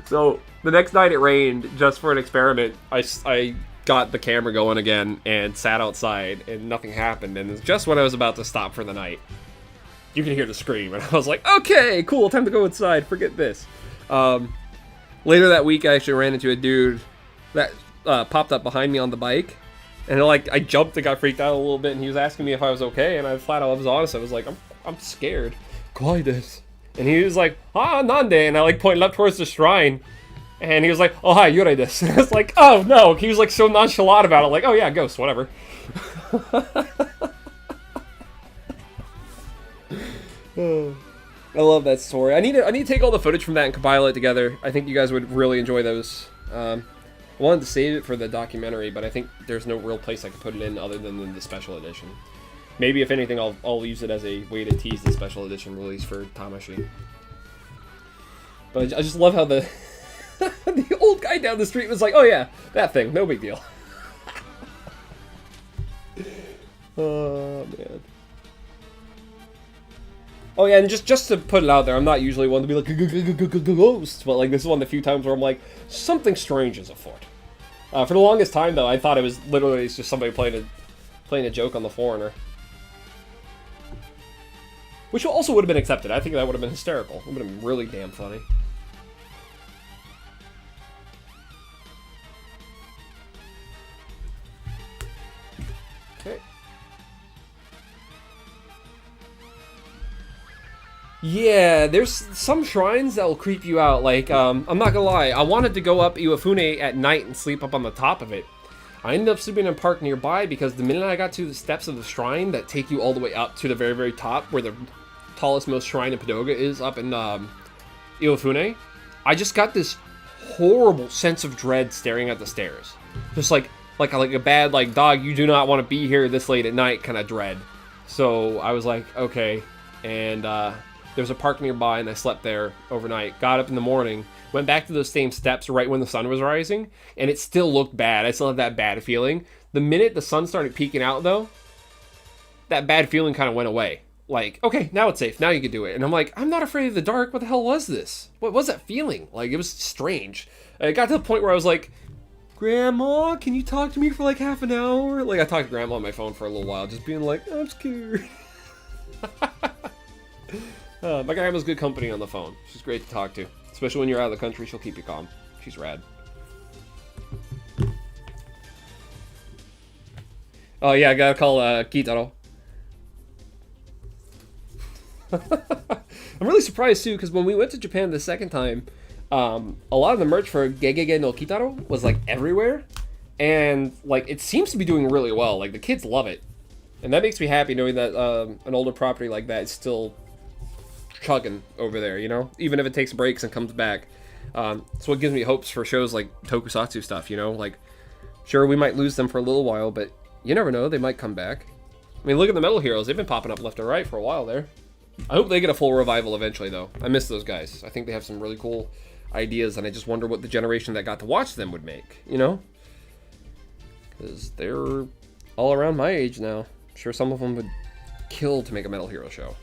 So, the next night it rained, just for an experiment. I got the camera going again, and sat outside, and nothing happened. And it's just when I was about to stop for the night, you can hear the scream. And I was like, okay, cool, time to go inside, forget this. Later that week, I actually ran into a dude that popped up behind me on the bike. And like, I jumped and got freaked out a little bit, and he was asking me if I was okay, and I flat out was honest. I was like, I'm scared. Quiet. And he was like, nande, and I like pointed up towards the shrine, and he was like, oh hi, you're this. And I was like, oh no. He was like so nonchalant about it, like, oh yeah, ghost, whatever. I love that story. I need to take all the footage from that and compile it together. I think you guys would really enjoy those. I wanted to save it for the documentary, but I think there's no real place I could put it in other than in the special edition. Maybe, if anything, I'll use it as a way to tease the special edition release for Tamashi. But I just love how the the old guy down the street was like, oh yeah, that thing, no big deal. Oh, man. Oh yeah, and just to put it out there, I'm not usually one to be like, ghost, but like this is one of the few times where I'm like, something strange is afoot. For the longest time, though, I thought it was literally just somebody playing a joke on the foreigner. Which also would have been accepted. I think that would have been hysterical. It would have been really damn funny. Okay. Yeah, there's some shrines that will creep you out. Like, I'm not gonna lie, I wanted to go up Iwafune at night and sleep up on the top of it. I ended up sleeping in a park nearby because the minute I got to the steps of the shrine that take you all the way up to the very, very top, where the tallest, most shrine in Padoga is up in Iwafune, I just got this horrible sense of dread staring at the stairs. Just like a bad, like, dog, you do not want to be here this late at night kind of dread. So I was like, okay, and there was a park nearby, and I slept there overnight. Got up in the morning, went back to those same steps right when the sun was rising, and it still looked bad. I still had that bad feeling. The minute the sun started peeking out, though, that bad feeling kind of went away. Like, okay, now it's safe. Now you can do it. And I'm like, I'm not afraid of the dark. What the hell was this? What was that feeling? Like, it was strange. It got to the point where I was like, Grandma, can you talk to me for like half an hour? Like, I talked to Grandma on my phone for a little while, just being like, I'm scared. My grandma's good company on the phone. She's great to talk to. Especially when you're out of the country, she'll keep you calm. She's rad. Oh yeah, I gotta call Kitaro. I'm really surprised too, because when we went to Japan the second time, a lot of the merch for Gegege no Kitaro was like everywhere. And like, it seems to be doing really well. Like, the kids love it. And that makes me happy knowing that an older property like that is still chugging over there, you know, even if it takes breaks and comes back. So what gives me hopes for shows like tokusatsu stuff, you know, like, sure, we might lose them for a little while, but you never know, they might come back. I mean, look at the Metal Heroes. They've been popping up left and right for a while there. I hope they get a full revival eventually, though. I miss those guys. I think they have some really cool ideas, and I just wonder what the generation that got to watch them would make, you know, because they're all around my age now. I'm sure some of them would kill to make a Metal Hero show.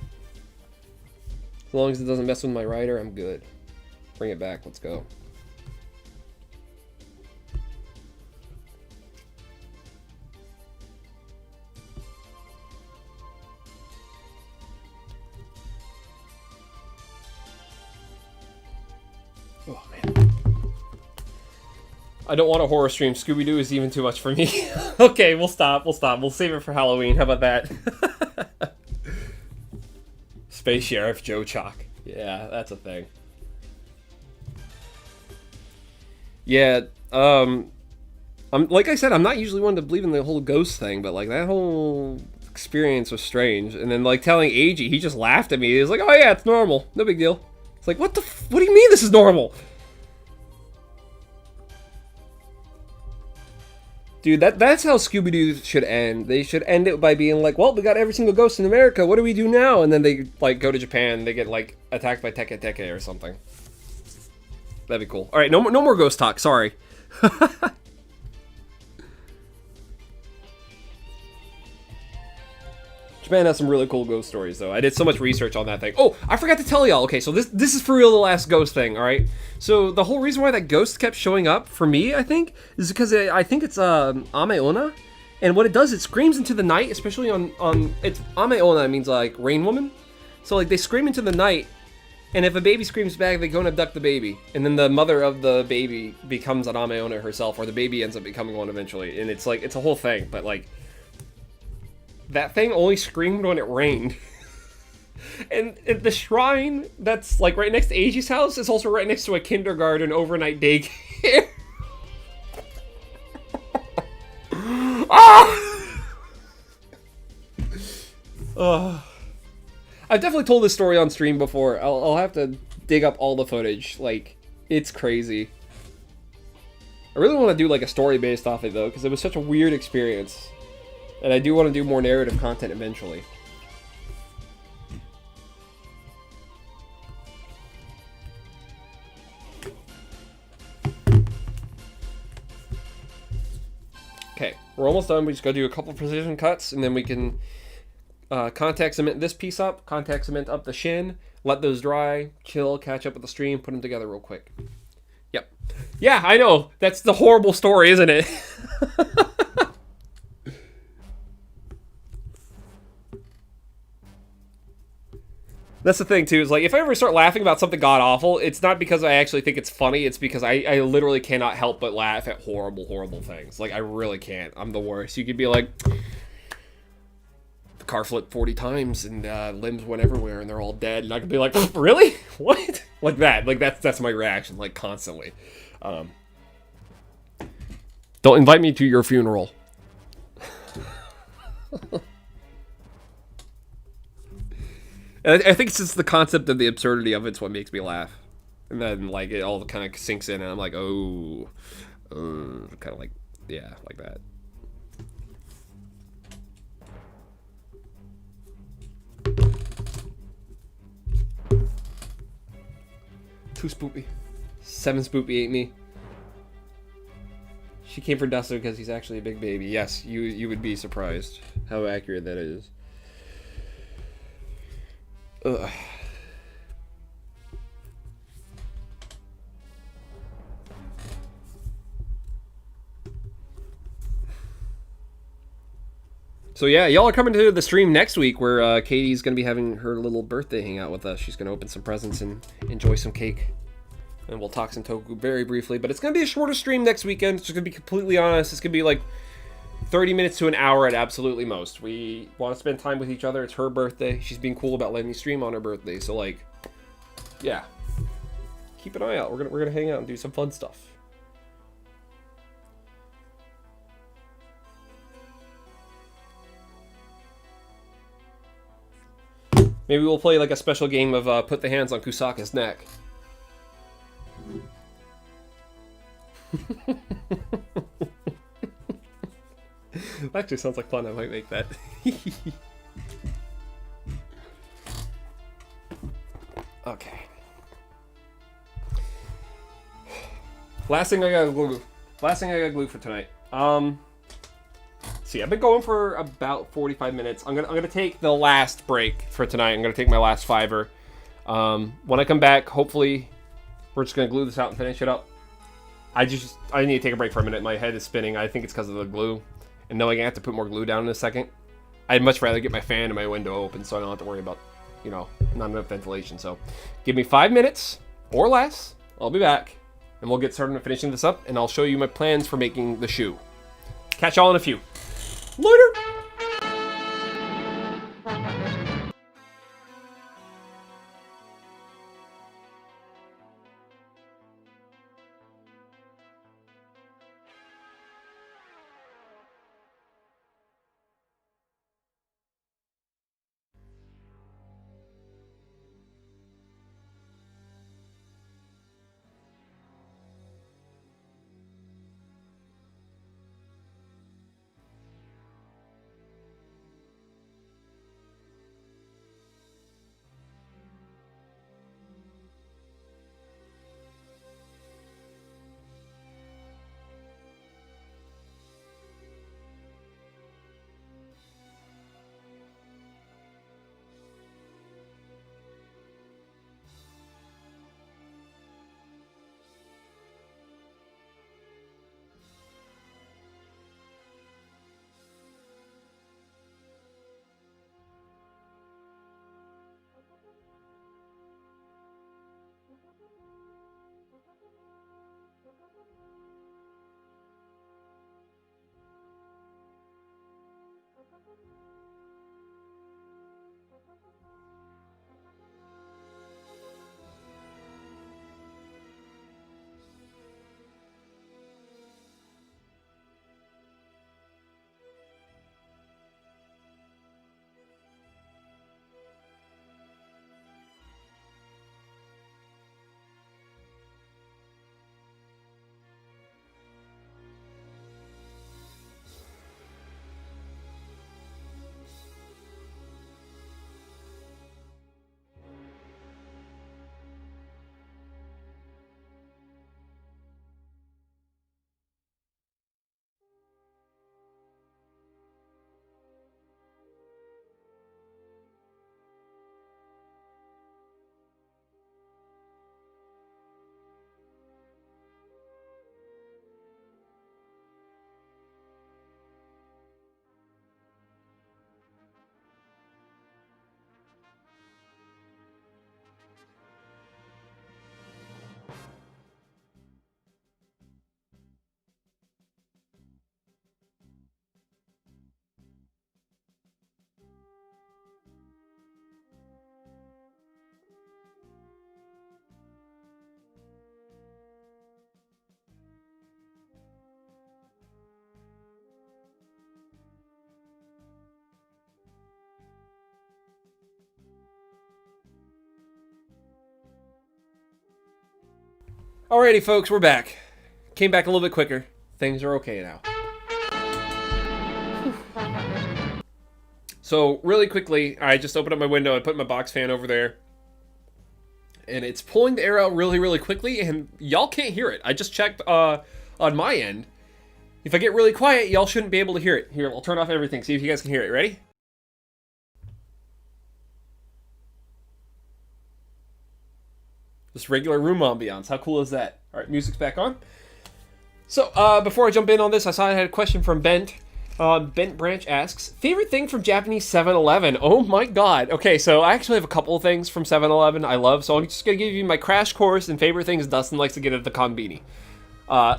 As long as it doesn't mess with my rider, I'm good. Bring it back. Let's go. Oh, man. I don't want a horror stream. Scooby-Doo is even too much for me. Okay, we'll stop. We'll stop. We'll save it for Halloween. How about that? Space Sheriff Joe Chalk. Yeah, that's a thing. Yeah, I'm like I said, I'm not usually one to believe in the whole ghost thing, but like that whole experience was strange. And then like telling Eiji, he just laughed at me. He was like, "Oh yeah, it's normal, no big deal." It's like, what do you mean this is normal? Dude, that's how Scooby-Doo should end. They should end it by being like, well, we got every single ghost in America. What do we do now? And then they, like, go to Japan and they get, like, attacked by Teke Teke or something. That'd be cool. All right, no more ghost talk. Sorry. Japan has some really cool ghost stories, though. I did so much research on that thing. Oh, I forgot to tell y'all. Okay, so this is for real the last ghost thing, all right? So the whole reason why that ghost kept showing up, for me, I think, is because I think it's Ameona. And what it does, it screams into the night, especially on it's Ameona means, like, rain woman. So, like, they scream into the night, and if a baby screams back, they go and abduct the baby. And then the mother of the baby becomes an Ameona herself, or the baby ends up becoming one eventually. And it's, like, it's a whole thing, but, like, that thing only screamed when it rained. And the shrine that's like right next to Eiji's house is also right next to a kindergarten overnight daycare. I've definitely told this story on stream before. I'll have to dig up all the footage. Like, it's crazy. I really want to do like a story based off it though, because it was such a weird experience. And I do want to do more narrative content eventually. Okay, we're almost done. We just gotta do a couple precision cuts, and then we can contact cement this piece up, contact cement up the shin, let those dry, chill, catch up with the stream, put them together real quick. Yep. Yeah, I know. That's the horrible story, isn't it? That's the thing, too, is like, if I ever start laughing about something god-awful, it's not because I actually think it's funny, it's because I literally cannot help but laugh at horrible, horrible things. Like, I really can't. I'm the worst. You could be like, the car flipped 40 times and limbs went everywhere and they're all dead. And I could be like, really? What? Like that. Like that's my reaction, like constantly. Don't invite me to your funeral. And I think it's just the concept of the absurdity of it's what makes me laugh. And then, like, it all kind of sinks in, and I'm like, oh, kind of like, yeah, like that. Too spoopy. 7 spoopy ate me. She came for Dustin because he's actually a big baby. Yes, you would be surprised how accurate that is. Ugh. So yeah, y'all are coming to the stream next week where Katie's going to be having her little birthday hangout with us. She's going to open some presents and enjoy some cake. And we'll talk some Toku very briefly. But it's going to be a shorter stream next weekend. Just going to be completely honest. It's going to be like 30 minutes to an hour at absolutely most. We want to spend time with each other. It's her birthday. She's being cool about letting me stream on her birthday. So like, yeah. Keep an eye out. We're gonna hang out and do some fun stuff. Maybe we'll play like a special game of put the hands on Kusaka's neck. That actually sounds like fun. I might make that. Okay. Last thing I got glue for tonight. See, I've been going for about 45 minutes. I'm gonna take the last break for tonight. I'm gonna take my last fiver. When I come back, hopefully, we're just gonna glue this out and finish it up. I need to take a break for a minute. My head is spinning. I think it's because of the glue, and knowing I have to put more glue down in a second. I'd much rather get my fan and my window open so I don't have to worry about, not enough ventilation. So, give me 5 minutes or less. I'll be back, and we'll get started on finishing this up, and I'll show you my plans for making the shoe. Catch y'all in a few. Later! Alrighty, folks, we're back. Came back a little bit quicker. Things are okay now. So, really quickly, I just opened up my window and put my box fan over there. And it's pulling the air out really, really quickly, and y'all can't hear it. I just checked on my end. If I get really quiet, y'all shouldn't be able to hear it. Here, I'll turn off everything, see if you guys can hear it. Ready? Just regular room ambiance. How cool is that? All right, music's back on. So, before I jump in on this, I saw I had a question from Bent. Bent Branch asks, favorite thing from Japanese 7-Eleven? Oh my god. Okay, so I actually have a couple of things from 7-Eleven I love, so I'm just going to give you my crash course and favorite things Dustin likes to get at the Konbini.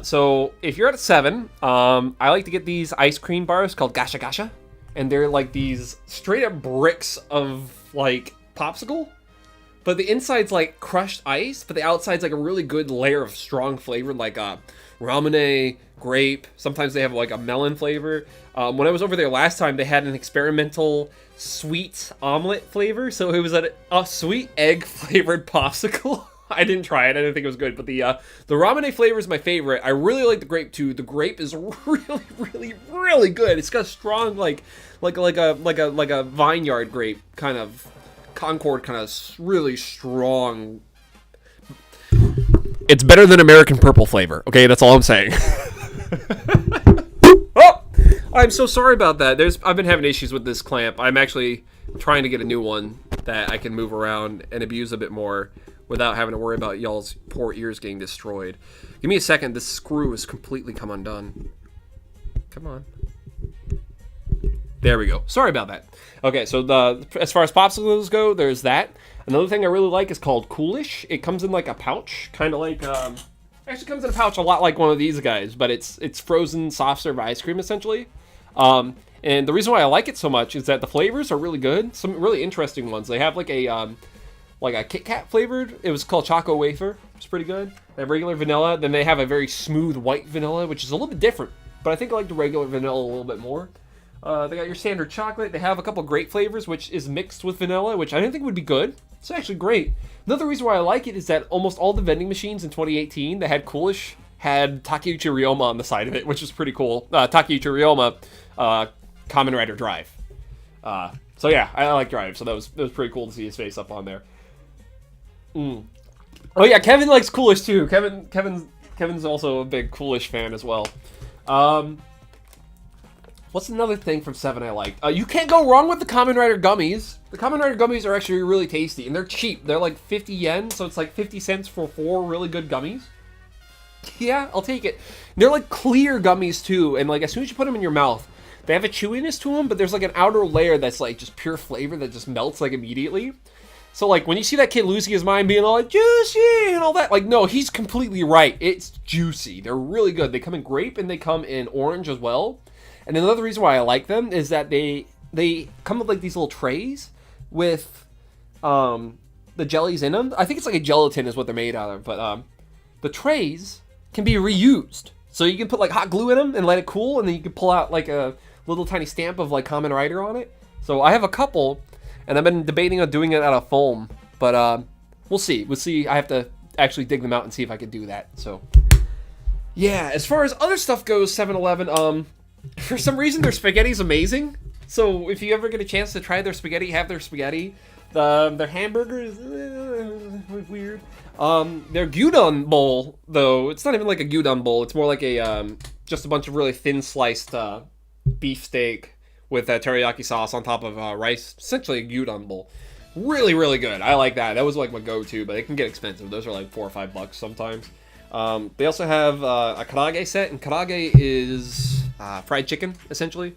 So, if you're at 7, I like to get these ice cream bars called Gasha Gasha, and they're like these straight up bricks of, like, popsicle. But the inside's like crushed ice, but the outside's like a really good layer of strong flavor, like ramune, grape. Sometimes they have like a melon flavor. When I was over there last time, they had an experimental sweet omelet flavor. So it was a sweet egg flavored popsicle. I didn't try it. I didn't think it was good. But the ramune flavor is my favorite. I really like the grape too. The grape is really, really, really good. It's got a strong like a vineyard grape kind of. Concord kind of really strong. It's better than American purple flavor. Okay, that's all I'm saying. Oh, I'm so sorry about that. I've been having issues with this clamp. I'm actually trying to get a new one that I can move around and abuse a bit more without having to worry about y'all's poor ears getting destroyed. Give me a second. This screw has completely come undone. Come on. There we go. Sorry about that. Okay, so as far as popsicles go, there's that. Another thing I really like is called Coolish. It comes in like a pouch, kind of like actually comes in a pouch a lot like one of these guys, but it's frozen soft serve ice cream essentially. And the reason why I like it so much is that the flavors are really good. Some really interesting ones. They have like a Kit Kat flavored. It was called Choco Wafer. It's pretty good. They have regular vanilla. Then they have a very smooth white vanilla, which is a little bit different. But I think I like the regular vanilla a little bit more. They got your standard chocolate. They have a couple great flavors, which is mixed with vanilla, which I didn't think would be good. It's actually great. Another reason why I like it is that almost all the vending machines in 2018 that had Coolish had Takeuchi Ryoma on the side of it, which is pretty cool. Takeuchi Ryoma, Kamen Rider Drive. So yeah, I like Drive, so that was pretty cool to see his face up on there. Oh yeah, Kevin likes Coolish too. Kevin's also a big Coolish fan as well. What's another thing from 7 I liked? You can't go wrong with the Kamen Rider gummies. The Kamen Rider gummies are actually really tasty, and they're cheap. They're like 50 yen, so it's like 50 cents for 4 really good gummies. Yeah, I'll take it. They're like clear gummies too, and like as soon as you put them in your mouth, they have a chewiness to them, but there's like an outer layer that's like just pure flavor that just melts like immediately. So like when you see that kid losing his mind being all like juicy and all that, like no, he's completely right. It's juicy. They're really good. They come in grape and they come in orange as well. And another reason why I like them is that they come with like these little trays with the jellies in them. I think it's like a gelatin is what they're made out of, but the trays can be reused. So you can put like hot glue in them and let it cool, and then you can pull out like a little tiny stamp of like Kamen Rider on it. So I have a couple, and I've been debating on doing it out of foam, but we'll see. We'll see. I have to actually dig them out and see if I can do that. So yeah, as far as other stuff goes, 7-Eleven, for some reason, their spaghetti's amazing. So if you ever get a chance to try their spaghetti, have their spaghetti. Their hamburger is weird. Their gyudon bowl, though, it's not even like a gyudon bowl. It's more like a just a bunch of really thin sliced beef steak with teriyaki sauce on top of rice. Essentially a gyudon bowl. Really, really good. I like that. That was like my go-to, but it can get expensive. Those are like $4 or $5 sometimes. They also have a karaage set, and karaage is fried chicken, essentially.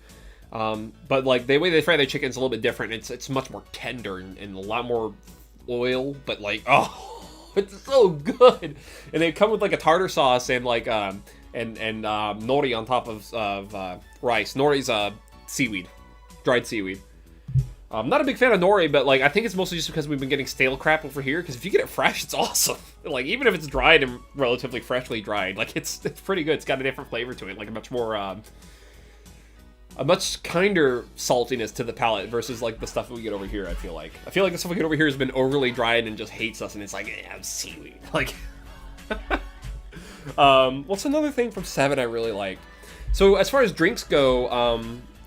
But like the way they fry their chicken is a little bit different. It's much more tender and a lot more oil, but like, oh, it's so good. And they come with like a tartar sauce and like nori on top of rice. Nori's seaweed, dried seaweed. I'm not a big fan of nori, but like I think it's mostly just because we've been getting stale crap over here. Because if you get it fresh, it's awesome. Like even if it's dried and relatively freshly dried, like it's pretty good. It's got a different flavor to it, like a much more a much kinder saltiness to the palate versus like the stuff we get over here. I feel like the stuff we get over here has been overly dried and just hates us, and it's like, yeah, seaweed. Like What's another thing from 7 I really liked? So as far as drinks go,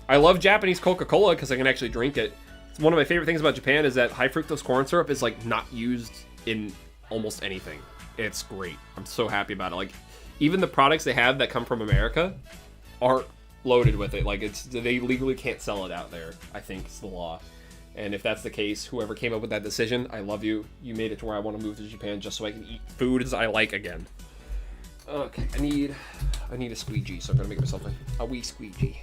I love Japanese Coca-Cola because I can actually drink it. It's one of my favorite things about Japan is that high fructose corn syrup is like not used in almost anything. It's great. I'm so happy about it. Like, even the products they have that come from America aren't loaded with it. Like, they legally can't sell it out there, I think is the law. And if that's the case, whoever came up with that decision, I love you. You made it to where I want to move to Japan just so I can eat foods I like again. Okay, I need a squeegee, so I'm gonna make myself a wee squeegee.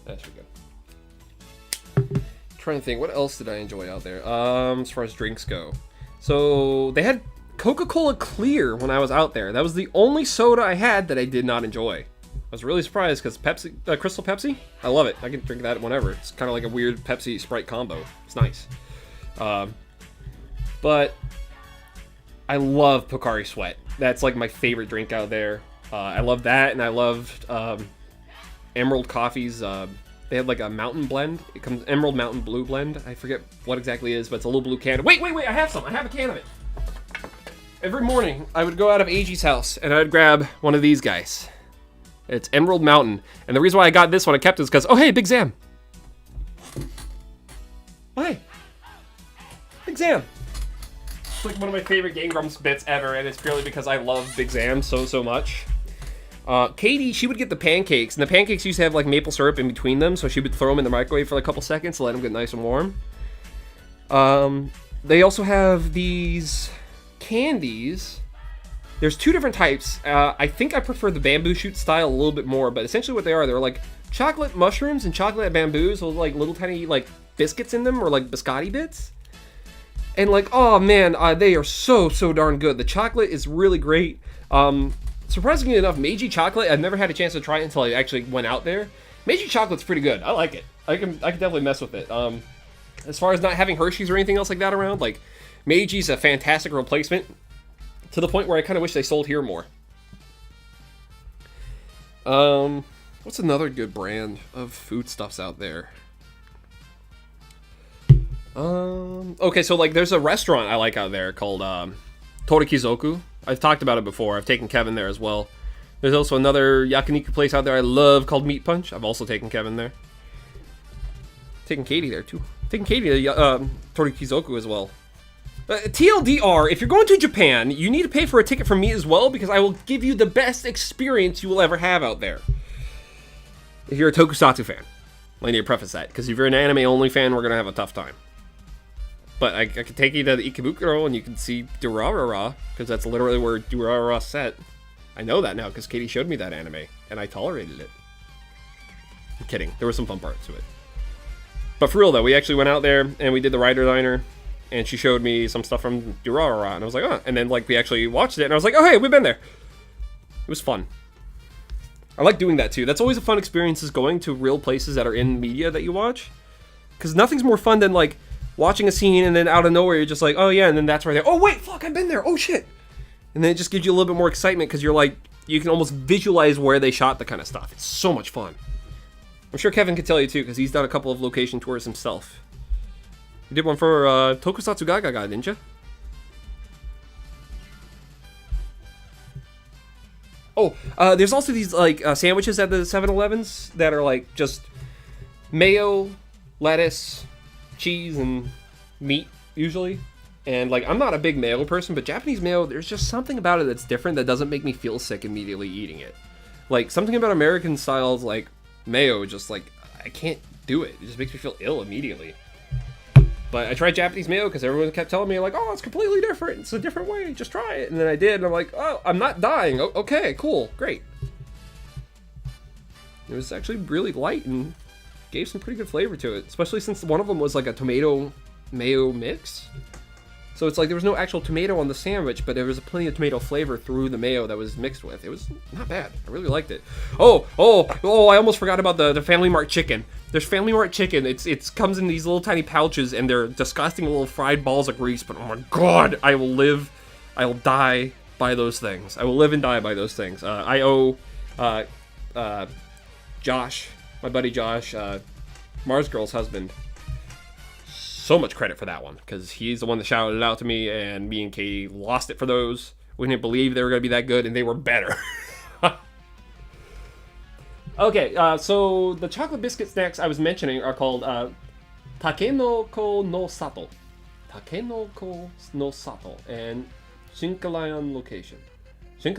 That's pretty good. Trying to think, what else did I enjoy out there? As far as drinks go, so they had Coca-Cola Clear when I was out there. That was the only soda I had that I did not enjoy. I was really surprised because Pepsi, Crystal Pepsi, I love it. I can drink that whenever. It's kind of like a weird Pepsi Sprite combo. It's nice. But I love Pocari Sweat. That's like my favorite drink out there. I love that, and I loved Emerald Coffee's. They had like a mountain blend. It comes Emerald Mountain Blue blend. I forget what exactly it is, but it's a little blue can. Wait! I have some. I have a can of it. Every morning, I would go out of AG's house, and I would grab one of these guys. It's Emerald Mountain. And the reason why I got this one, I kept it, is because, oh, hey, Big Zam. Oh, hey. Big Zam. It's like one of my favorite Game Grumps bits ever, and it's purely because I love Big Zam so much. Katie, she would get the pancakes, and the pancakes used to have, like, maple syrup in between them, so she would throw them in the microwave for like, a couple seconds to let them get nice and warm. They also have these candies. There's two different types. I think I prefer the bamboo shoot style a little bit more, but essentially what they're like chocolate mushrooms and chocolate bamboos with like little tiny like biscuits in them, or like biscotti bits. And like, oh man, they are so darn good. The chocolate is really great. Surprisingly enough, Meiji chocolate, I've never had a chance to try it until I actually went out there. Meiji chocolate's pretty good. I like it. I can definitely mess with it. As far as not having Hershey's or anything else like that around, like Meiji's a fantastic replacement, to the point where I kind of wish they sold here more. What's another good brand of foodstuffs out there? Okay, so like there's a restaurant I like out there called Torikizoku. I've talked about it before. I've taken Kevin there as well. There's also another yakiniku place out there I love called Meat Punch. I've also taken Kevin there. Taking Katie there too. Taking Katie to Torikizoku as well. TLDR, if you're going to Japan, you need to pay for a ticket from me as well, because I will give you the best experience you will ever have out there. If you're a tokusatsu fan. I need to preface that, because if you're an anime-only fan, we're going to have a tough time. But I could take you to the Ikebukuro, and you can see Durarara, because that's literally where Durarara's set. I know that now, because Katie showed me that anime, and I tolerated it. I'm kidding. There were some fun parts to it. But for real, though, we actually went out there, and we did the Rider Diner, and she showed me some stuff from Durarara, and I was like, oh. And then, like, we actually watched it, and I was like, oh, hey, we've been there. It was fun. I like doing that, too. That's always a fun experience, is going to real places that are in media that you watch. Because nothing's more fun than, like, watching a scene, and then out of nowhere, you're just like, oh, yeah, and then that's right there. Oh, wait, fuck, I've been there. Oh, shit. And then it just gives you a little bit more excitement, because you're like, you can almost visualize where they shot the kind of stuff. It's so much fun. I'm sure Kevin could tell you, too, because he's done a couple of location tours himself. You did one for Tokusatsu Gagaga, didn't you? Oh, there's also these like sandwiches at the 7-Elevens that are like just mayo, lettuce, cheese, and meat usually. And like, I'm not a big mayo person, but Japanese mayo, there's just something about it that's different that doesn't make me feel sick immediately eating it. Like, something about American styles like mayo, just like, I can't do it. It just makes me feel ill immediately. But I tried Japanese mayo because everyone kept telling me, like, oh, it's completely different. It's a different way. Just try it. And then I did, and I'm like, oh, I'm not dying. Okay, cool. Great. It was actually really light and gave some pretty good flavor to it, especially since one of them was like a tomato mayo mix. So it's like there was no actual tomato on the sandwich, but there was plenty of tomato flavor through the mayo that was mixed with. It was not bad. I really liked it. Oh, I almost forgot about the Family Mart chicken. There's Family Mart chicken. It comes in these little tiny pouches, and they're disgusting little fried balls of grease, but oh my god, I will die by those things. I will live and die by those things. I owe Josh, my buddy Josh, Mars Girl's husband, so much credit for that one, because he's the one that shouted it out to me, and me and Katie lost it for those. We didn't believe they were going to be that good, and they were better. Okay, so the chocolate biscuit snacks I was mentioning are called Takenoko no Sato. Takenoko no Sato. And Shinkalion location. Is it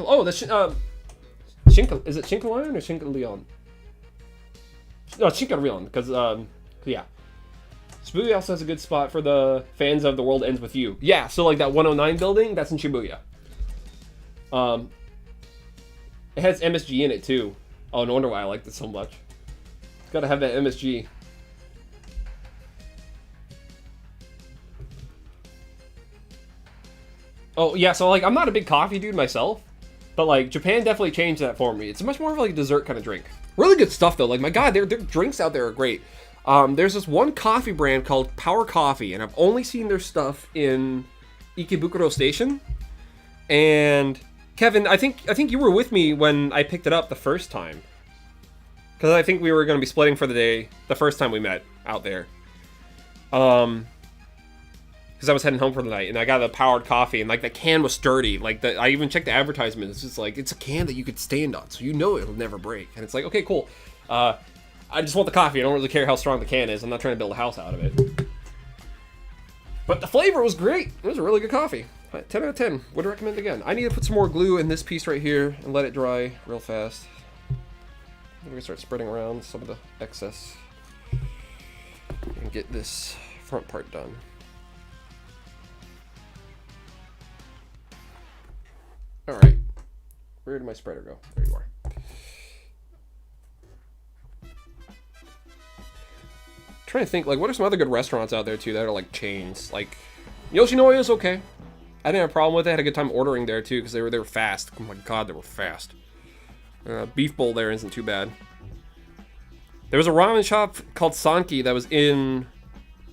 Shinkalion or Shinkalion? No, Shinkalion, because, yeah. Shibuya also has a good spot for the fans of The World Ends With You. Yeah, so like that 109 building, that's in Shibuya. It has MSG in it, too. Oh, no wonder why I liked it so much. It's gotta have that MSG. Oh, yeah, so, like, I'm not a big coffee dude myself, but, like, Japan definitely changed that for me. It's much more of, like, a dessert kind of drink. Really good stuff, though. Like, my God, their drinks out there are great. There's this one coffee brand called Power Coffee, and I've only seen their stuff in Ikebukuro Station. And Kevin, I think you were with me when I picked it up the first time, because I think we were going to be splitting for the day the first time we met out there. Because I was heading home for the night, and I got a powered coffee, and like the can was sturdy. Like I even checked the advertisement. It's just like, it's a can that you could stand on, so you know it'll never break. And it's like, okay, cool. I just want the coffee. I don't really care how strong the can is. I'm not trying to build a house out of it. But the flavor was great. It was a really good coffee. 10 out of 10. Would recommend again. I need to put some more glue in this piece right here and let it dry real fast. I'm going to start spreading around some of the excess and get this front part done. Alright. Where did my spreader go? There you are. Trying to think, like, what are some other good restaurants out there too that are like chains? Like Yoshinoya is okay. I didn't have a problem with it. I had a good time ordering there too because they were fast. Oh my God, they were fast. Beef bowl there isn't too bad. There was a ramen shop called Sanki that was in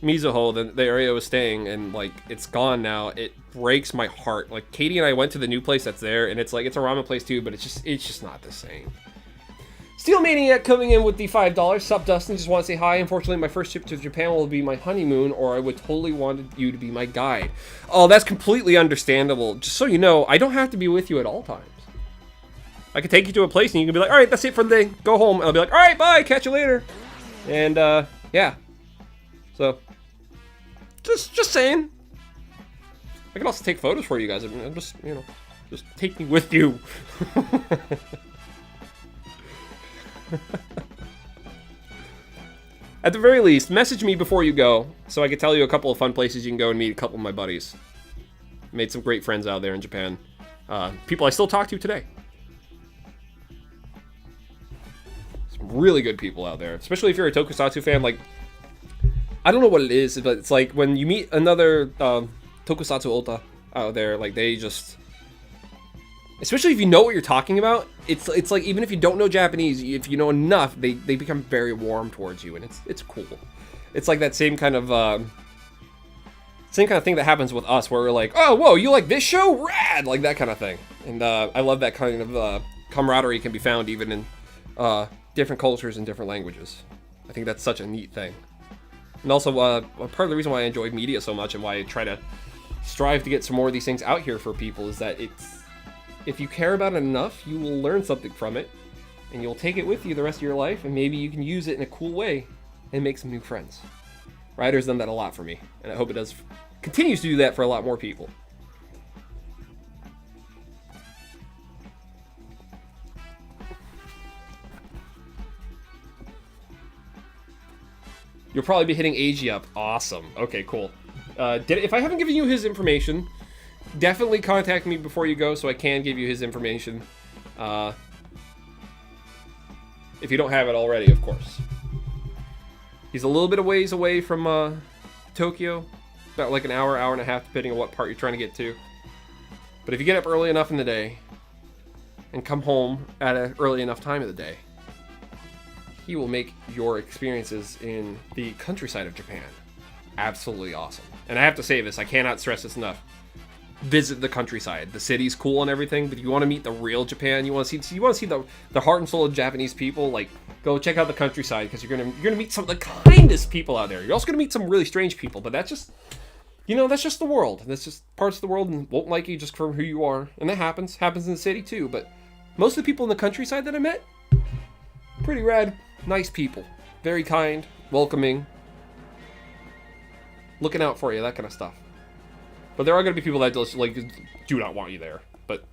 Mizuho, the area I was staying, and like it's gone now. It breaks my heart. Like Katie and I went to the new place that's there, and it's like it's a ramen place too, but it's just not the same. Steel Maniac coming in with the $5. Sup, Dustin? Just want to say hi. Unfortunately, my first trip to Japan will be my honeymoon, or I would totally wanted you to be my guide. Oh, that's completely understandable. Just so you know, I don't have to be with you at all times. I could take you to a place and you can be like, all right, that's it for the day. Go home. And I'll be like, all right, bye. Catch you later. And, yeah. So, just saying. I can also take photos for you guys. I mean, I'm just, you know, just take me with you. At the very least, message me before you go, so I can tell you a couple of fun places you can go and meet a couple of my buddies. Made some great friends out there in Japan. People I still talk to today. Some really good people out there, especially if you're a Tokusatsu fan. Like, I don't know what it is, but it's like when you meet another Tokusatsu ota out there, like they just... Especially if you know what you're talking about, it's like even if you don't know Japanese, if you know enough, they become very warm towards you, and it's cool. It's like that same kind of thing that happens with us, where we're like, oh, whoa, you like this show? Rad! Like that kind of thing. And I love that kind of camaraderie can be found even in different cultures and different languages. I think that's such a neat thing. And also, part of the reason why I enjoy media so much and why I try to strive to get some more of these things out here for people is that if you care about it enough, you will learn something from it, and you'll take it with you the rest of your life, and maybe you can use it in a cool way and make some new friends. Ryder's done that a lot for me, and I hope it continues to do that for a lot more people. You'll probably be hitting AG up. Awesome. Okay, cool. If I haven't given you his information, definitely contact me before you go so I can give you his information. If you don't have it already, of course. He's a little bit of ways away from Tokyo. About like an hour and a half, depending on what part you're trying to get to. But if you get up early enough in the day and come home at an early enough time of the day, he will make your experiences in the countryside of Japan absolutely awesome. And I have to say this, I cannot stress this enough. visit the countryside. The city's cool and everything, but if you want to meet the real Japan, you want to see the heart and soul of Japanese people, like, go check out the countryside, because you're gonna meet some of the kindest people out there. You're also gonna meet some really strange people, but that's just, that's just the world. That's just parts of the world and won't like you just for who you are, and that happens in the city too. But most of the people in the countryside that I met, pretty rad, nice people, very kind, welcoming, looking out for you, that kind of stuff. But there are going to be people that just, like, do not want you there. But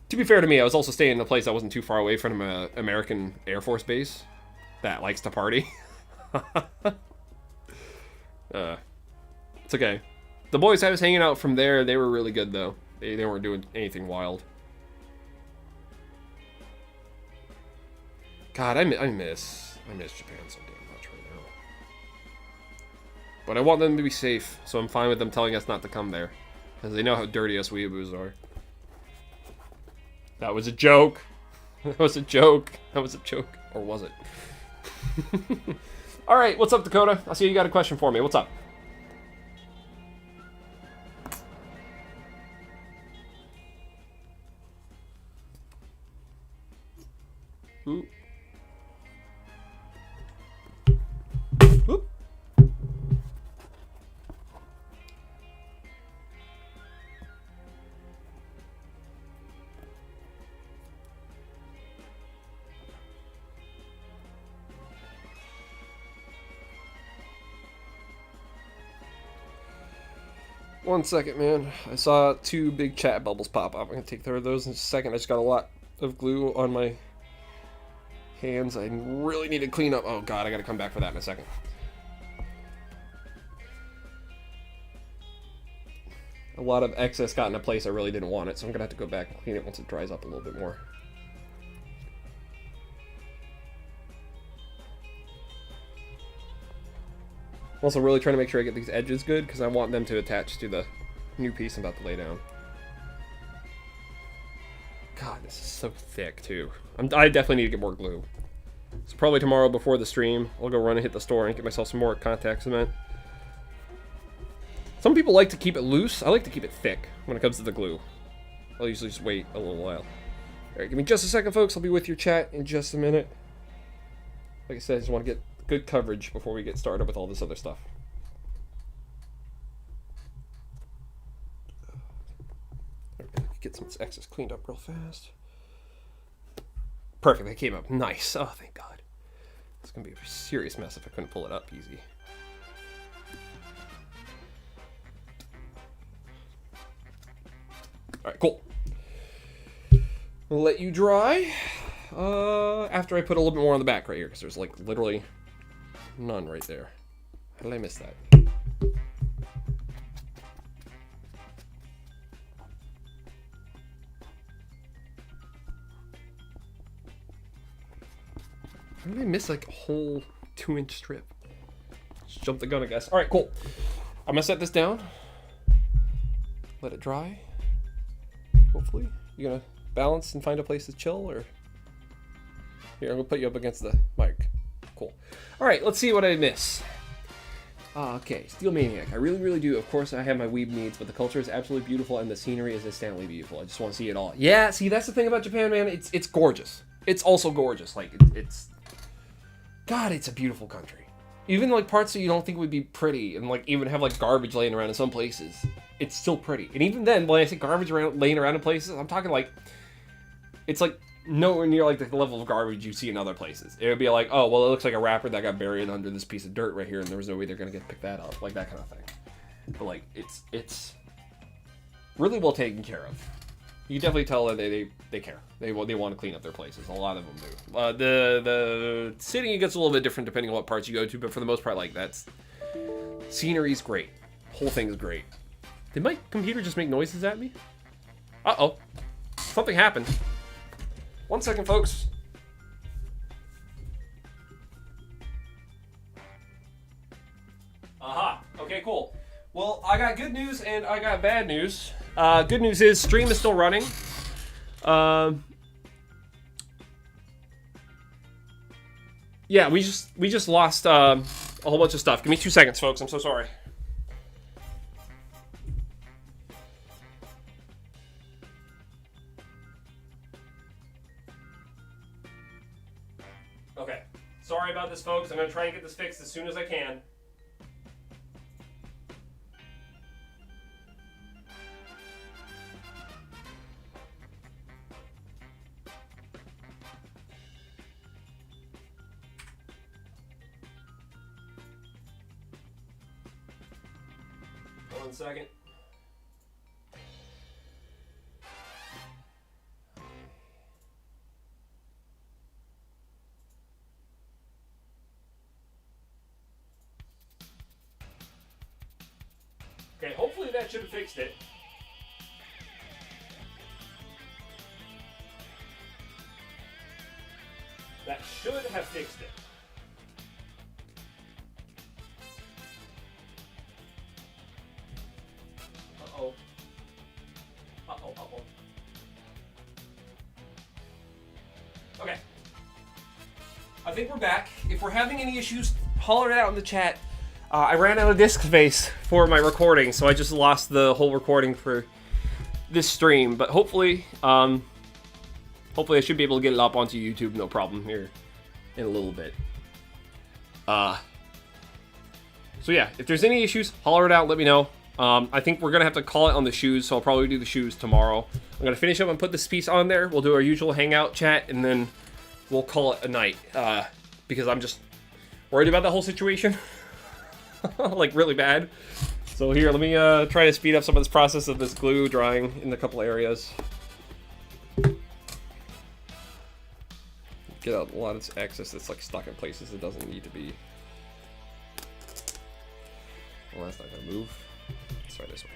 to be fair to me, I was also staying in a place that wasn't too far away from an American Air Force base that likes to party. It's okay. The boys I was hanging out from there, they were really good, though. They weren't doing anything wild. God, I miss Japan so damn much right now. But I want them to be safe, so I'm fine with them telling us not to come there. Because they know how dirty us weeaboos are. That was a joke. That was a joke. That was a joke. Or was it? Alright, what's up, Dakota? I see you got a question for me. What's up? Ooh. Oop. 1 second, man. I saw 2 big chat bubbles pop up. I'm gonna take care of those in just a second. I just got a lot of glue on my hands. I really need to clean up. Oh god, I gotta come back for that in a second. A lot of excess got in a place I really didn't want it, so I'm gonna have to go back and clean it once it dries up a little bit more. I'm also really trying to make sure I get these edges good, because I want them to attach to the new piece I'm about to lay down. God, this is so thick, too. I definitely need to get more glue. So probably tomorrow before the stream, I'll go run and hit the store and get myself some more contact cement. Some people like to keep it loose. I like to keep it thick when it comes to the glue. I'll usually just wait a little while. Alright, give me just a second, folks. I'll be with your chat in just a minute. Like I said, I just want to get good coverage before we get started with all this other stuff. Get some excess cleaned up real fast. Perfect, that came up nice. Oh, thank God. It's gonna be a serious mess if I couldn't pull it up easy. Alright, cool. I'll let you dry. After I put a little bit more on the back right here, because there's like literally none right there. How did I miss that? How did I miss like a whole 2-inch strip? Just jump the gun, I guess. Alright, cool. I'm gonna set this down. Let it dry. Hopefully. You gonna balance and find a place to chill, or? Here, I'm gonna put you up against the mic. Cool. Alright, let's see what I miss. Okay, Steel Maniac. I really, really do. Of course, I have my weeb needs, but the culture is absolutely beautiful, and the scenery is astoundingly beautiful. I just want to see it all. Yeah, see, that's the thing about Japan, man. It's gorgeous. It's also gorgeous. Like, it's... God, it's a beautiful country. Even, like, parts that you don't think would be pretty, and, like, even have, like, garbage laying around in some places, it's still pretty. And even then, when I say garbage laying around in places, I'm talking, like... It's, like, nowhere near, like, the level of garbage you see in other places. It would be like, oh, well, it looks like a wrapper that got buried under this piece of dirt right here, and there was no way they're gonna pick that up. Like, that kind of thing. But, like, it's really well taken care of. You can definitely tell that they care. They want to clean up their places. A lot of them do. The city gets a little bit different depending on what parts you go to, but for the most part, like, that's... Scenery's great. Whole thing's great. Did my computer just make noises at me? Uh-oh. Something happened. 1 second, folks. Aha. Okay, cool. Well, I got good news and I got bad news. Good news is stream is still running. Yeah, we just lost a whole bunch of stuff. Give me 2 seconds, folks. I'm so sorry. Sorry about this, folks. I'm going to try and get this fixed as soon as I can. One second. Okay, hopefully that should have fixed it. That should have fixed it. Uh-oh. Uh-oh, uh-oh. Okay. I think we're back. If we're having any issues, holler it out in the chat. I ran out of disk space for my recording, so I just lost the whole recording for this stream. But hopefully I should be able to get it up onto YouTube, no problem, here in a little bit. So yeah, if there's any issues, holler it out, let me know. I think we're going to have to call it on the shoes, so I'll probably do the shoes tomorrow. I'm going to finish up and put this piece on there. We'll do our usual Hangout chat, and then we'll call it a night. Because I'm just worried about the whole situation. Like, really bad. So here, let me try to speed up some of this process of this glue drying in a couple areas. Get out a lot of this excess that's like stuck in places it doesn't need to be. Well, that's not gonna move. Let's try this way.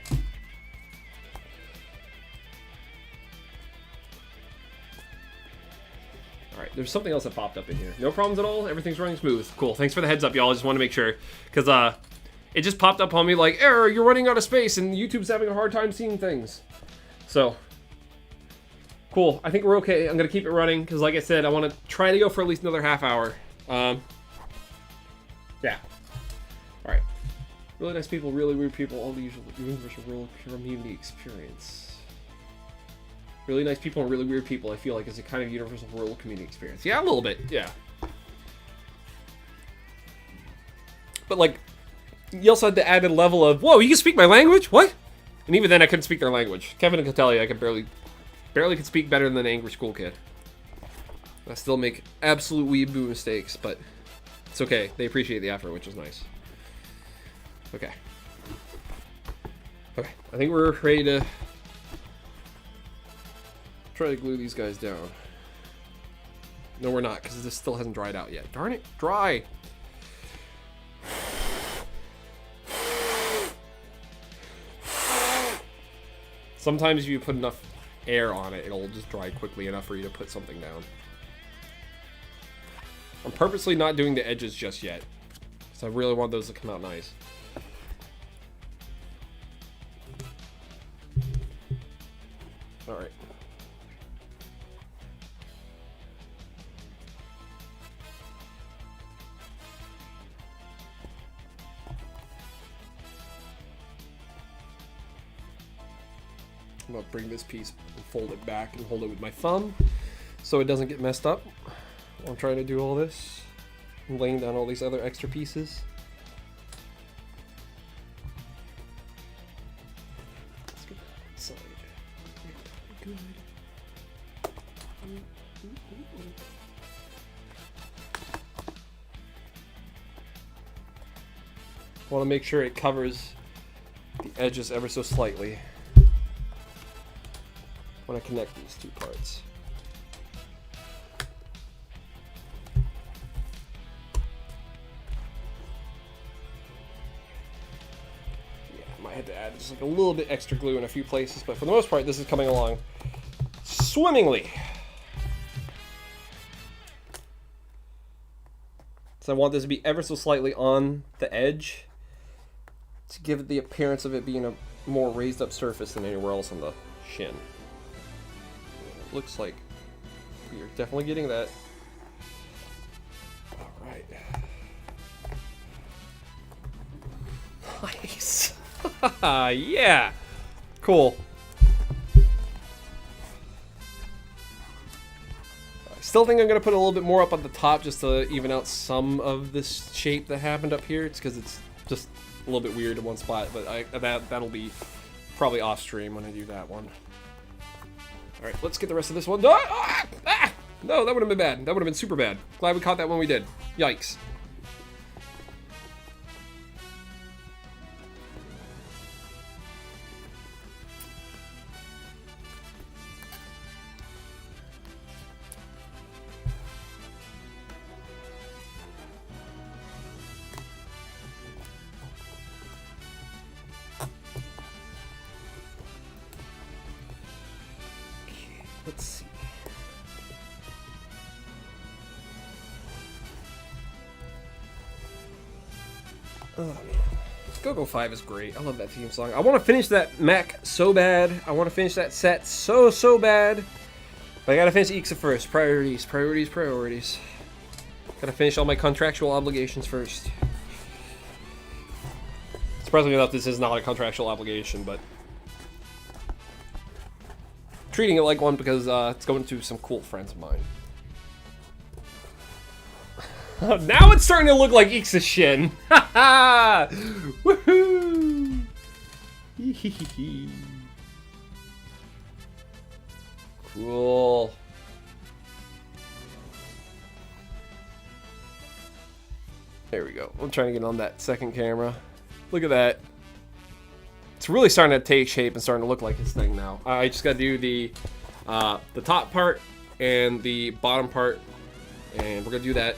Alright, there's something else that popped up in here. No problems at all? Everything's running smooth. Cool, thanks for the heads up, y'all. I just want to make sure. Because, it just popped up on me like, error, you're running out of space, and YouTube's having a hard time seeing things. So, cool. I think we're okay. I'm going to keep it running, because like I said, I want to try to go for at least another half hour. Yeah. Alright. Really nice people, really weird people, all the usual universal rural community experience. Really nice people and really weird people, I feel like, is a kind of universal rural community experience. Yeah, a little bit, yeah. But, like, you also had the added level of, whoa, you can speak my language? What? And even then, I couldn't speak their language. Kevin can tell you, I could barely could speak better than an angry school kid. I still make absolute weeboo mistakes, but it's okay. They appreciate the effort, which is nice. Okay. Okay, I think we're ready to try to glue these guys down. No, we're not, because this still hasn't dried out yet. Darn it, dry! Sometimes if you put enough air on it, it'll just dry quickly enough for you to put something down. I'm purposely not doing the edges just yet, because I really want those to come out nice. Alright. I'm gonna bring this piece and fold it back and hold it with my thumb so it doesn't get messed up while I'm trying to do all this. I'm laying down all these other extra pieces. Let's get that inside. Good. I want to make sure it covers the edges ever so slightly when I connect these two parts. Yeah, I might have to add just like a little bit extra glue in a few places, but for the most part, this is coming along swimmingly. So I want this to be ever so slightly on the edge to give it the appearance of it being a more raised up surface than anywhere else on the shin. Looks like we are definitely getting that. All right. Nice. Yeah. Cool. still think I'm going to put a little bit more up on the top just to even out some of this shape that happened up here. It's because it's just a little bit weird in one spot, but that'll be probably off stream when I do that one. All right, let's get the rest of this one done. No, that would have been bad. That would have been super bad. Glad we caught that when we did. Yikes. Let's see. Oh man, Go-Go 5 is great. I love that theme song. I want to finish that mech so bad. I want to finish that set so bad. But I gotta finish IXA first. Priorities. Gotta finish all my contractual obligations first. Surprisingly enough, this is not a contractual obligation, but treating it like one because it's going to some cool friends of mine. Now it's starting to look like IXA Shin. Woohoo! Cool. There we go. I'm trying to get on that second camera. Look at that. It's really starting to take shape and starting to look like his thing now. I just got to do the top part and the bottom part, and we're gonna do that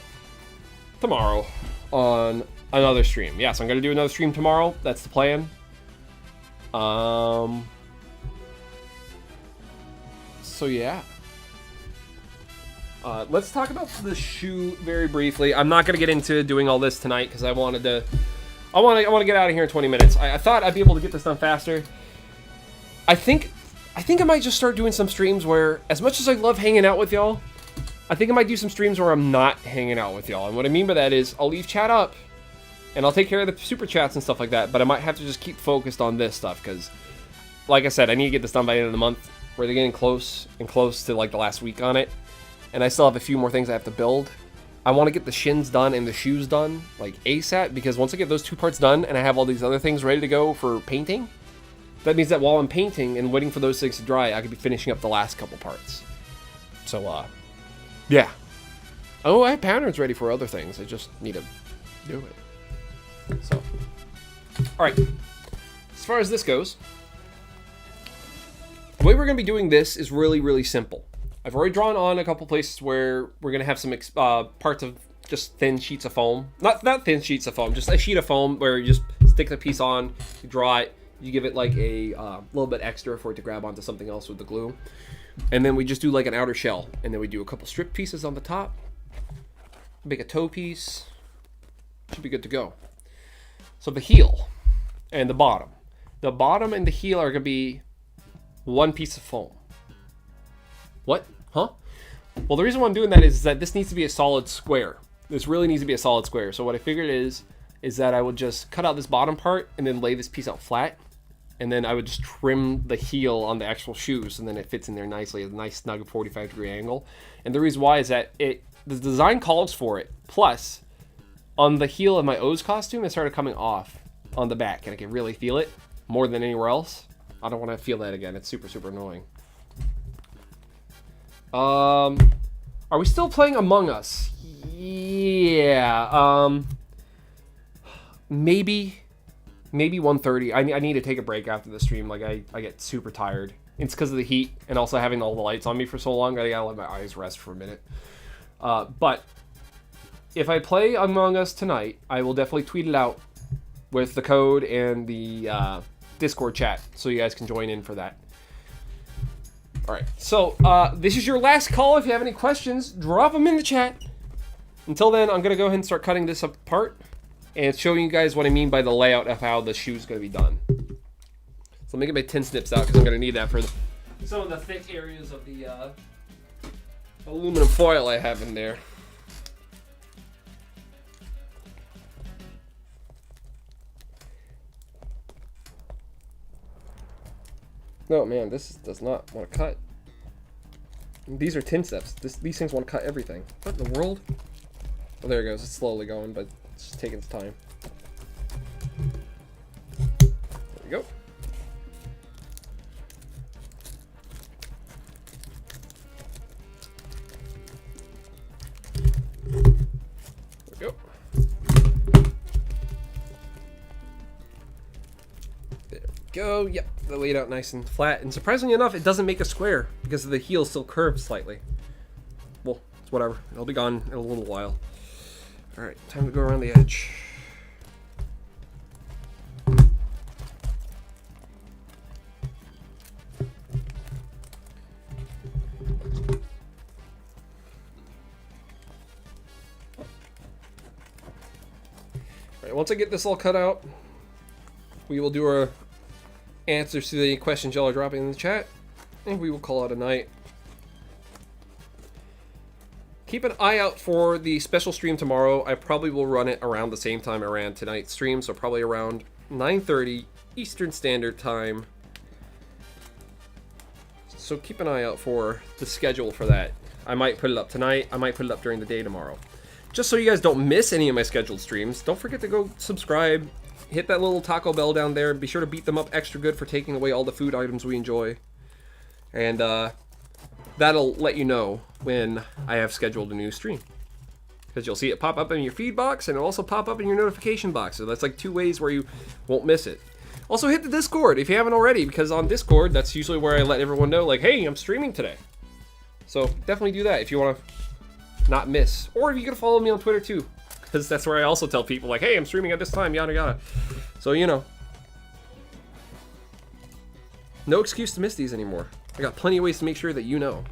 tomorrow on another stream. Yes, I'm gonna do another stream tomorrow. That's the plan. So yeah. Let's talk about the shoe very briefly. I'm not gonna get into doing all this tonight because I want to get out of here in 20 minutes. I thought I'd be able to get this done faster. I think I might just start doing some streams where, as much as I love hanging out with y'all, I think I might do some streams where I'm not hanging out with y'all. And what I mean by that is I'll leave chat up and I'll take care of the super chats and stuff like that, but I might have to just keep focused on this stuff because, like I said, I need to get this done by the end of the month. Where they're getting close to like the last week on it, and I still have a few more things I have to build. I want to get the shins done and the shoes done like ASAP, because once I get those two parts done and I have all these other things ready to go for painting, that means that while I'm painting and waiting for those things to dry, I could be finishing up the last couple parts. So yeah. Oh, I have patterns ready for other things. I just need to do it. So all right, as far as this goes, the way we're going to be doing this is really, really simple. I've already drawn on a couple places where we're going to have some parts of just thin sheets of foam. Not thin sheets of foam, just a sheet of foam where you just stick the piece on, you draw it, you give it like a little bit extra for it to grab onto something else with the glue. And then we just do like an outer shell. And then we do a couple strip pieces on the top. Make a toe piece. Should be good to go. So the heel and the bottom. The bottom and the heel are going to be one piece of foam. What? Huh? Well, the reason why I'm doing that is that this needs to be a solid square. This really needs to be a solid square. So what I figured is that I would just cut out this bottom part and then lay this piece out flat. And then I would just trim the heel on the actual shoes, and then it fits in there nicely, a nice snug 45-degree angle. And the reason why is that the design calls for it. Plus, on the heel of my O's costume, it started coming off on the back, and I can really feel it more than anywhere else. I don't want to feel that again. It's super, super annoying. Are we still playing Among Us? Yeah. Maybe 1:30. I need to take a break after the stream. Like I get super tired. It's because of the heat and also having all the lights on me for so long. I gotta let my eyes rest for a minute. But if I play Among Us tonight, I will definitely tweet it out with the code and the Discord chat, so you guys can join in for that. All right, so this is your last call. If you have any questions, drop them in the chat. Until then, I'm gonna go ahead and start cutting this apart and showing you guys what I mean by the layout of how the shoe is gonna be done. So let me get my tin snips out because I'm gonna need that for some of the thick areas of the aluminum foil I have in there. No, man, this does not want to cut. These are 10 steps. These things want to cut everything. What in the world? Oh, there it goes. It's slowly going, but it's just taking its time. There we go. There we go. There we go. Yep, they laid out nice and flat. And surprisingly enough, it doesn't make a square because the heel still curves slightly. Well, it's whatever. It'll be gone in a little while. All right, time to go around the edge. All right, once I get this all cut out, we will do our answers to the questions y'all are dropping in the chat, and we will call it a night. Keep an eye out for the special stream tomorrow. I probably will run it around the same time I ran tonight's stream, so probably around 9:30 Eastern Standard Time. So keep an eye out for the schedule for that. I might put it up tonight. I might put it up during the day tomorrow. Just so you guys don't miss any of my scheduled streams, don't forget to go subscribe. Hit that little taco bell down there. Be sure to beat them up extra good for taking away all the food items we enjoy. And that'll let you know when I have scheduled a new stream. Because you'll see it pop up in your feed box, and it'll also pop up in your notification box. So that's like 2 ways where you won't miss it. Also hit the Discord if you haven't already, because on Discord, that's usually where I let everyone know, like, hey, I'm streaming today. So definitely do that if you want to not miss. Or if you can follow me on Twitter too, because that's where I also tell people, like, hey, I'm streaming at this time, yada yada. So, you know. No excuse to miss these anymore. I got plenty of ways to make sure that you know.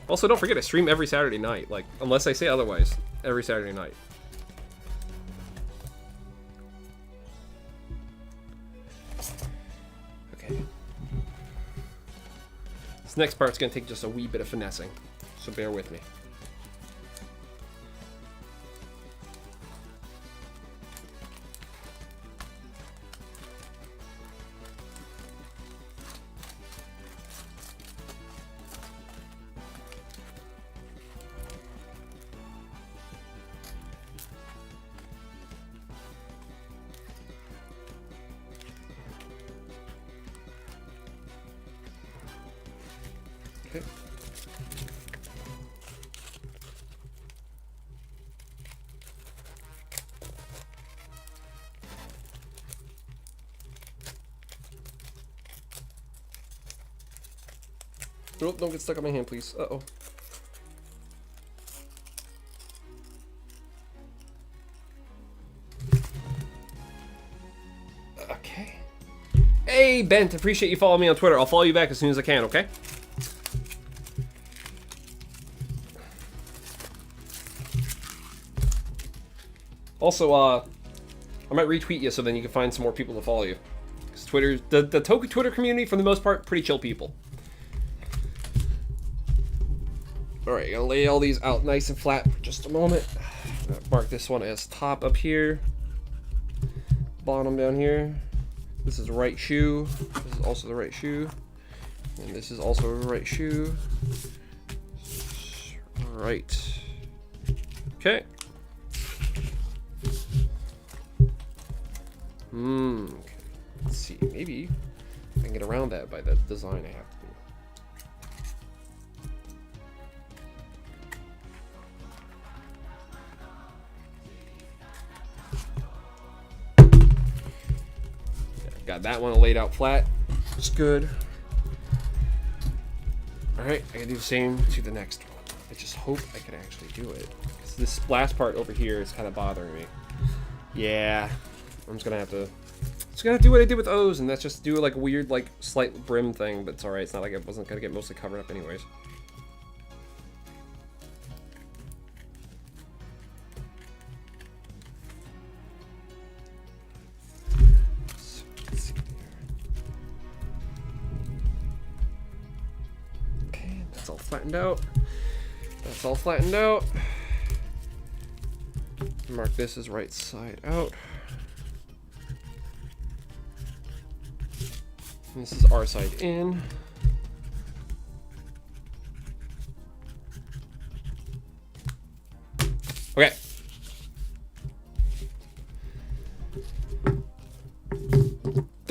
Also, don't forget, I stream every Saturday night. Like, unless I say otherwise, every Saturday night. Okay. This next part's going to take just a wee bit of finessing. So bear with me. Nope, don't get stuck on my hand, please. Uh-oh. Okay. Hey, Bent, appreciate you following me on Twitter. I'll follow you back as soon as I can, okay? Also, I might retweet you so then you can find some more people to follow you. Because Twitter, the Toku Twitter community, for the most part, pretty chill people. Alright, gonna lay all these out nice and flat for just a moment. Mark this one as top up here. Bottom down here. This is right shoe. This is also the right shoe. And this is also the right shoe. Right. Okay. Okay. Let's see. Maybe I can get around that by the design I have to do. Got that one laid out flat. It's good. Alright, I gotta do the same to the next one. I just hope I can actually do it. Because this last part over here is kind of bothering me. Yeah, I'm just gonna have to... Just gonna do what I did with O's, and that's just do like a weird, like, slight brim thing, but it's alright. It's not like I wasn't gonna get mostly covered up anyways. Flattened out. That's all flattened out. Mark this as right side out. And this is our side in.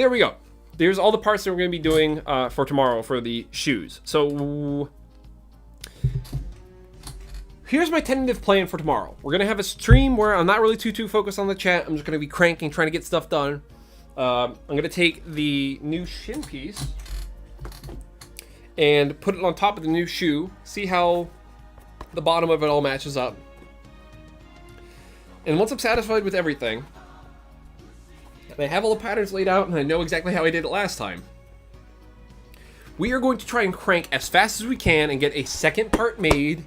there we go. There's all the parts that we're going to be doing for tomorrow for the shoes. So here's my tentative plan for tomorrow. We're going to have a stream where I'm not really too focused on the chat. I'm just going to be cranking, trying to get stuff done. I'm going to take the new shin piece and put it on top of the new shoe. See how the bottom of it all matches up. And once I'm satisfied with everything, and I have all the patterns laid out and I know exactly how I did it last time, we are going to try and crank as fast as we can and get a second part made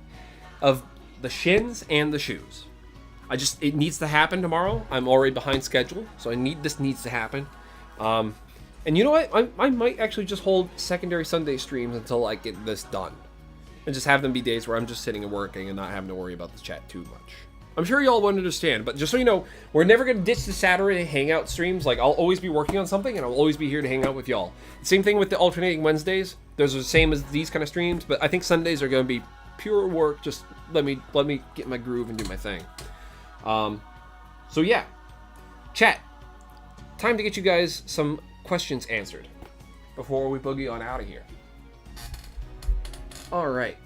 of the shins and the shoes. It needs to happen tomorrow. I'm already behind schedule, so this needs to happen. And you know what? I might actually just hold secondary Sunday streams until I get this done. And just have them be days where I'm just sitting and working and not having to worry about the chat too much. I'm sure y'all won't understand, but just so you know, we're never going to ditch the Saturday Hangout streams. Like, I'll always be working on something, and I'll always be here to hang out with y'all. Same thing with the alternating Wednesdays. Those are the same as these kind of streams, but I think Sundays are going to be pure work. Just let me get my groove and do my thing. So yeah, chat. Time to get you guys some questions answered before we boogie on out of here. All right.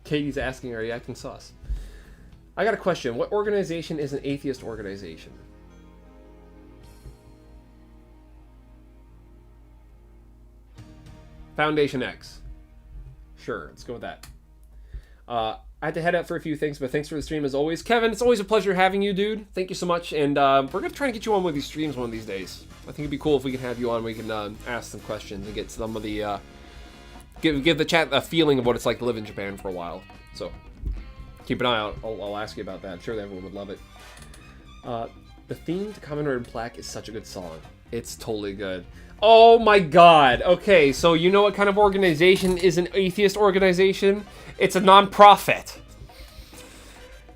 Katie's asking, are you acting sus? I got a question. What organization is an atheist organization? Foundation X. Sure, let's go with that. I had to head out for a few things, but thanks for the stream as always. Kevin, it's always a pleasure having you, dude. Thank you so much. And we're going to try and get you on with these streams one of these days. I think it'd be cool if we can have you on. We can ask some questions and get some of the... Give the chat a feeling of what it's like to live in Japan for a while. So keep an eye out. I'll ask you about that. I'm sure that everyone would love it. The theme to Kamen Rider Black is such a good song. It's totally good. Oh my god. Okay, so you know what kind of organization is an atheist organization? It's a non-profit.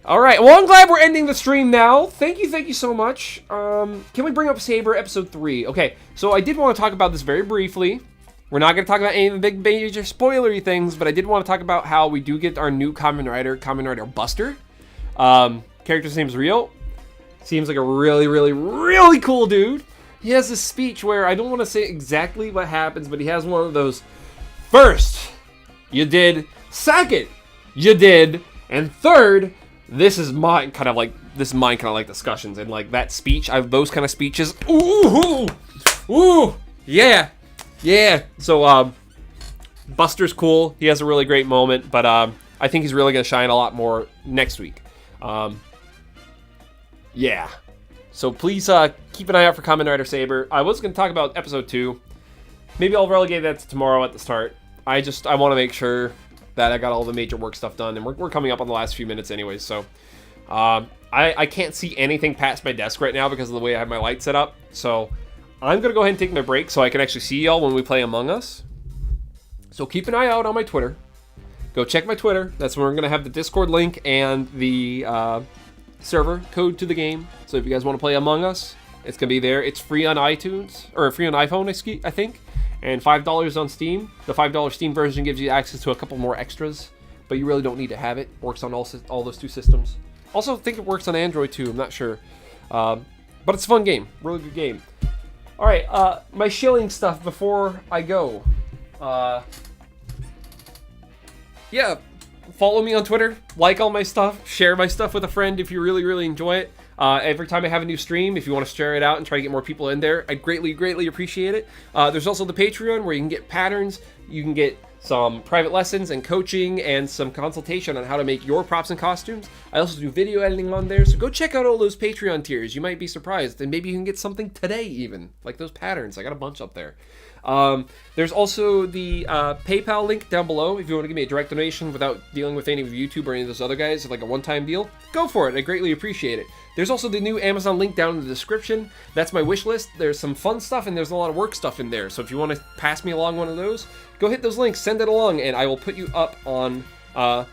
Alright, well I'm glad we're ending the stream now. Thank you so much. Can we bring up Saber episode 3? Okay, so I did want to talk about this very briefly. We're not going to talk about any of the big major spoilery things, but I did want to talk about how we do get our new Kamen Rider Buster. Character's name's Rio. Seems like a really cool dude. He has this speech where I don't want to say exactly what happens, but he has one of those, first, you did, second, you did, and third, this is mine kind of like discussions. And like that speech, I have those kind of speeches. Ooh, yeah. So Buster's cool. He has a really great moment, but I think he's really gonna shine a lot more next week. Yeah. So please keep an eye out for Kamen Rider Saber. I was gonna talk about episode 2. Maybe I'll relegate that to tomorrow at the start. I want to make sure that I got all the major work stuff done, and we're coming up on the last few minutes anyways. So I can't see anything past my desk right now because of the way I have my light set up. So I'm going to go ahead and take my break so I can actually see y'all when we play Among Us. So keep an eye out on my Twitter. Go check my Twitter. That's where we're going to have the Discord link and the server code to the game. So if you guys want to play Among Us, it's going to be there. It's free on iTunes, or free on iPhone, I think. And $5 on Steam. The $5 Steam version gives you access to a couple more extras, but you really don't need to have it. Works on all those two systems. Also, I think it works on Android too. I'm not sure. But it's a fun game. Really good game. All right, my shilling stuff before I go. Yeah, follow me on Twitter, like all my stuff, share my stuff with a friend if you really enjoy it. Every time I have a new stream, if you want to share it out and try to get more people in there, I greatly appreciate it. There's also the Patreon where you can get patterns, you can get some private lessons and coaching and some consultation on how to make your props and costumes. I also do video editing on there, so go check out all those Patreon tiers. You might be surprised, and maybe you can get something today even, like those patterns. I got a bunch up there. There's also the PayPal link down below if you want to give me a direct donation without dealing with any of YouTube or any of those other guys, like a one-time deal. Go for it. I greatly appreciate it. There's also the new Amazon link down in the description. That's my wish list. There's some fun stuff and there's a lot of work stuff in there. So if you want to pass me along one of those, go hit those links, send it along, and I will put you up on the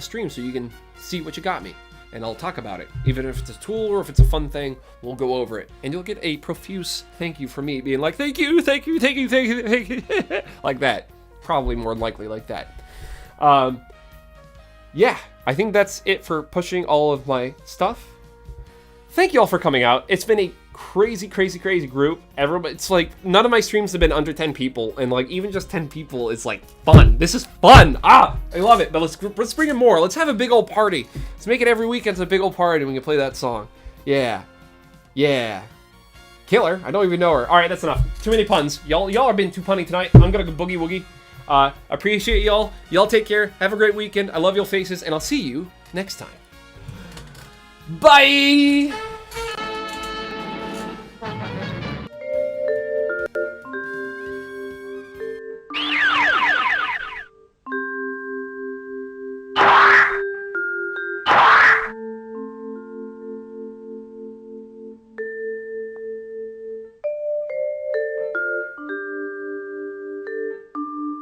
stream so you can see what you got me. And I'll talk about it. Even if it's a tool or if it's a fun thing, we'll go over it. And you'll get a profuse thank you from me being like, thank you. Like that. Probably more than likely like that. Yeah, I think that's it for pushing all of my stuff. Thank you all for coming out. It's been a crazy group. Everybody, it's like none of my streams have been under 10 people, and like even just 10 people is like fun. This is fun. I love it. But let's bring in more. Let's have a big old party. Let's make it every weekend a big old party, and we can play that song. Yeah. Killer. I don't even know her. All right, that's enough. Too many puns. Y'all are being too punny tonight. I'm gonna go boogie woogie. Appreciate y'all. Y'all take care. Have a great weekend. I love your faces, and I'll see you next time. Bye.